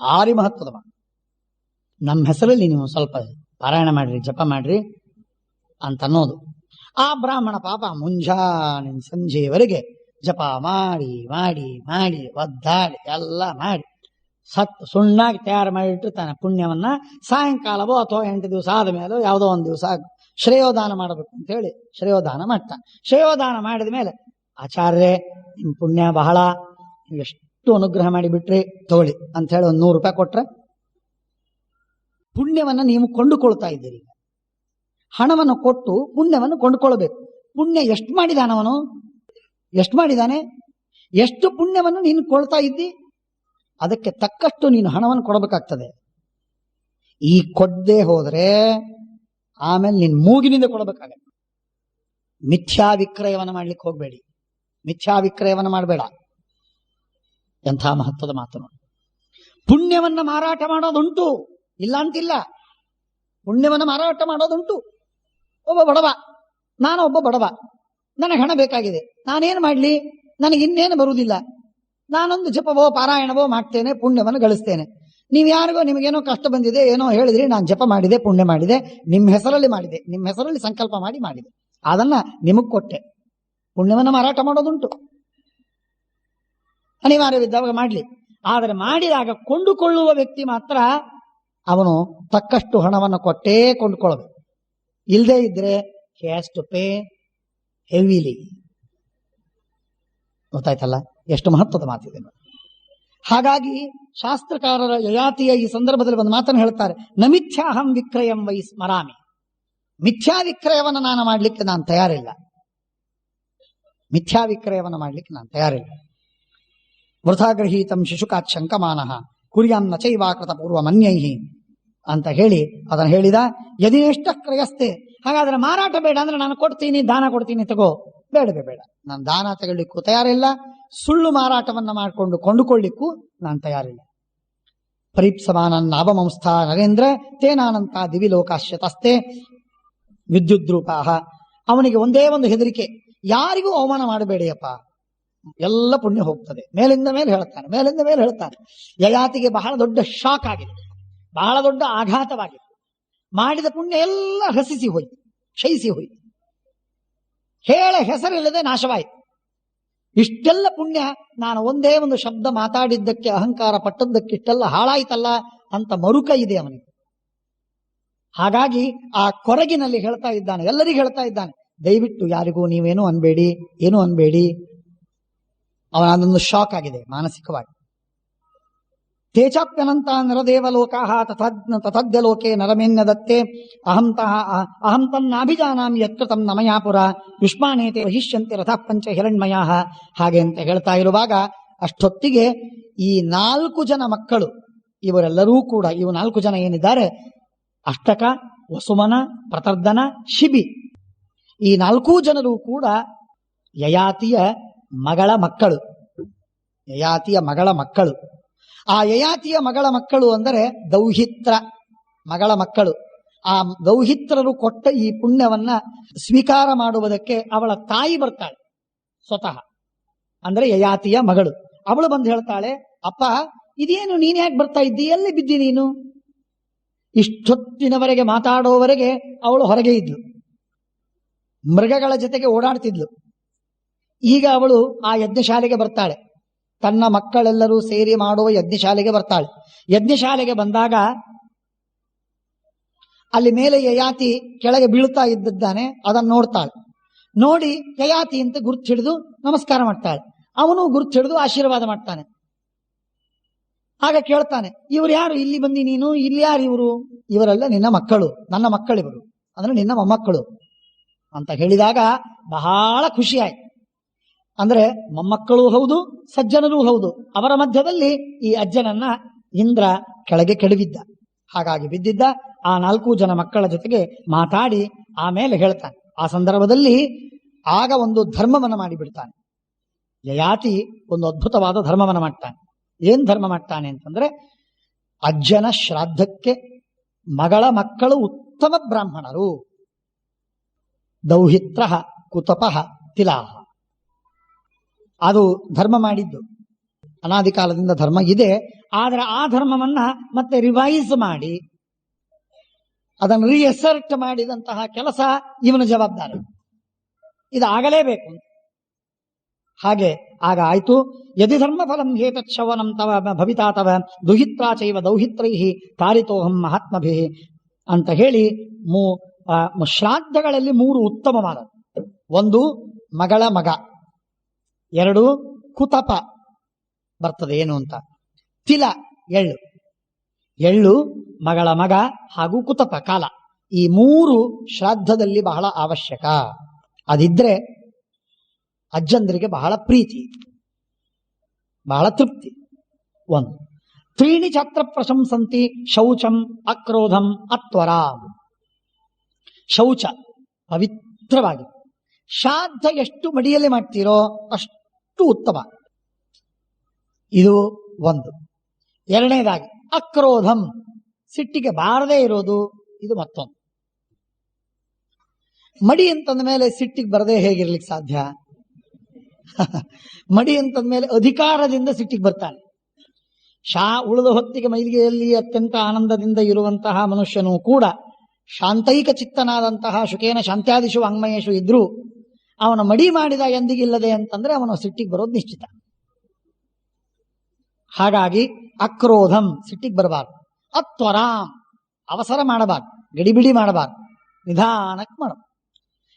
ಭಾರಿ ಮಹತ್ವದ ಮಾತು. ನಮ್ಮ ಹೆಸರಲ್ಲಿ ನೀವು ಸ್ವಲ್ಪ ಪಾರಾಯಣ ಮಾಡ್ರಿ, ಜಪ ಮಾಡ್ರಿ ಅಂತ ಅನ್ನೋದು. ಆ ಬ್ರಾಹ್ಮಣ ಪಾಪ ಮುಂಜಾನೆ ಸಂಜೆಯವರೆಗೆ ಜಪ ಮಾಡಿ ಮಾಡಿ ಮಾಡಿ ಒದ್ದಾಡಿ ಎಲ್ಲ ಮಾಡಿ ಸತ್ತು ಸುಣ್ಣಾಗಿ ತಯಾರು ಮಾಡಿಟ್ಟಿರ್ತಾನೆ ಪುಣ್ಯವನ್ನ. ಸಾಯಂಕಾಲವೋ ಅಥವಾ 8 ದಿವಸ ಆದ ಮೇಲೋ ಯಾವುದೋ ಒಂದು ದಿವಸ ಶ್ರೇಯೋದಾನ ಮಾಡಬೇಕು ಅಂತ ಹೇಳಿ ಶ್ರೇಯೋದಾನ ಮಾಡ್ತಾನೆ. ಶ್ರೇಯೋದಾನ ಮಾಡಿದ ಮೇಲೆ, ಆಚಾರ್ಯರೇ ನಿಮ್ಮ ಪುಣ್ಯ ಬಹಳ, ಎಷ್ಟು ಅನುಗ್ರಹ ಮಾಡಿಬಿಟ್ರಿ, ತಗೊಳ್ಳಿ ಅಂತ ಹೇಳಿ ಒಂದು 100 ರೂಪಾಯಿ ಕೊಟ್ರೆ ಪುಣ್ಯವನ್ನ ನೀವು ಕೊಂಡುಕೊಳ್ತಾ ಇದ್ದೀರಿ. ಹಣವನ್ನು ಕೊಟ್ಟು ಪುಣ್ಯವನ್ನು ಕೊಂಡುಕೊಳ್ಬೇಕು. ಪುಣ್ಯ ಎಷ್ಟು ಮಾಡಿದಾನವನು? ಎಷ್ಟು ಮಾಡಿದಾನೆ? ಎಷ್ಟು ಪುಣ್ಯವನ್ನು ನೀನು ಕೊಳ್ತಾ ಇದ್ದಿ, ಅದಕ್ಕೆ ತಕ್ಕಷ್ಟು ನೀನು ಹಣವನ್ನು ಕೊಡಬೇಕಾಗ್ತದೆ. ಈ ಕೊಡದೆ ಹೋದರೆ ಆಮೇಲೆ ನೀನು ಮೂಗಿನಿಂದ ಕೊಡಬೇಕಾಗತ್ತೆ. ಮಿಥ್ಯಾ ವಿಕ್ರಯವನ್ನು ಮಾಡ್ಲಿಕ್ಕೆ ಹೋಗಬೇಡಿ, ಮಿಥ್ಯಾ ವಿಕ್ರಯವನ್ನು ಮಾಡಬೇಡ. ಎಂಥ ಮಹತ್ವದ ಮಾತು ನೋಡಿ. ಪುಣ್ಯವನ್ನ ಮಾರಾಟ ಮಾಡೋದುಂಟು, ಇಲ್ಲ ಅಂತಿಲ್ಲ. ಪುಣ್ಯವನ್ನು ಮಾರಾಟ ಮಾಡೋದುಂಟು. ಒಬ್ಬ ಬಡವ, ನಾನು ಒಬ್ಬ ಬಡವ, ನನಗೆ ಹಣ ಬೇಕಾಗಿದೆ, ನಾನೇನು ಮಾಡಲಿ, ನನಗೆ ಇನ್ನೇನು ಬರುವುದಿಲ್ಲ, ನಾನೊಂದು ಜಪವೋ ಪಾರಾಯಣವೋ ಮಾಡ್ತೇನೆ, ಪುಣ್ಯವನ್ನು ಗಳಿಸ್ತೇನೆ. ನೀವು ಯಾರಿಗೋ ನಿಮಗೇನೋ ಕಷ್ಟ ಬಂದಿದೆ, ಏನೋ ಹೇಳಿದ್ರಿ, ನಾನು ಜಪ ಮಾಡಿದೆ, ಪುಣ್ಯ ಮಾಡಿದೆ, ನಿಮ್ಮ ಹೆಸರಲ್ಲಿ ಮಾಡಿದೆ, ನಿಮ್ಮ ಹೆಸರಲ್ಲಿ ಸಂಕಲ್ಪ ಮಾಡಿದೆ, ಅದನ್ನ ನಿಮಗ್ ಕೊಟ್ಟೆ. ಪುಣ್ಯವನ್ನು ಮಾರಾಟ ಮಾಡೋದುಂಟು, ಅನಿವಾರ್ಯವಿದ್ದಾಗ ಮಾಡಲಿ. ಆದರೆ ಮಾಡಿದಾಗ ಕೊಂಡುಕೊಳ್ಳುವ ವ್ಯಕ್ತಿ ಮಾತ್ರ ಅವನು ತಕ್ಕಷ್ಟು ಹಣವನ್ನು ಕೊಟ್ಟೇ ಕೊಂಡುಕೊಳ್ಳಬೇಕು. ಇಲ್ಲದೆ ಇದ್ರೆ he has to pay heavily. ಗೊತ್ತಾಯ್ತಲ್ಲ ಎಷ್ಟು ಮಹತ್ವದ ಮಾತಿದೆ. ಹಾಗಾಗಿ ಶಾಸ್ತ್ರಕಾರರ ಯಯಾತಿಯ ಈ ಸಂದರ್ಭದಲ್ಲಿ ಒಂದು ಮಾತನ್ನು ಹೇಳ್ತಾರೆ, ನ ಮಿಥ್ಯಾಹಂ ವಿಕ್ರಯಂ ವೈ ಸ್ಮರಾಮಿ. ಮಿಥ್ಯಾ ವಿಕ್ರಯವನ್ನು ನಾನು ಮಾಡಲಿಕ್ಕೆ ನಾನು ತಯಾರಿಲ್ಲ, ಮಿಥ್ಯಾ ವಿಕ್ರಯವನ್ನು ಮಾಡಲಿಕ್ಕೆ ನಾನು ತಯಾರಿಲ್ಲ. ವೃಥಾಗೃಹೀತಂ ಶಿಶುಕಾತ್ ಶಂಕಮಾನಃ ಕುರ್ಯಾಂ ನ ಚೈವಾಕೃತ ಪೂರ್ವ ಮನ್ಯೈಹಿ ಅಂತ ಹೇಳಿ ಅದನ್ನು ಹೇಳಿದ. ಯದಿನೆಷ್ಟ ಕ್ರಯಸ್ತೆ, ಹಾಗಾದ್ರೆ ಮಾರಾಟ ಬೇಡ ಅಂದ್ರೆ ನಾನು ಕೊಡ್ತೀನಿ, ದಾನ ಕೊಡ್ತೀನಿ, ತಗೋ. ಬೇಡವೇ ಬೇಡ, ನಾನು ದಾನ ತಗೊಳ್ಳಿಕ್ಕೂ ತಯಾರಿಲ್ಲ, ಸುಳ್ಳು ಮಾರಾಟವನ್ನ ಮಾಡಿಕೊಂಡು ಕೊಂಡುಕೊಳ್ಳಿಕ್ಕೂ ನಾನು ತಯಾರಿಲ್ಲ. ಪರೀಪ್ಸಮಾನನ್ ನಾಭಮಂಸ್ಥಾ ನರೇಂದ್ರ ತೇನಾನಂತ ದಿವಿಲೋಕಾಶ್ಯತಸ್ತೆ ವಿದ್ಯುದ್ರೂಪಾಹ. ಅವನಿಗೆ ಒಂದೇ ಒಂದು ಹೆದರಿಕೆ, ಯಾರಿಗೂ ಅವಮಾನ ಮಾಡಬೇಡಿಯಪ್ಪ, ಎಲ್ಲ ಪುಣ್ಯ ಹೋಗ್ತದೆ. ಮೇಲಿಂದ ಮೇಲೆ ಹೇಳ್ತಾನೆ, ಮೇಲಿಂದ ಮೇಲೆ ಹೇಳ್ತಾನೆ. ಯಯಾತಿಗೆ ಬಹಳ ದೊಡ್ಡ ಶಾಕ್ ಆಗಿದೆ, ಬಹಳ ದೊಡ್ಡ ಆಘಾತವಾಗಿದೆ. ಮಾಡಿದ ಪುಣ್ಯ ಎಲ್ಲ ಹಸಿಸಿ ಹೋಯ್ತು, ಕ್ಷಯಿಸಿ ಹೋಯ್ತು, ಹೇಳ ಹೆಸರಿಲ್ಲದೆ ನಾಶವಾಯಿತು. ಇಷ್ಟೆಲ್ಲ ಪುಣ್ಯ ನಾನು ಒಂದೇ ಒಂದು ಶಬ್ದ ಮಾತಾಡಿದ್ದಕ್ಕೆ, ಅಹಂಕಾರ ಪಟ್ಟದ್ದಕ್ಕೆ ಇಷ್ಟೆಲ್ಲ ಹಾಳಾಯ್ತಲ್ಲ ಅಂತ ಮರುಕ ಇದೆ ಅವನಿಗೆ. ಹಾಗಾಗಿ ಆ ಕೊರಗಿನಲ್ಲಿ ಹೇಳ್ತಾ ಇದ್ದಾನೆ, ಎಲ್ಲರಿಗೂ ಹೇಳ್ತಾ ಇದ್ದಾನೆ, ದಯವಿಟ್ಟು ಯಾರಿಗೂ ನೀವೇನು ಅನ್ಬೇಡಿ, ಏನು ಅನ್ಬೇಡಿ. ಅವನ ಅದೊಂದು ಶಾಕ್ ಆಗಿದೆ ಮಾನಸಿಕವಾಗಿ. ತೇಚಾಪ್ಯನಂತ ನರದೇವಲೋಕಾಹ ತಥದ್ಯ ಲೋಕೆ ನರಮೇನ್ಯ ದತ್ತೆ ಅಹಂ ತನ್ನಾಭಿಜಾನಾಮಿ ಯತ್ಕೃತಂ ನಮಯಾಪುರ ಯುಷ್ಮಾನೇತೆ ವಹಿಷ್ಯಂತೆ ರಥಃ ಪಂಚ ಹಿರಣ್ಮಯಾಹ. ಹಾಗೆ ಅಂತ ಹೇಳ್ತಾ ಇರುವಾಗ ಅಷ್ಟೊತ್ತಿಗೆ ಈ 4 ಜನ ಮಕ್ಕಳು, ಇವರೆಲ್ಲರೂ ಕೂಡ, ಇವು 4 ಜನ ಏನಿದ್ದಾರೆ, ಅಷ್ಟಕ, ವಸುಮನ, ಪ್ರತರ್ಧನ, ಶಿಬಿ, ಈ 4 ಜನರು ಕೂಡ ಯಯಾತಿಯ ಮಗಳ ಮಕ್ಕಳು, ಯಯಾತಿಯ ಮಗಳ ಮಕ್ಕಳು. ಆ ಯಯಾತಿಯ ಮಗಳ ಮಕ್ಕಳು ಅಂದರೆ ದೌಹಿತ್ರ ಮಗಳ ಮಕ್ಕಳು. ಆ ದೌಹಿತ್ರರು ಕೊಟ್ಟ ಈ ಪುಣ್ಯವನ್ನ ಸ್ವೀಕಾರ ಮಾಡುವುದಕ್ಕೆ ಅವಳ ತಾಯಿ ಬರ್ತಾಳೆ ಸ್ವತಃ, ಅಂದ್ರೆ ಯಯಾತಿಯ ಮಗಳು. ಅವಳು ಬಂದು ಹೇಳ್ತಾಳೆ, ಅಪ್ಪ ಇದೇನು, ನೀನ್ ಯಾಕೆ ಬರ್ತಾ ಇದ್ದಿ, ಎಲ್ಲಿ ಬಿದ್ದಿ ನೀನು? ಇಷ್ಟೊತ್ತಿನವರೆಗೆ ಮಾತಾಡೋವರೆಗೆ ಅವಳು ಹೊರಗೆ ಇದ್ಲು, ಮೃಗಗಳ ಜೊತೆಗೆ ಓಡಾಡ್ತಿದ್ಲು. ಈಗ ಅವಳು ಆ ಯಜ್ಞಶಾಲೆಗೆ ಬರ್ತಾಳೆ, ತನ್ನ ಮಕ್ಕಳೆಲ್ಲರೂ ಸೇರಿ ಮಾಡುವ ಯಜ್ಞಶಾಲೆಗೆ ಬರ್ತಾಳೆ. ಯಜ್ಞಶಾಲೆಗೆ ಬಂದಾಗ ಅಲ್ಲಿ ಮೇಲೆ ಯಯಾತಿ ಕೆಳಗೆ ಬೀಳ್ತಾ ಇದ್ದಾನೆ, ಅದನ್ನು ನೋಡ್ತಾಳೆ. ನೋಡಿ ಯಯಾತಿ ಅಂತ ಗುರ್ತು ಹಿಡಿದು ನಮಸ್ಕಾರ ಮಾಡ್ತಾಳೆ. ಅವನು ಗುರ್ತು ಹಿಡಿದು ಆಶೀರ್ವಾದ ಮಾಡ್ತಾನೆ. ಆಗ ಕೇಳ್ತಾನೆ, ಇವ್ರು ಯಾರು, ಇಲ್ಲಿ ಬಂದಿ ನೀನು, ಇಲ್ಲಿ ಯಾರು ಇವರು? ಇವರೆಲ್ಲ ನಿನ್ನ ಮಕ್ಕಳು, ನನ್ನ ಮಕ್ಕಳಿವರು, ಅಂದ್ರೆ ನಿನ್ನ ಮೊಮ್ಮಕ್ಕಳು ಅಂತ ಹೇಳಿದಾಗ ಬಹಳ ಖುಷಿ ಆಯ್ತು. ಅಂದ್ರೆ ಮೊಮ್ಮಕ್ಕಳು ಹೌದು, ಸಜ್ಜನರೂ ಹೌದು. ಅವರ ಮಧ್ಯದಲ್ಲಿ ಈ ಅಜ್ಜನನ್ನ ಇಂದ್ರ ಕೆಳಗೆ ಕೆಡವಿದ್ದ. ಹಾಗಾಗಿ ಬಿದ್ದಿದ್ದ. ಆ 4 ಜನ ಮಕ್ಕಳ ಜೊತೆಗೆ ಮಾತಾಡಿ ಆಮೇಲೆ ಹೇಳ್ತಾನೆ. ಆ ಸಂದರ್ಭದಲ್ಲಿ ಆಗ ಒಂದು ಧರ್ಮವನ್ನು ಮಾಡಿಬಿಡ್ತಾನೆ. ಯಯಾತಿ ಒಂದು ಅದ್ಭುತವಾದ ಧರ್ಮವನ್ನು ಮಾಡ್ತಾನೆ. ಏನ್ ಧರ್ಮ ಮಾಡ್ತಾನೆ ಅಂತಂದ್ರೆ, ಅಜ್ಜನ ಶ್ರಾದ್ದಕ್ಕೆ ಮಗಳ ಮಕ್ಕಳು ಉತ್ತಮ ಬ್ರಾಹ್ಮಣರು, ದೌಹಿತ್ರ ಕುತಪ ತಿಲಾಹ. ಅದು ಧರ್ಮ ಮಾಡಿದ್ದು. ಅನಾದಿ ಕಾಲದಿಂದ ಧರ್ಮ ಇದೆ. ಆದರೆ ಆ ಧರ್ಮವನ್ನ ಮತ್ತೆ ರಿವೈಸ್ ಮಾಡಿ ಅದನ್ನು ರಿಅಸರ್ಟ್ ಮಾಡಿದಂತಹ ಕೆಲಸ ಇವನ ಜವಾಬ್ದಾರಿ. ಇದಾಗಲೇಬೇಕು. ಹಾಗೆ ಆಗ ಆಯ್ತು. ಯದಿ ಧರ್ಮ ಫಲಂ ಹೇತಚ್ಛವನಂ ತವ ಭವಿತಾ ತವ ದುಹಿತ್ರಾ ಚೈವ ದೌಹಿತ್ರೈಹಿ ತಾರಿತೋಹಂ ಮಹಾತ್ಮಭಿ ಅಂತ ಹೇಳಿ ಶ್ರಾದ್ದಗಳಲ್ಲಿ 3 ಉತ್ತಮವಾದ. 1 ಮಗಳ ಮಗ, 2 ಕುತಪ ಬರ್ತದೆ ಏನು ಅಂತ, ತಿಲ ಎಳ್ಳು ಮಗಳ ಮಗ ಹಾಗೂ ಕುತಪ ಕಾಲ. ಈ 3 ಶ್ರಾದ್ದದಲ್ಲಿ ಬಹಳ ಅವಶ್ಯಕ. ಅದಿದ್ರೆ ಅಜ್ಜಂದ್ರಿಗೆ ಬಹಳ ಪ್ರೀತಿ, ಬಹಳ ತೃಪ್ತಿ. 1 3 ಛಾತ್ರ ಪ್ರಶಂಸಂತಿ ಶೌಚಂ ಅಕ್ರೋಧಂ ಅತ್ವರ. ಶೌಚ ಪವಿತ್ರವಾಗಿ, ಶ್ರಾದ್ದ ಎಷ್ಟು ಮಡಿಯಲ್ಲಿ ಮಾಡ್ತೀರೋ ಅಷ್ಟು ಉತ್ತಮ. ಇದು 1. 2ನೇದಾಗಿ ಅಕ್ರೋಧಂ, ಸಿಟ್ಟಿಗೆ ಬಾರದೇ ಇರೋದು, ಇದು ಮತ್ತೊಂದು. ಮಡಿ ಅಂತಂದ ಮೇಲೆ ಸಿಟ್ಟಿಗೆ ಬರದೇ ಹೇಗಿರ್ಲಿಕ್ಕೆ ಸಾಧ್ಯ? ಮಡಿ ಅಂತಂದ ಮೇಲೆ ಅಧಿಕಾರದಿಂದ ಸಿಟ್ಟಿಗೆ ಬರ್ತಾನೆ. ಉಳಿದ ಹೊತ್ತಿಗೆ ಮೈಲಿಗೆಯಲ್ಲಿ ಅತ್ಯಂತ ಆನಂದದಿಂದ ಇರುವಂತಹ ಮನುಷ್ಯನೂ ಕೂಡ ಶಾಂತೈಕ ಚಿತ್ತನಾದಂತಹ ಶುಕೇನ ಶಾಂತ್ಯಾದಿಶು ವಾಂಗ್ಮಯೇಶು ಇದ್ರೂ ಅವನ ಮಡಿ ಮಾಡಿದ ಎಂದಿಗಿಲ್ಲದೆ ಅಂತಂದ್ರೆ ಅವನು ಸಿಟ್ಟಿಗೆ ಬರೋದು ನಿಶ್ಚಿತ. ಹಾಗಾಗಿ ಅಕ್ರೋಧಂ, ಸಿಟ್ಟಿಗೆ ಬರಬಾರ್ದು. ಅತ್ವರಾಂ, ಅವಸರ ಮಾಡಬಾರ್ದು, ಗಡಿಬಿಡಿ ಮಾಡಬಾರ್ದು, ನಿಧಾನಕ್ಕೆ ಮಾಡಬೇಕು.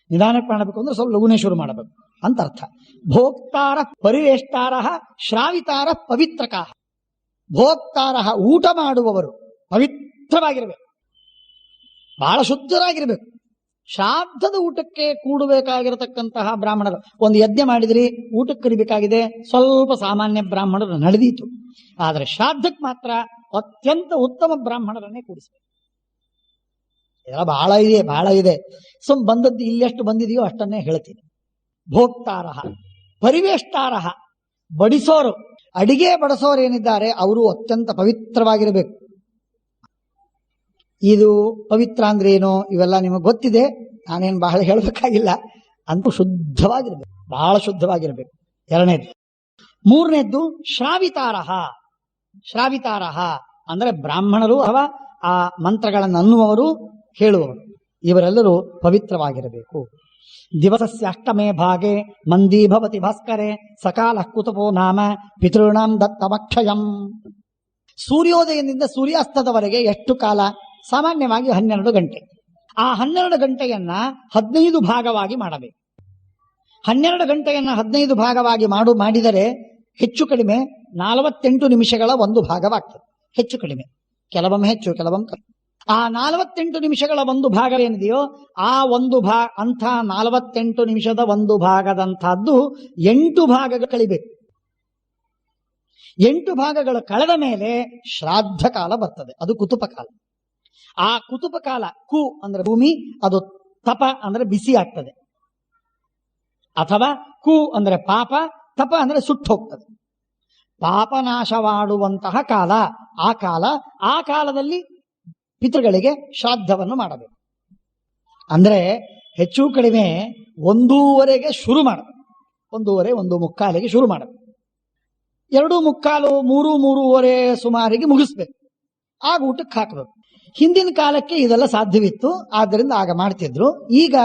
ನಿಧಾನಕ್ಕೆ ಮಾಡಬೇಕು ಅಂದ್ರೆ ಸ್ವಲ್ಪ ಲಘುನೇ ಶುರು ಮಾಡಬೇಕು ಅಂತ ಅರ್ಥ. ಭೋಕ್ತಾರ ಪರಿವೇಷ್ಟಾರ ಶ್ರಾವಿತಾರ ಪವಿತ್ರಕ. ಭೋಕ್ತಾರ ಊಟ ಮಾಡುವವರು ಪವಿತ್ರವಾಗಿರಬೇಕು, ಬಹಳ ಶುದ್ಧರಾಗಿರ್ಬೇಕು. ಶ್ರಾದ್ದದ ಊಟಕ್ಕೆ ಕೂಡಬೇಕಾಗಿರತಕ್ಕಂತಹ ಬ್ರಾಹ್ಮಣರು, ಒಂದು ಯಜ್ಞ ಮಾಡಿದ್ರಿ, ಊಟಕ್ಕೆ ಕರಿಬೇಕಾಗಿದೆ, ಸ್ವಲ್ಪ ಸಾಮಾನ್ಯ ಬ್ರಾಹ್ಮಣರು ನಡೆದೀತು. ಆದರೆ ಶ್ರಾದ್ದಕ್ಕೆ ಮಾತ್ರ ಅತ್ಯಂತ ಉತ್ತಮ ಬ್ರಾಹ್ಮಣರನ್ನೇ ಕೂಡಿಸಬೇಕು. ಇದೆಲ್ಲ ಬಹಳ ಇದೆ. ಬಂದದ್ದು ಇಲ್ಲೆಷ್ಟು ಬಂದಿದೆಯೋ ಅಷ್ಟನ್ನೇ ಹೇಳ್ತೀನಿ. ಭೋಕ್ತಾರ ಪರಿವೇಷ್ಟಾರ, ಬಡಿಸೋರು, ಅಡಿಗೆ ಬಡಿಸೋರು ಏನಿದ್ದಾರೆ ಅವರು ಅತ್ಯಂತ ಪವಿತ್ರವಾಗಿರಬೇಕು. ಇದು ಪವಿತ್ರ ಅಂದ್ರೆ ಏನು ಇವೆಲ್ಲ ನಿಮಗೆ ಗೊತ್ತಿದೆ, ನಾನೇನು ಬಹಳ ಹೇಳಬೇಕಾಗಿಲ್ಲ. ಅಂತೂ ಶುದ್ಧವಾಗಿರ್ಬೇಕು, ಬಹಳ ಶುದ್ಧವಾಗಿರ್ಬೇಕು. 2ನೇದು. 3ನೇದ್ದು ಶ್ರಾವಿತಾರ ಅಂದ್ರೆ ಬ್ರಾಹ್ಮಣರು ಅಥವಾ ಆ ಮಂತ್ರಗಳನ್ನು ಅನ್ನುವವರು, ಹೇಳುವವರು, ಇವರೆಲ್ಲರೂ ಪವಿತ್ರವಾಗಿರಬೇಕು. ದಿವಸಸ್ಯ ಅಷ್ಟಮೇ ಭಾಗೆ ಮಂದಿ ಭವತಿ ಭಾಸ್ಕರೆ ಸಕಾಲ ಕುತಪೋ ನಾಮ ಪಿತೃಣಾಂ ದತ್ತಮಕ್ಷಯಂ. ಸೂರ್ಯೋದಯದಿಂದ ಸೂರ್ಯಾಸ್ತದವರೆಗೆ ಎಷ್ಟು ಕಾಲ? ಸಾಮಾನ್ಯವಾಗಿ 12 ಗಂಟೆ. ಆ 12 ಗಂಟೆಯನ್ನ 15 ಭಾಗವಾಗಿ ಮಾಡಬೇಕು. 12 ಗಂಟೆಯನ್ನ 15 ಭಾಗವಾಗಿ ಮಾಡಿದರೆ ಹೆಚ್ಚು ಕಡಿಮೆ 48 ನಿಮಿಷಗಳ ಒಂದು ಭಾಗವಾಗ್ತದೆ. ಹೆಚ್ಚು ಕಡಿಮೆ, ಕೆಲವೊಮ್ಮೆ ಹೆಚ್ಚು ಕೆಲವೊಮ್ಮೆ ಕಡಿಮೆ. ಆ 48 ನಿಮಿಷಗಳ ಒಂದು ಭಾಗವೇನಿದೆಯೋ ಆ ಒಂದು ಅಂಥ 48 ನಿಮಿಷದ ಒಂದು ಭಾಗದಂತಹದ್ದು 8 ಭಾಗಗಳು ಕಳಿಬೇಕು. 8 ಭಾಗಗಳು ಕಳೆದ ಮೇಲೆ ಶ್ರಾದ್ದ ಕಾಲ ಬರ್ತದೆ, ಅದು ಕುತುಪ ಕಾಲ. ಆ ಕುತುಪ ಕಾಲ, ಕು ಅಂದ್ರೆ ಭೂಮಿ, ಅದು ತಪ ಅಂದ್ರೆ ಬಿಸಿ ಆಗ್ತದೆ, ಅಥವಾ ಕು ಅಂದ್ರೆ ಪಾಪ, ತಪ ಅಂದ್ರೆ ಸುಟ್ಟು ಹೋಗ್ತದೆ. ಪಾಪನಾಶವಾಡುವಂತಹ ಕಾಲ ಆ ಕಾಲದಲ್ಲಿ ಪಿತೃಗಳಿಗೆ ಶ್ರಾದ್ದವನ್ನು ಮಾಡಬೇಕು. ಅಂದ್ರೆ ಹೆಚ್ಚು ಕಡಿಮೆ 1:15ಗೆ ಶುರು ಮಾಡಬೇಕು. 1:15, 1:45ಗೆ ಶುರು ಮಾಡಬೇಕು. 2:45, 3:30 ಸುಮಾರಿಗೆ ಮುಗಿಸ್ಬೇಕು. ಆಗ ಊಟಕ್ಕೆ ಹಾಕಬೇಕು. ಹಿಂದಿನ ಕಾಲಕ್ಕೆ ಇದೆಲ್ಲ ಸಾಧ್ಯವಿತ್ತು, ಆದ್ದರಿಂದ ಆಗ ಮಾಡ್ತಿದ್ರು. ಈಗ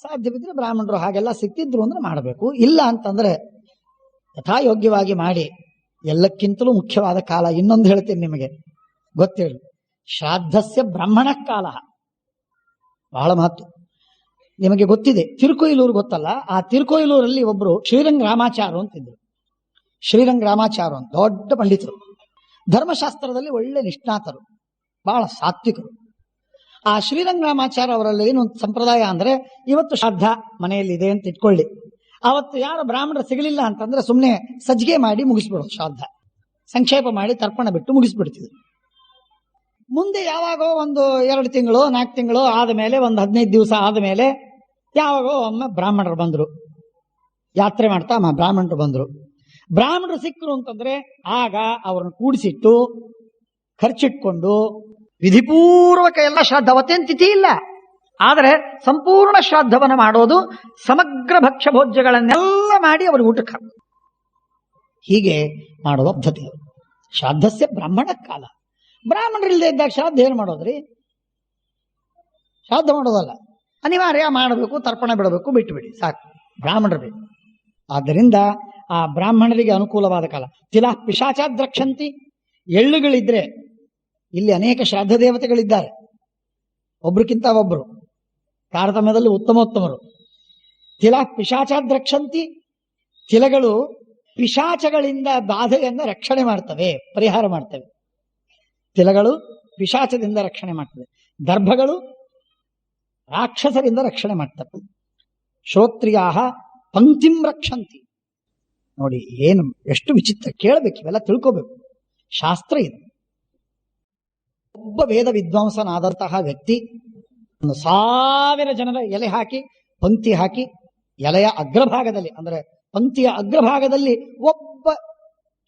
ಸಾಧ್ಯವಿದ್ರೆ ಬ್ರಾಹ್ಮಣರು ಹಾಗೆಲ್ಲ ಸಿಕ್ತಿದ್ರು ಅಂದ್ರೆ ಮಾಡಬೇಕು. ಇಲ್ಲ ಅಂತಂದ್ರೆ ಯಥಾಯೋಗ್ಯವಾಗಿ ಮಾಡಿ. ಎಲ್ಲಕ್ಕಿಂತಲೂ ಮುಖ್ಯವಾದ ಕಾಲ ಇನ್ನೊಂದು ಹೇಳ್ತೀನಿ ನಿಮಗೆ, ಗೊತ್ತೇಳಿ, ಶ್ರಾದ್ದಸ್ಯ ಬ್ರಾಹ್ಮಣ ಕಾಲ ಬಹಳ ಮಹತ್ವ. ನಿಮಗೆ ಗೊತ್ತಿದೆ, ತಿರುಕೊಯಿಲೂರು ಗೊತ್ತಲ್ಲ? ಆ ತಿರುಕೊಯಿಲೂರಲ್ಲಿ ಒಬ್ರು ಶ್ರೀರಂಗ ರಾಮಾಚಾರು ಅಂತಿದ್ರು. ಶ್ರೀರಂಗ ರಾಮಾಚಾರು ಅಂತ ದೊಡ್ಡ ಪಂಡಿತರು. ಧರ್ಮಶಾಸ್ತ್ರದಲ್ಲಿ ಒಳ್ಳೆ ನಿಷ್ಣಾತರು, ಬಹಳ ಸಾತ್ವಿಕರು. ಆ ಶ್ರೀರಂಗರಾಮಾಚಾರ್ಯ ಅವರಲ್ಲಿ ಏನು ಸಂಪ್ರದಾಯ ಅಂದ್ರೆ, ಇವತ್ತು ಶ್ರಾದ್ದ ಮನೆಯಲ್ಲಿ ಇದೆ ಅಂತ ಇಟ್ಕೊಳ್ಳಿ, ಅವತ್ತು ಯಾರು ಬ್ರಾಹ್ಮಣರು ಸಿಗಲಿಲ್ಲ ಅಂತಂದ್ರೆ ಸುಮ್ಮನೆ ಸಜ್ಜಿಗೆ ಮಾಡಿ ಮುಗಿಸ್ಬಿಡೋದು, ಶ್ರಾದ್ದ ಸಂಕ್ಷೇಪ ಮಾಡಿ ತರ್ಪಣ ಬಿಟ್ಟು ಮುಗಿಸ್ಬಿಡ್ತಿದ್ರು. ಮುಂದೆ ಯಾವಾಗೋ ಒಂದು 2 ತಿಂಗಳು 4 ತಿಂಗಳು ಆದಮೇಲೆ, ಒಂದು 15 ದಿವಸ ಆದಮೇಲೆ ಯಾವಾಗೋ ಒಮ್ಮೆ ಬ್ರಾಹ್ಮಣರು ಬಂದರು, ಯಾತ್ರೆ ಮಾಡ್ತಾ ಬ್ರಾಹ್ಮಣರು ಬಂದರು. ಬ್ರಾಹ್ಮಣರು ಸಿಕ್ಕರು ಅಂತಂದ್ರೆ ಆಗ ಅವ್ರನ್ನ ಕೂಡಿಸಿಟ್ಟು ಖರ್ಚಿಟ್ಕೊಂಡು ವಿಧಿಪೂರ್ವಕ ಎಲ್ಲ ಶ್ರಾದ್ದ, ಅವತ್ತೇನು ತಿಥಿ ಇಲ್ಲ, ಆದರೆ ಸಂಪೂರ್ಣ ಶ್ರಾದ್ದವನ್ನು ಮಾಡೋದು, ಸಮಗ್ರ ಭಕ್ಷ್ಯ ಭೋಜ್ಯಗಳನ್ನೆಲ್ಲ ಮಾಡಿ ಅವರು ಊಟಕ್ಕೆ ಹಾಕೋದು. ಹೀಗೆ ಮಾಡುವ ಪದ್ಧತಿ. ಶ್ರಾದ್ದಸ್ಯ ಬ್ರಾಹ್ಮಣ ಕಾಲ. ಬ್ರಾಹ್ಮಣರಿಲ್ಲದೆ ಇದ್ದಾಗ ಶ್ರಾದ್ದ ಏನು ಮಾಡೋದ್ರಿ? ಶ್ರಾದ್ದ ಮಾಡೋದಲ್ಲ, ಅನಿವಾರ್ಯ ಮಾಡಬೇಕು, ತರ್ಪಣ ಬಿಡಬೇಕು, ಬಿಟ್ಟುಬಿಡಿ ಸಾಕು, ಬ್ರಾಹ್ಮಣರು ಬೇಕು. ಆದ್ದರಿಂದ ಆ ಬ್ರಾಹ್ಮಣರಿಗೆ ಅನುಕೂಲವಾದ ಕಾಲ. ತಿಲ ಪಿಶಾಚಾದ್ರಕ್ಷಂತಿ, ಎಳ್ಳುಗಳಿದ್ರೆ, ಇಲ್ಲಿ ಅನೇಕ ಶ್ರಾದ್ದ ದೇವತೆಗಳಿದ್ದಾರೆ, ಒಬ್ರಿಗಿಂತ ಒಬ್ಬರು ತಾರತಮ್ಯದಲ್ಲಿ ಉತ್ತಮೋತ್ತಮರು. ತಿಲ ಪಿಶಾಚಾದ್ರಕ್ಷಂತಿ, ತಿಲಗಳು ಪಿಶಾಚಗಳಿಂದ ಬಾಧೆಯನ್ನು ರಕ್ಷಣೆ ಮಾಡ್ತವೆ, ಪರಿಹಾರ ಮಾಡ್ತವೆ. ತಿಲಗಳು ಪಿಶಾಚದಿಂದ ರಕ್ಷಣೆ ಮಾಡ್ತವೆ, ದರ್ಭಗಳು ರಾಕ್ಷಸರಿಂದ ರಕ್ಷಣೆ ಮಾಡ್ತವೆ. ಶ್ರೋತ್ರಿಯಾ ಪಂಕ್ತಿಂ ರಕ್ಷಂತಿ. ನೋಡಿ ಏನು ಎಷ್ಟು ವಿಚಿತ್ರ, ಕೇಳಬೇಕು, ಇವೆಲ್ಲ ತಿಳ್ಕೋಬೇಕು, ಶಾಸ್ತ್ರ ಇದು. ಒಬ್ಬ ವೇದ ವಿದ್ವಾಂಸನಾದಂತಹ ವ್ಯಕ್ತಿ 1000 ಜನರ ಎಲೆ ಹಾಕಿ, ಪಂಕ್ತಿ ಹಾಕಿ, ಎಲೆಯ ಅಗ್ರಭಾಗದಲ್ಲಿ ಅಂದ್ರೆ ಪಂಕ್ತಿಯ ಅಗ್ರಭಾಗದಲ್ಲಿ ಒಬ್ಬ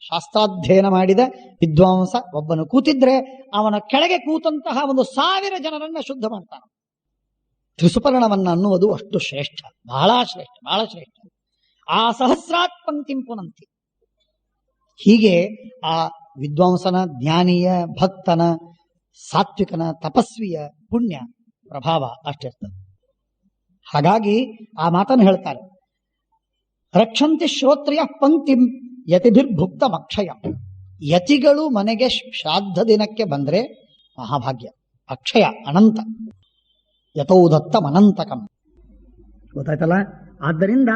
ಶಾಸ್ತ್ರಾಧ್ಯಯನ ಮಾಡಿದ ವಿದ್ವಾಂಸ ಒಬ್ಬನು ಕೂತಿದ್ರೆ, ಅವನ ಕೆಳಗೆ ಕೂತಂತಹ 1000 ಜನರನ್ನ ಶುದ್ಧ ಮಾಡ್ತಾನೆ. ತ್ರಿಸುಪರ್ಣವನ್ನ ಅನ್ನುವುದು ಅಷ್ಟು ಶ್ರೇಷ್ಠ, ಬಹಳ ಶ್ರೇಷ್ಠ, ಬಹಳ ಶ್ರೇಷ್ಠ. ಆ ಸಹಸ್ರಾತ್ ಪಂಕ್ತಿಂ ಪುನಂತಿ. ಹೀಗೆ ಆ ವಿದ್ವಾಂಸನ, ಜ್ಞಾನಿಯ, ಭಕ್ತನ, ಸಾತ್ವಿಕನ, ತಪಸ್ವಿಯ ಪುಣ್ಯ ಪ್ರಭಾವ ಅಷ್ಟಿರ್ತದೆ. ಹಾಗಾಗಿ ಆ ಮಾತನ್ನು ಹೇಳ್ತಾರೆ, ರಕ್ಷಂತಿ ಶ್ರೋತ್ರಿಯ ಪಂಕ್ತಿಂ ಯತಿಭಿರ್ಭುಕ್ತ ಅಕ್ಷಯ. ಯತಿಗಳು ಮನೆಗೆ ಶ್ರಾದ್ದ ದಿನಕ್ಕೆ ಬಂದ್ರೆ ಮಹಾಭಾಗ್ಯ, ಅಕ್ಷಯ, ಅನಂತ. ಯಥೋದತ್ತಂ ಅನಂತಕಂ. ಗೊತ್ತಾಯ್ತಲ್ಲ? ಆದ್ದರಿಂದ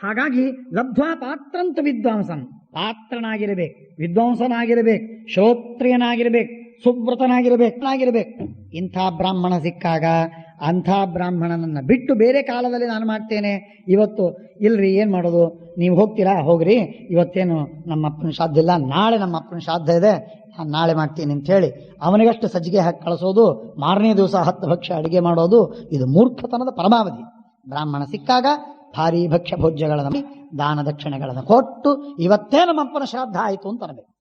ಹಾಗಾಗಿ ಲಬ್ಧ್ವಾ ಪಾತ್ರಂತ ವಿದ್ವಾಂಸನ್, ಪಾತ್ರನಾಗಿರಬೇಕು, ವಿದ್ವಾಂಸನಾಗಿರಬೇಕು, ಶ್ರೋತ್ರಿಯನಾಗಿರ್ಬೇಕು, ಸುವ್ರತನಾಗಿರ್ಬೇಕು. ಇಂಥ ಬ್ರಾಹ್ಮಣ ಸಿಕ್ಕಾಗ ಅಂಥ ಬ್ರಾಹ್ಮಣನನ್ನ ಬಿಟ್ಟು ಬೇರೆ ಕಾಲದಲ್ಲಿ ನಾನು ಮಾಡ್ತೇನೆ, ಇವತ್ತು ಇಲ್ರಿ ಏನ್ ಮಾಡೋದು, ನೀವು ಹೋಗ್ತೀರಾ ಹೋಗ್ರಿ, ಇವತ್ತೇನು ನಮ್ಮ ಅಪ್ಪನ ಶ್ರಾದ್ದ ಇಲ್ಲ, ನಾಳೆ ನಮ್ಮ ಅಪ್ಪನ ಶ್ರಾದ್ದ ಇದೆ, ನಾನು ನಾಳೆ ಮಾಡ್ತೀನಿ ಅಂತ ಹೇಳಿ ಅವನಿಗಷ್ಟು ಸಜ್ಜಿಗೆ ಹಾಕಿ ಕಳಿಸೋದು, ಮಾರನೇ ದಿವಸ 10 ಭಕ್ಷ್ಯ ಅಡಿಗೆ ಮಾಡೋದು, ಇದು ಮೂರ್ಖತನದ ಪರಮಾವಧಿ. ಬ್ರಾಹ್ಮಣ ಸಿಕ್ಕಾಗ ಭಾರಿ ಭಕ್ಷ್ಯ ಭೋಜ್ಯಗಳನ್ನು, ದಾನ ದಕ್ಷಿಣೆಗಳನ್ನು ಕೊಟ್ಟು ಇವತ್ತೇ ನಮ್ಮ ಅಪ್ಪನ ಶ್ರಾದ್ದ ಆಯಿತು ಅಂತ ಅನ್ನಬೇಕು.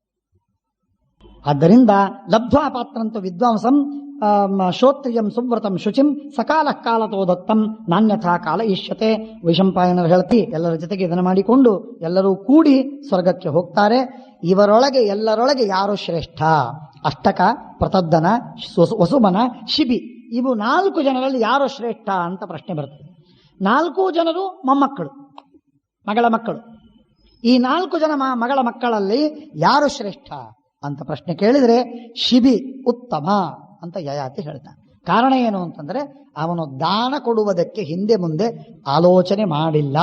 ಆದ್ದರಿಂದ ಲಬ್ಧ್ವಾ ಪಾತ್ರಂತ ವಿದ್ವಾಂಸಂ ಶ್ರೋತ್ರಿಯಂ ಸುವ್ರತಂ ಶುಚಿಂ ಸಕಾಲ ಕಾಲತೋ ದತ್ತಂ ನಾನ್ಯಥಾ ಕಾಲ ಇಷ್ಯತೆ. ವೈಶಂಪಾಯನರು ಹೇಳ್ತಿ, ಎಲ್ಲರ ಜೊತೆಗೆ ಇದನ್ನು ಮಾಡಿಕೊಂಡು ಎಲ್ಲರೂ ಕೂಡಿ ಸ್ವರ್ಗಕ್ಕೆ ಹೋಗ್ತಾರೆ. ಇವರೊಳಗೆ ಎಲ್ಲರೊಳಗೆ ಯಾರು ಶ್ರೇಷ್ಠ? ಅಷ್ಟಕ, ಪ್ರತದ್ದನ, ವಸುಮನ, ಶಿಬಿ, ಇವು 4 ಜನರಲ್ಲಿ ಯಾರು ಶ್ರೇಷ್ಠ ಅಂತ ಪ್ರಶ್ನೆ ಬರ್ತದೆ. 4 ಜನರು ಮೊಮ್ಮಕ್ಕಳು, ಮಗಳ ಮಕ್ಕಳು. ಈ 4 ಜನ ಮಗಳ ಮಕ್ಕಳಲ್ಲಿ ಯಾರು ಶ್ರೇಷ್ಠ ಅಂತ ಪ್ರಶ್ನೆ ಕೇಳಿದ್ರೆ ಶಿಬಿ ಉತ್ತಮ ಅಂತ ಯಯಾತಿ ಹೇಳ್ತಾನೆ. ಕಾರಣ ಏನು ಅಂತಂದ್ರೆ, ಅವನು ದಾನ ಕೊಡುವುದಕ್ಕೆ ಹಿಂದೆ ಮುಂದೆ ಆಲೋಚನೆ ಮಾಡಿಲ್ಲ,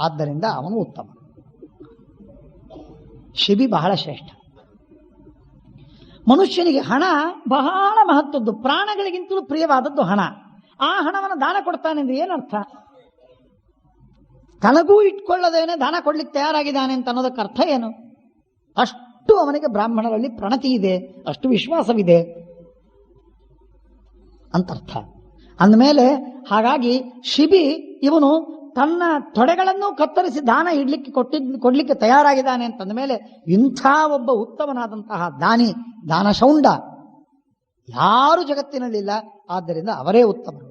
ಆದ್ದರಿಂದ ಅವನು ಉತ್ತಮ. ಶಿಬಿ ಬಹಳ ಶ್ರೇಷ್ಠ. ಮನುಷ್ಯನಿಗೆ ಹಣ ಬಹಳ ಮಹತ್ವದ್ದು, ಪ್ರಾಣಗಳಿಗಿಂತಲೂ ಪ್ರಿಯವಾದದ್ದು ಹಣ. ಆ ಹಣವನ್ನು ದಾನ ಕೊಡ್ತಾನೆಂದು ಏನರ್ಥ? ತನಗೂ ಇಟ್ಕೊಳ್ಳದೇನೆ ದಾನ ಕೊಡ್ಲಿಕ್ಕೆ ತಯಾರಾಗಿದ್ದಾನೆ ಅಂತ ಅನ್ನೋದಕ್ಕೆ ಅರ್ಥ ಏನು? ಅಷ್ಟು ಅವನಿಗೆ ಬ್ರಾಹ್ಮಣರಲ್ಲಿ ಪ್ರಣತಿ ಇದೆ, ಅಷ್ಟು ವಿಶ್ವಾಸವಿದೆ ಅಂತ ಅರ್ಥ. ಅಂದಮೇಲೆ ಹಾಗಾಗಿ ಶಿಬಿ ಇವನು ತನ್ನ ತೊಡೆಗಳನ್ನು ಕತ್ತರಿಸಿ ದಾನ ಕೊಡ್ಲಿಕ್ಕೆ ತಯಾರಾಗಿದ್ದಾನೆ ಅಂತಂದ ಮೇಲೆ ಇಂಥ ಒಬ್ಬ ಉತ್ತಮನಾದಂತಹ ದಾನಿ, ದಾನಶೌಂಡ ಯಾರು ಜಗತ್ತಿನಲ್ಲಿಲ್ಲ. ಆದ್ದರಿಂದ ಅವರೇ ಉತ್ತಮರು.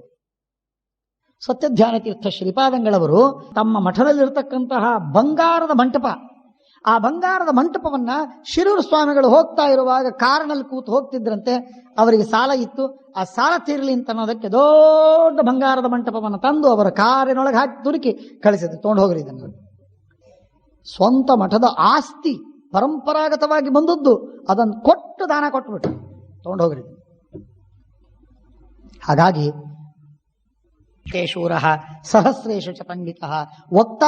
ಸತ್ಯಧ್ಯಾನ ತೀರ್ಥ ಶ್ರೀಪಾದಂಗಳವರು ತಮ್ಮ ಮಠದಲ್ಲಿರ್ತಕ್ಕಂತಹ ಬಂಗಾರದ ಮಂಟಪ, ಆ ಬಂಗಾರದ ಮಂಟಪವನ್ನ ಶಿರೂರು ಸ್ವಾಮಿಗಳು ಹೋಗ್ತಾ ಇರುವಾಗ ಕಾರಿನಲ್ಲಿ ಕೂತು ಹೋಗ್ತಿದ್ರಂತೆ. ಅವರಿಗೆ ಸಾಲ ಇತ್ತು, ಆ ಸಾಲ ತೀರಲಿ ಅಂತ ಅನ್ನೋದಕ್ಕೆ ದೊಡ್ಡ ಬಂಗಾರದ ಮಂಟಪವನ್ನು ತಂದು ಅವರ ಕಾರಿನೊಳಗೆ ಹಾಕಿ ತುರುಕಿ ಕಳಿಸಿದ್ರು, ತೊಗೊಂಡು ಹೋಗ್ರಿ ಇದನ್ನು. ಸ್ವಂತ ಮಠದ ಆಸ್ತಿ ಪರಂಪರಾಗತವಾಗಿ ಬಂದದ್ದು, ಅದನ್ನು ಕೊಟ್ಟು ದಾನ ಕೊಟ್ಬಿಟ್ಟು ತೊಗೊಂಡು ಹೋಗ್ರಿ. ಹಾಗಾಗಿ ಶೂರ ಸಹಸ್ರೇಶು ಚ ಪಂಡಿತ ವಕ್ತ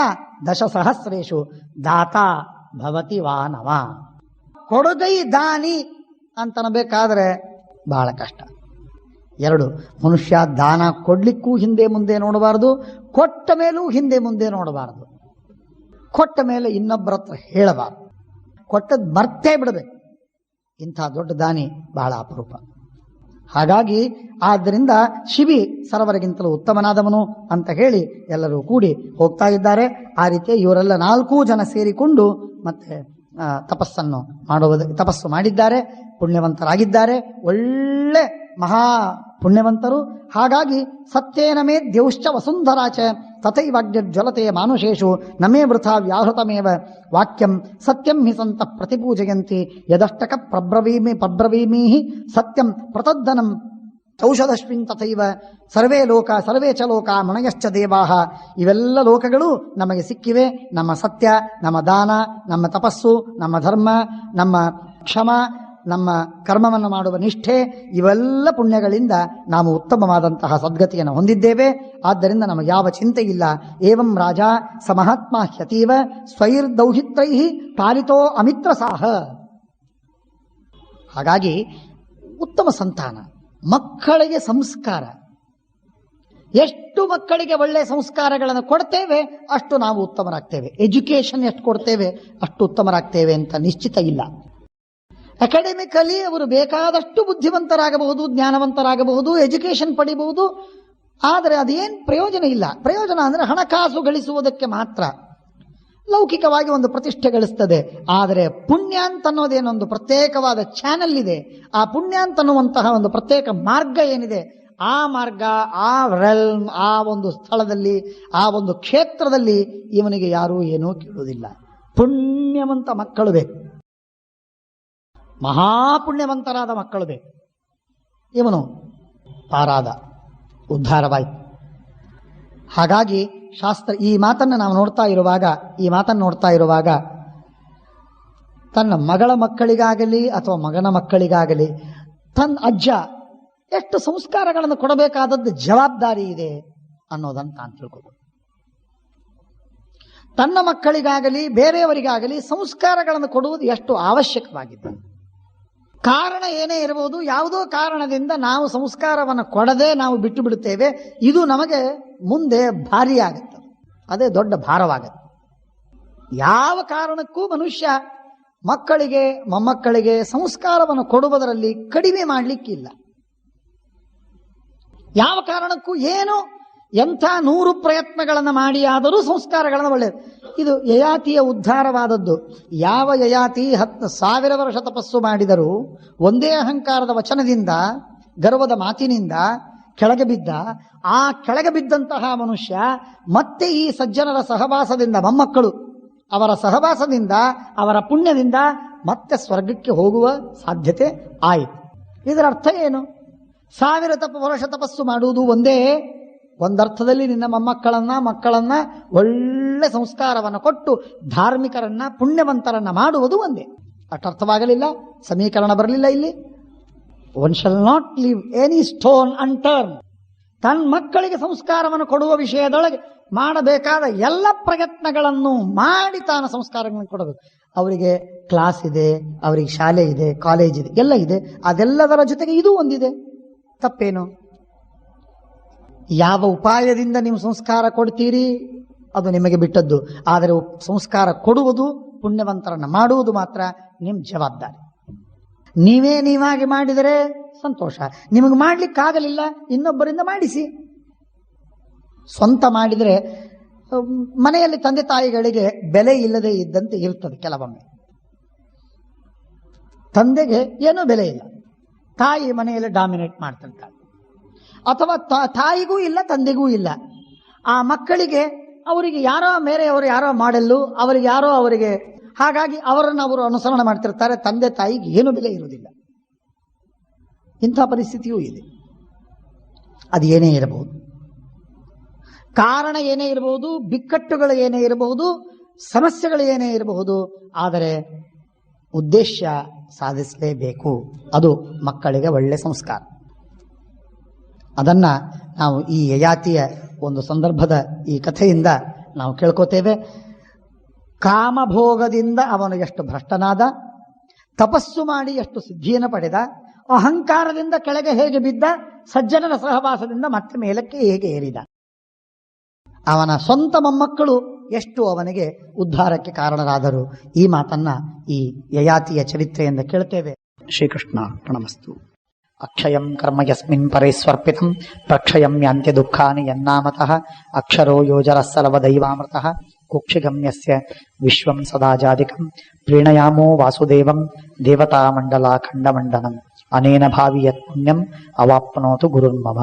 10 ಸಹಸ್ರೇಶು ದಾತ ಭವತಿ ವಾನವ. ಕೊಡುಗೈ ದಾನಿ ಅಂತನಬೇಕಾದ್ರೆ ಬಹಳ ಕಷ್ಟ. 2, ಮನುಷ್ಯ ದಾನ ಕೊಡ್ಲಿಕ್ಕೂ ಹಿಂದೆ ಮುಂದೆ ನೋಡಬಾರದು, ಕೊಟ್ಟ ಮೇಲೂ ಹಿಂದೆ ಮುಂದೆ ನೋಡಬಾರದು. ಕೊಟ್ಟ ಮೇಲೆ ಇನ್ನೊಬ್ಬರ ಹತ್ರ ಹೇಳಬಾರದು, ಕೊಟ್ಟದ್ದು ಮರ್ತೇ ಬಿಡಬೇಕು. ಇಂಥ ದೊಡ್ಡ ದಾನಿ ಬಹಳ ಅಪರೂಪ. ಹಾಗಾಗಿ ಆದ್ದರಿಂದ ಶಿಬಿ ಸರ್ವರಿಗಿಂತಲೂ ಉತ್ತಮನಾದವನು ಅಂತ ಹೇಳಿ ಎಲ್ಲರೂ ಕೂಡಿ ಹೋಗ್ತಾ ಇದ್ದಾರೆ. ಆ ರೀತಿ ಇವರೆಲ್ಲ 4 ಜನ ಸೇರಿಕೊಂಡು ಮತ್ತೆ ತಪಸ್ಸು ಮಾಡಿದ್ದಾರೆ, ಪುಣ್ಯವಂತರಾಗಿದ್ದಾರೆ, ಒಳ್ಳೆ ಮಹಾ ಪುಣ್ಯವಂತರು. ಹಾಗಾಗಿ ಸತ್ಯೇನ ಮೇ ದ್ಯೌಶ್ಚ ವಸುಂಧರಾಚ ತಥೈವಾಗ್ಯಜ್ವಲತೆ ಮಾನುಷೇಷು ನಮೇ ವೃಥಾ ವ್ಯಾಹೃತಮೇವ ವಾಕ್ಯಂ ಸತ್ಯಂ ಹಿ ಸಂತ ಪ್ರತಿಪೂಜಯಂತಿ ಯದಷ್ಟಕ ಪ್ರಬ್ರವೀಮಿ ಸತ್ಯಂ ಪ್ರತದ್ದನಂ ಔಷಧಶ್ವಿನ್ ತಥೈವ ಸರ್ವೇ ಚ ಲೋಕ ಮಣಯಶ್ಚ ದೇವಾಹ. ಇವೆಲ್ಲ ಲೋಕಗಳು ನಮಗೆ ಸಿಕ್ಕಿವೆ. ನಮ್ಮ ಸತ್ಯ, ನಮ್ಮ ದಾನ, ನಮ್ಮ ತಪಸ್ಸು, ನಮ್ಮ ಧರ್ಮ, ನಮ್ಮ ಕ್ಷಮ, ನಮ್ಮ ಕರ್ಮವನ್ನು ಮಾಡುವ ನಿಷ್ಠೆ, ಇವೆಲ್ಲ ಪುಣ್ಯಗಳಿಂದ ನಾವು ಉತ್ತಮವಾದಂತಹ ಸದ್ಗತಿಯನ್ನು ಹೊಂದಿದ್ದೇವೆ. ಆದ್ದರಿಂದ ನಮಗೆ ಯಾವ ಚಿಂತೆ ಇಲ್ಲ. ಏವಂ ರಾಜ ಸ ಮಹಾತ್ಮ ಹ್ಯತೀವ ಸ್ವೈರ್ದೌಹಿತ್ರೈ ಪಾಲಿತೋ ಅಮಿತ್ರ ಸಾಹ. ಹಾಗಾಗಿ ಉತ್ತಮ ಸಂತಾನ, ಮಕ್ಕಳಿಗೆ ಸಂಸ್ಕಾರ, ಎಷ್ಟು ಮಕ್ಕಳಿಗೆ ಒಳ್ಳೆಯ ಸಂಸ್ಕಾರಗಳನ್ನು ಕೊಡ್ತೇವೆ ಅಷ್ಟು ನಾವು ಉತ್ತಮರಾಗ್ತೇವೆ. ಎಜುಕೇಶನ್ ಎಷ್ಟು ಕೊಡ್ತೇವೆ ಅಷ್ಟು ಉತ್ತಮರಾಗ್ತೇವೆ ಅಂತ ನಿಶ್ಚಿತ ಇಲ್ಲ. ಅಕಾಡೆಮಿಕಲಿ ಅವರು ಬೇಕಾದಷ್ಟು ಬುದ್ಧಿವಂತರಾಗಬಹುದು, ಜ್ಞಾನವಂತರಾಗಬಹುದು, ಎಜುಕೇಶನ್ ಪಡಿಬಹುದು. ಆದರೆ ಅದೇನು ಪ್ರಯೋಜನ ಇಲ್ಲ. ಪ್ರಯೋಜನ ಅಂದರೆ ಹಣಕಾಸು ಗಳಿಸುವುದಕ್ಕೆ ಮಾತ್ರ, ಲೌಕಿಕವಾಗಿ ಒಂದು ಪ್ರತಿಷ್ಠೆ ಗಳಿಸ್ತದೆ. ಆದರೆ ಪುಣ್ಯ ಅಂತನ್ನೋದೇನೊಂದು ಪ್ರತ್ಯೇಕವಾದ ಚಾನೆಲ್ ಇದೆ. ಆ ಪುಣ್ಯ ಅಂತನ್ನುವಂತಹ ಒಂದು ಪ್ರತ್ಯೇಕ ಮಾರ್ಗ ಏನಿದೆ, ಆ ಮಾರ್ಗ, ಆ ರೆಲ್ಮ್, ಆ ಒಂದು ಸ್ಥಳದಲ್ಲಿ, ಆ ಒಂದು ಕ್ಷೇತ್ರದಲ್ಲಿ ಇವನಿಗೆ ಯಾರೂ ಏನೂ ಕೇಳುವುದಿಲ್ಲ. ಪುಣ್ಯವಂತ ಮಕ್ಕಳು ಬೇಕು, ಮಹಾಪುಣ್ಯವಂತರಾದ ಮಕ್ಕಳು ಬೇಕು. ಇವನು ಪಾರಾದ, ಉದ್ಧಾರವಾಯಿತು. ಹಾಗಾಗಿ ಶಾಸ್ತ್ರ ಈ ಮಾತನ್ನು ನಾವು ನೋಡ್ತಾ ಇರುವಾಗ ತನ್ನ ಮಗಳ ಮಕ್ಕಳಿಗಾಗಲಿ ಅಥವಾ ಮಗನ ಮಕ್ಕಳಿಗಾಗಲಿ ತನ್ನ ಅಜ್ಜ ಎಷ್ಟು ಸಂಸ್ಕಾರಗಳನ್ನು ಕೊಡಬೇಕಾದದ್ದು ಜವಾಬ್ದಾರಿ ಇದೆ ಅನ್ನೋದನ್ನು ತಾನು ತಿಳ್ಕೋಬೇಕು. ತನ್ನ ಮಕ್ಕಳಿಗಾಗಲಿ ಬೇರೆಯವರಿಗಾಗಲಿ ಸಂಸ್ಕಾರಗಳನ್ನು ಕೊಡುವುದು ಎಷ್ಟು ಅವಶ್ಯಕವಾಗಿದೆ. ಕಾರಣ ಏನೇ ಇರಬಹುದು, ಯಾವುದೋ ಕಾರಣದಿಂದ ನಾವು ಸಂಸ್ಕಾರವನ್ನು ಕೊಡದೆ ನಾವು ಬಿಟ್ಟು ಬಿಡುತ್ತೇವೆ. ಇದು ನಮಗೆ ಮುಂದೆ ಭಾರಿ ಆಗುತ್ತೆ, ಅದೇ ದೊಡ್ಡ ಭಾರವಾಗುತ್ತೆ. ಯಾವ ಕಾರಣಕ್ಕೂ ಮನುಷ್ಯ ಮಕ್ಕಳಿಗೆ ಮೊಮ್ಮಕ್ಕಳಿಗೆ ಸಂಸ್ಕಾರವನ್ನು ಕೊಡುವುದರಲ್ಲಿ ಕಡಿಮೆ ಮಾಡಲಿಕ್ಕಿಲ್ಲ. ಯಾವ ಕಾರಣಕ್ಕೂ ಏನು ಎಂಥ 100 ಪ್ರಯತ್ನಗಳನ್ನು ಮಾಡಿ ಆದರೂ ಸಂಸ್ಕಾರಗಳನ್ನು ಒಳ್ಳೆಯದು. ಇದು ಯಯಾತಿಯ ಉದ್ಧಾರವಾದದ್ದು. ಯಾವ ಯಯಾತಿ 10,000 ವರ್ಷ ತಪಸ್ಸು ಮಾಡಿದರೂ ಒಂದೇ ಅಹಂಕಾರದ ವಚನದಿಂದ, ಗರ್ವದ ಮಾತಿನಿಂದ ಕೆಳಗೆ ಬಿದ್ದ, ಆ ಕೆಳಗೆ ಬಿದ್ದಂತಹ ಮನುಷ್ಯ ಮತ್ತೆ ಈ ಸಜ್ಜನರ ಸಹವಾಸದಿಂದ, ಮೊಮ್ಮಕ್ಕಳು ಅವರ ಸಹವಾಸದಿಂದ, ಅವರ ಪುಣ್ಯದಿಂದ ಮತ್ತೆ ಸ್ವರ್ಗಕ್ಕೆ ಹೋಗುವ ಸಾಧ್ಯತೆ ಆಯಿತು. ಇದರ ಅರ್ಥ ಏನು? 1000 ವರ್ಷ ತಪಸ್ಸು ಮಾಡುವುದು ಒಂದೇ. ಒಂದರ್ಥದಲ್ಲಿ ನಿನ್ನ ಮಕ್ಕಳನ್ನ ಒಳ್ಳೆ ಸಂಸ್ಕಾರವನ್ನು ಕೊಟ್ಟು ಧಾರ್ಮಿಕರನ್ನ, ಪುಣ್ಯವಂತರನ್ನ ಮಾಡುವುದು ಒಂದೇ. ಅರ್ಥವಾಗಲಿಲ್ಲ, ಸಮೀಕರಣ ಬರಲಿಲ್ಲ ಇಲ್ಲಿ. One shall not leave any stone unturned. ತನ್ನ ಮಕ್ಕಳಿಗೆ ಸಂಸ್ಕಾರವನ್ನು ಕೊಡುವ ವಿಷಯದೊಳಗೆ ಮಾಡಬೇಕಾದ ಎಲ್ಲ ಪ್ರಯತ್ನಗಳನ್ನು ಮಾಡಿ ತಾನು ಸಂಸ್ಕಾರಗಳನ್ನು ಕೊಡಬೇಕು. ಅವರಿಗೆ ಕ್ಲಾಸ್ ಇದೆ, ಅವರಿಗೆ ಶಾಲೆ ಇದೆ, ಕಾಲೇಜ್ ಇದೆ, ಎಲ್ಲ ಇದೆ. ಅದೆಲ್ಲದರ ಜೊತೆಗೆ ಇದು ಒಂದಿದೆ. ತಪ್ಪೇನು? ಯಾವ ಉಪಾಯದಿಂದ ನೀವು ಸಂಸ್ಕಾರ ಕೊಡ್ತೀರಿ ಅದು ನಿಮಗೆ ಬಿಟ್ಟದ್ದು. ಆದರೆ ಸಂಸ್ಕಾರ ಕೊಡುವುದು, ಪುಣ್ಯವಂತರನ್ನು ಮಾಡುವುದು ಮಾತ್ರ ನಿಮ್ಮ ಜವಾಬ್ದಾರಿ. ನೀವಾಗಿ ಮಾಡಿದರೆ ಸಂತೋಷ. ನಿಮಗೆ ಮಾಡ್ಲಿಕ್ಕಾಗಲಿಲ್ಲ, ಇನ್ನೊಬ್ಬರಿಂದ ಮಾಡಿಸಿ. ಸ್ವಂತ ಮಾಡಿದರೆ ಮನೆಯಲ್ಲಿ ತಂದೆ ತಾಯಿಗಳಿಗೆ ಬೆಲೆ ಇಲ್ಲದೆ ಇದ್ದಂತೆ ಇರ್ತದೆ. ಕೆಲವೊಮ್ಮೆ ತಂದೆಗೆ ಏನೂ ಬೆಲೆ ಇಲ್ಲ, ತಾಯಿ ಮನೆಯಲ್ಲಿ ಡಾಮಿನೇಟ್ ಮಾಡ್ತಿರ್ತಾಳೆ. ಅಥವಾ ತಾಯಿಗೂ ಇಲ್ಲ, ತಂದೆಗೂ ಇಲ್ಲ. ಆ ಮಕ್ಕಳಿಗೆ ಅವರಿಗೆ ಯಾರೋ ಮೇರೆಯವರು ಯಾರೋ ಮಾಡಲ್ಲು, ಅವರಿಗೆ ಹಾಗಾಗಿ ಅವರನ್ನು ಅವರು ಅನುಸರಣೆ ಮಾಡ್ತಿರ್ತಾರೆ. ತಂದೆ ತಾಯಿಗೆ ಏನು ಬೆಲೆ ಇರುವುದಿಲ್ಲ. ಇಂಥ ಪರಿಸ್ಥಿತಿಯೂ ಇದೆ. ಅದು ಏನೇ ಇರಬಹುದು, ಕಾರಣ ಏನೇ ಇರಬಹುದು, ಬಿಕ್ಕಟ್ಟುಗಳು ಏನೇ ಇರಬಹುದು, ಸಮಸ್ಯೆಗಳು ಏನೇ ಇರಬಹುದು, ಆದರೆ ಉದ್ದೇಶ ಸಾಧಿಸಲೇಬೇಕು. ಅದು ಮಕ್ಕಳಿಗೆ ಒಳ್ಳೆ ಸಂಸ್ಕಾರ. ಅದನ್ನ ನಾವು ಈ ಯಯಾತಿಯ ಒಂದು ಸಂದರ್ಭದ ಈ ಕಥೆಯಿಂದ ನಾವು ಕೇಳ್ಕೋತೇವೆ. ಕಾಮಭೋಗದಿಂದ ಅವನು ಎಷ್ಟು ಭ್ರಷ್ಟನಾದ, ತಪಸ್ಸು ಮಾಡಿ ಎಷ್ಟು ಸಿದ್ಧಿಯನ್ನು ಪಡೆದ, ಅಹಂಕಾರದಿಂದ ಕೆಳಗೆ ಹೇಗೆ ಬಿದ್ದ, ಸಜ್ಜನರ ಸಹವಾಸದಿಂದ ಮತ್ತೆ ಮೇಲಕ್ಕೆ ಹೇಗೆ ಏರಿದ. ಅವನ ಸ್ವಂತ ಮೊಮ್ಮಕ್ಕಳು ಎಷ್ಟು ಅವನಿಗೆ ಉದ್ಧಾರಕ್ಕೆ ಕಾರಣರಾದರು. ಈ ಮಾತನ್ನ ಈ ಯಯಾತಿಯ ಚರಿತ್ರೆಯಿಂದ ಕೇಳ್ತೇವೆ. ಶ್ರೀಕೃಷ್ಣ ಪ್ರಣಮಸ್ತು. ಅಕ್ಷಯಂ ಕರ್ಮ ಯಸ್ಮಿನ್ ಪರೇಸ್ವರ್ಪಿತಂ ಪ್ರಕ್ಷಯಂ ಯಾಂತ್ಯ ದುಃಖಾನಿ ಯನ್ನಾಮತಃ ಅಕ್ಷರೋ ಯೋಜರಃ ಸರ್ವದೈವಾಮೃತಃ ಕುಕ್ಷಿಗಮ್ಯಸ್ಯ ವಿಶ್ವಂ ಸದಾಜಾದಿಕಂ ಪ್ರೀಣಯಾಮೋ ವಾಸುದೇವಂ ದೇವತಾಮಂಡಲಾಖಂಡಮಂಡನಂ ಅನೇನ ಭಾವಿ ಯತ್ ಪುಣ್ಯಂ ಅವಾಪ್ನೋತು ಗುರುರ್ಮಮ.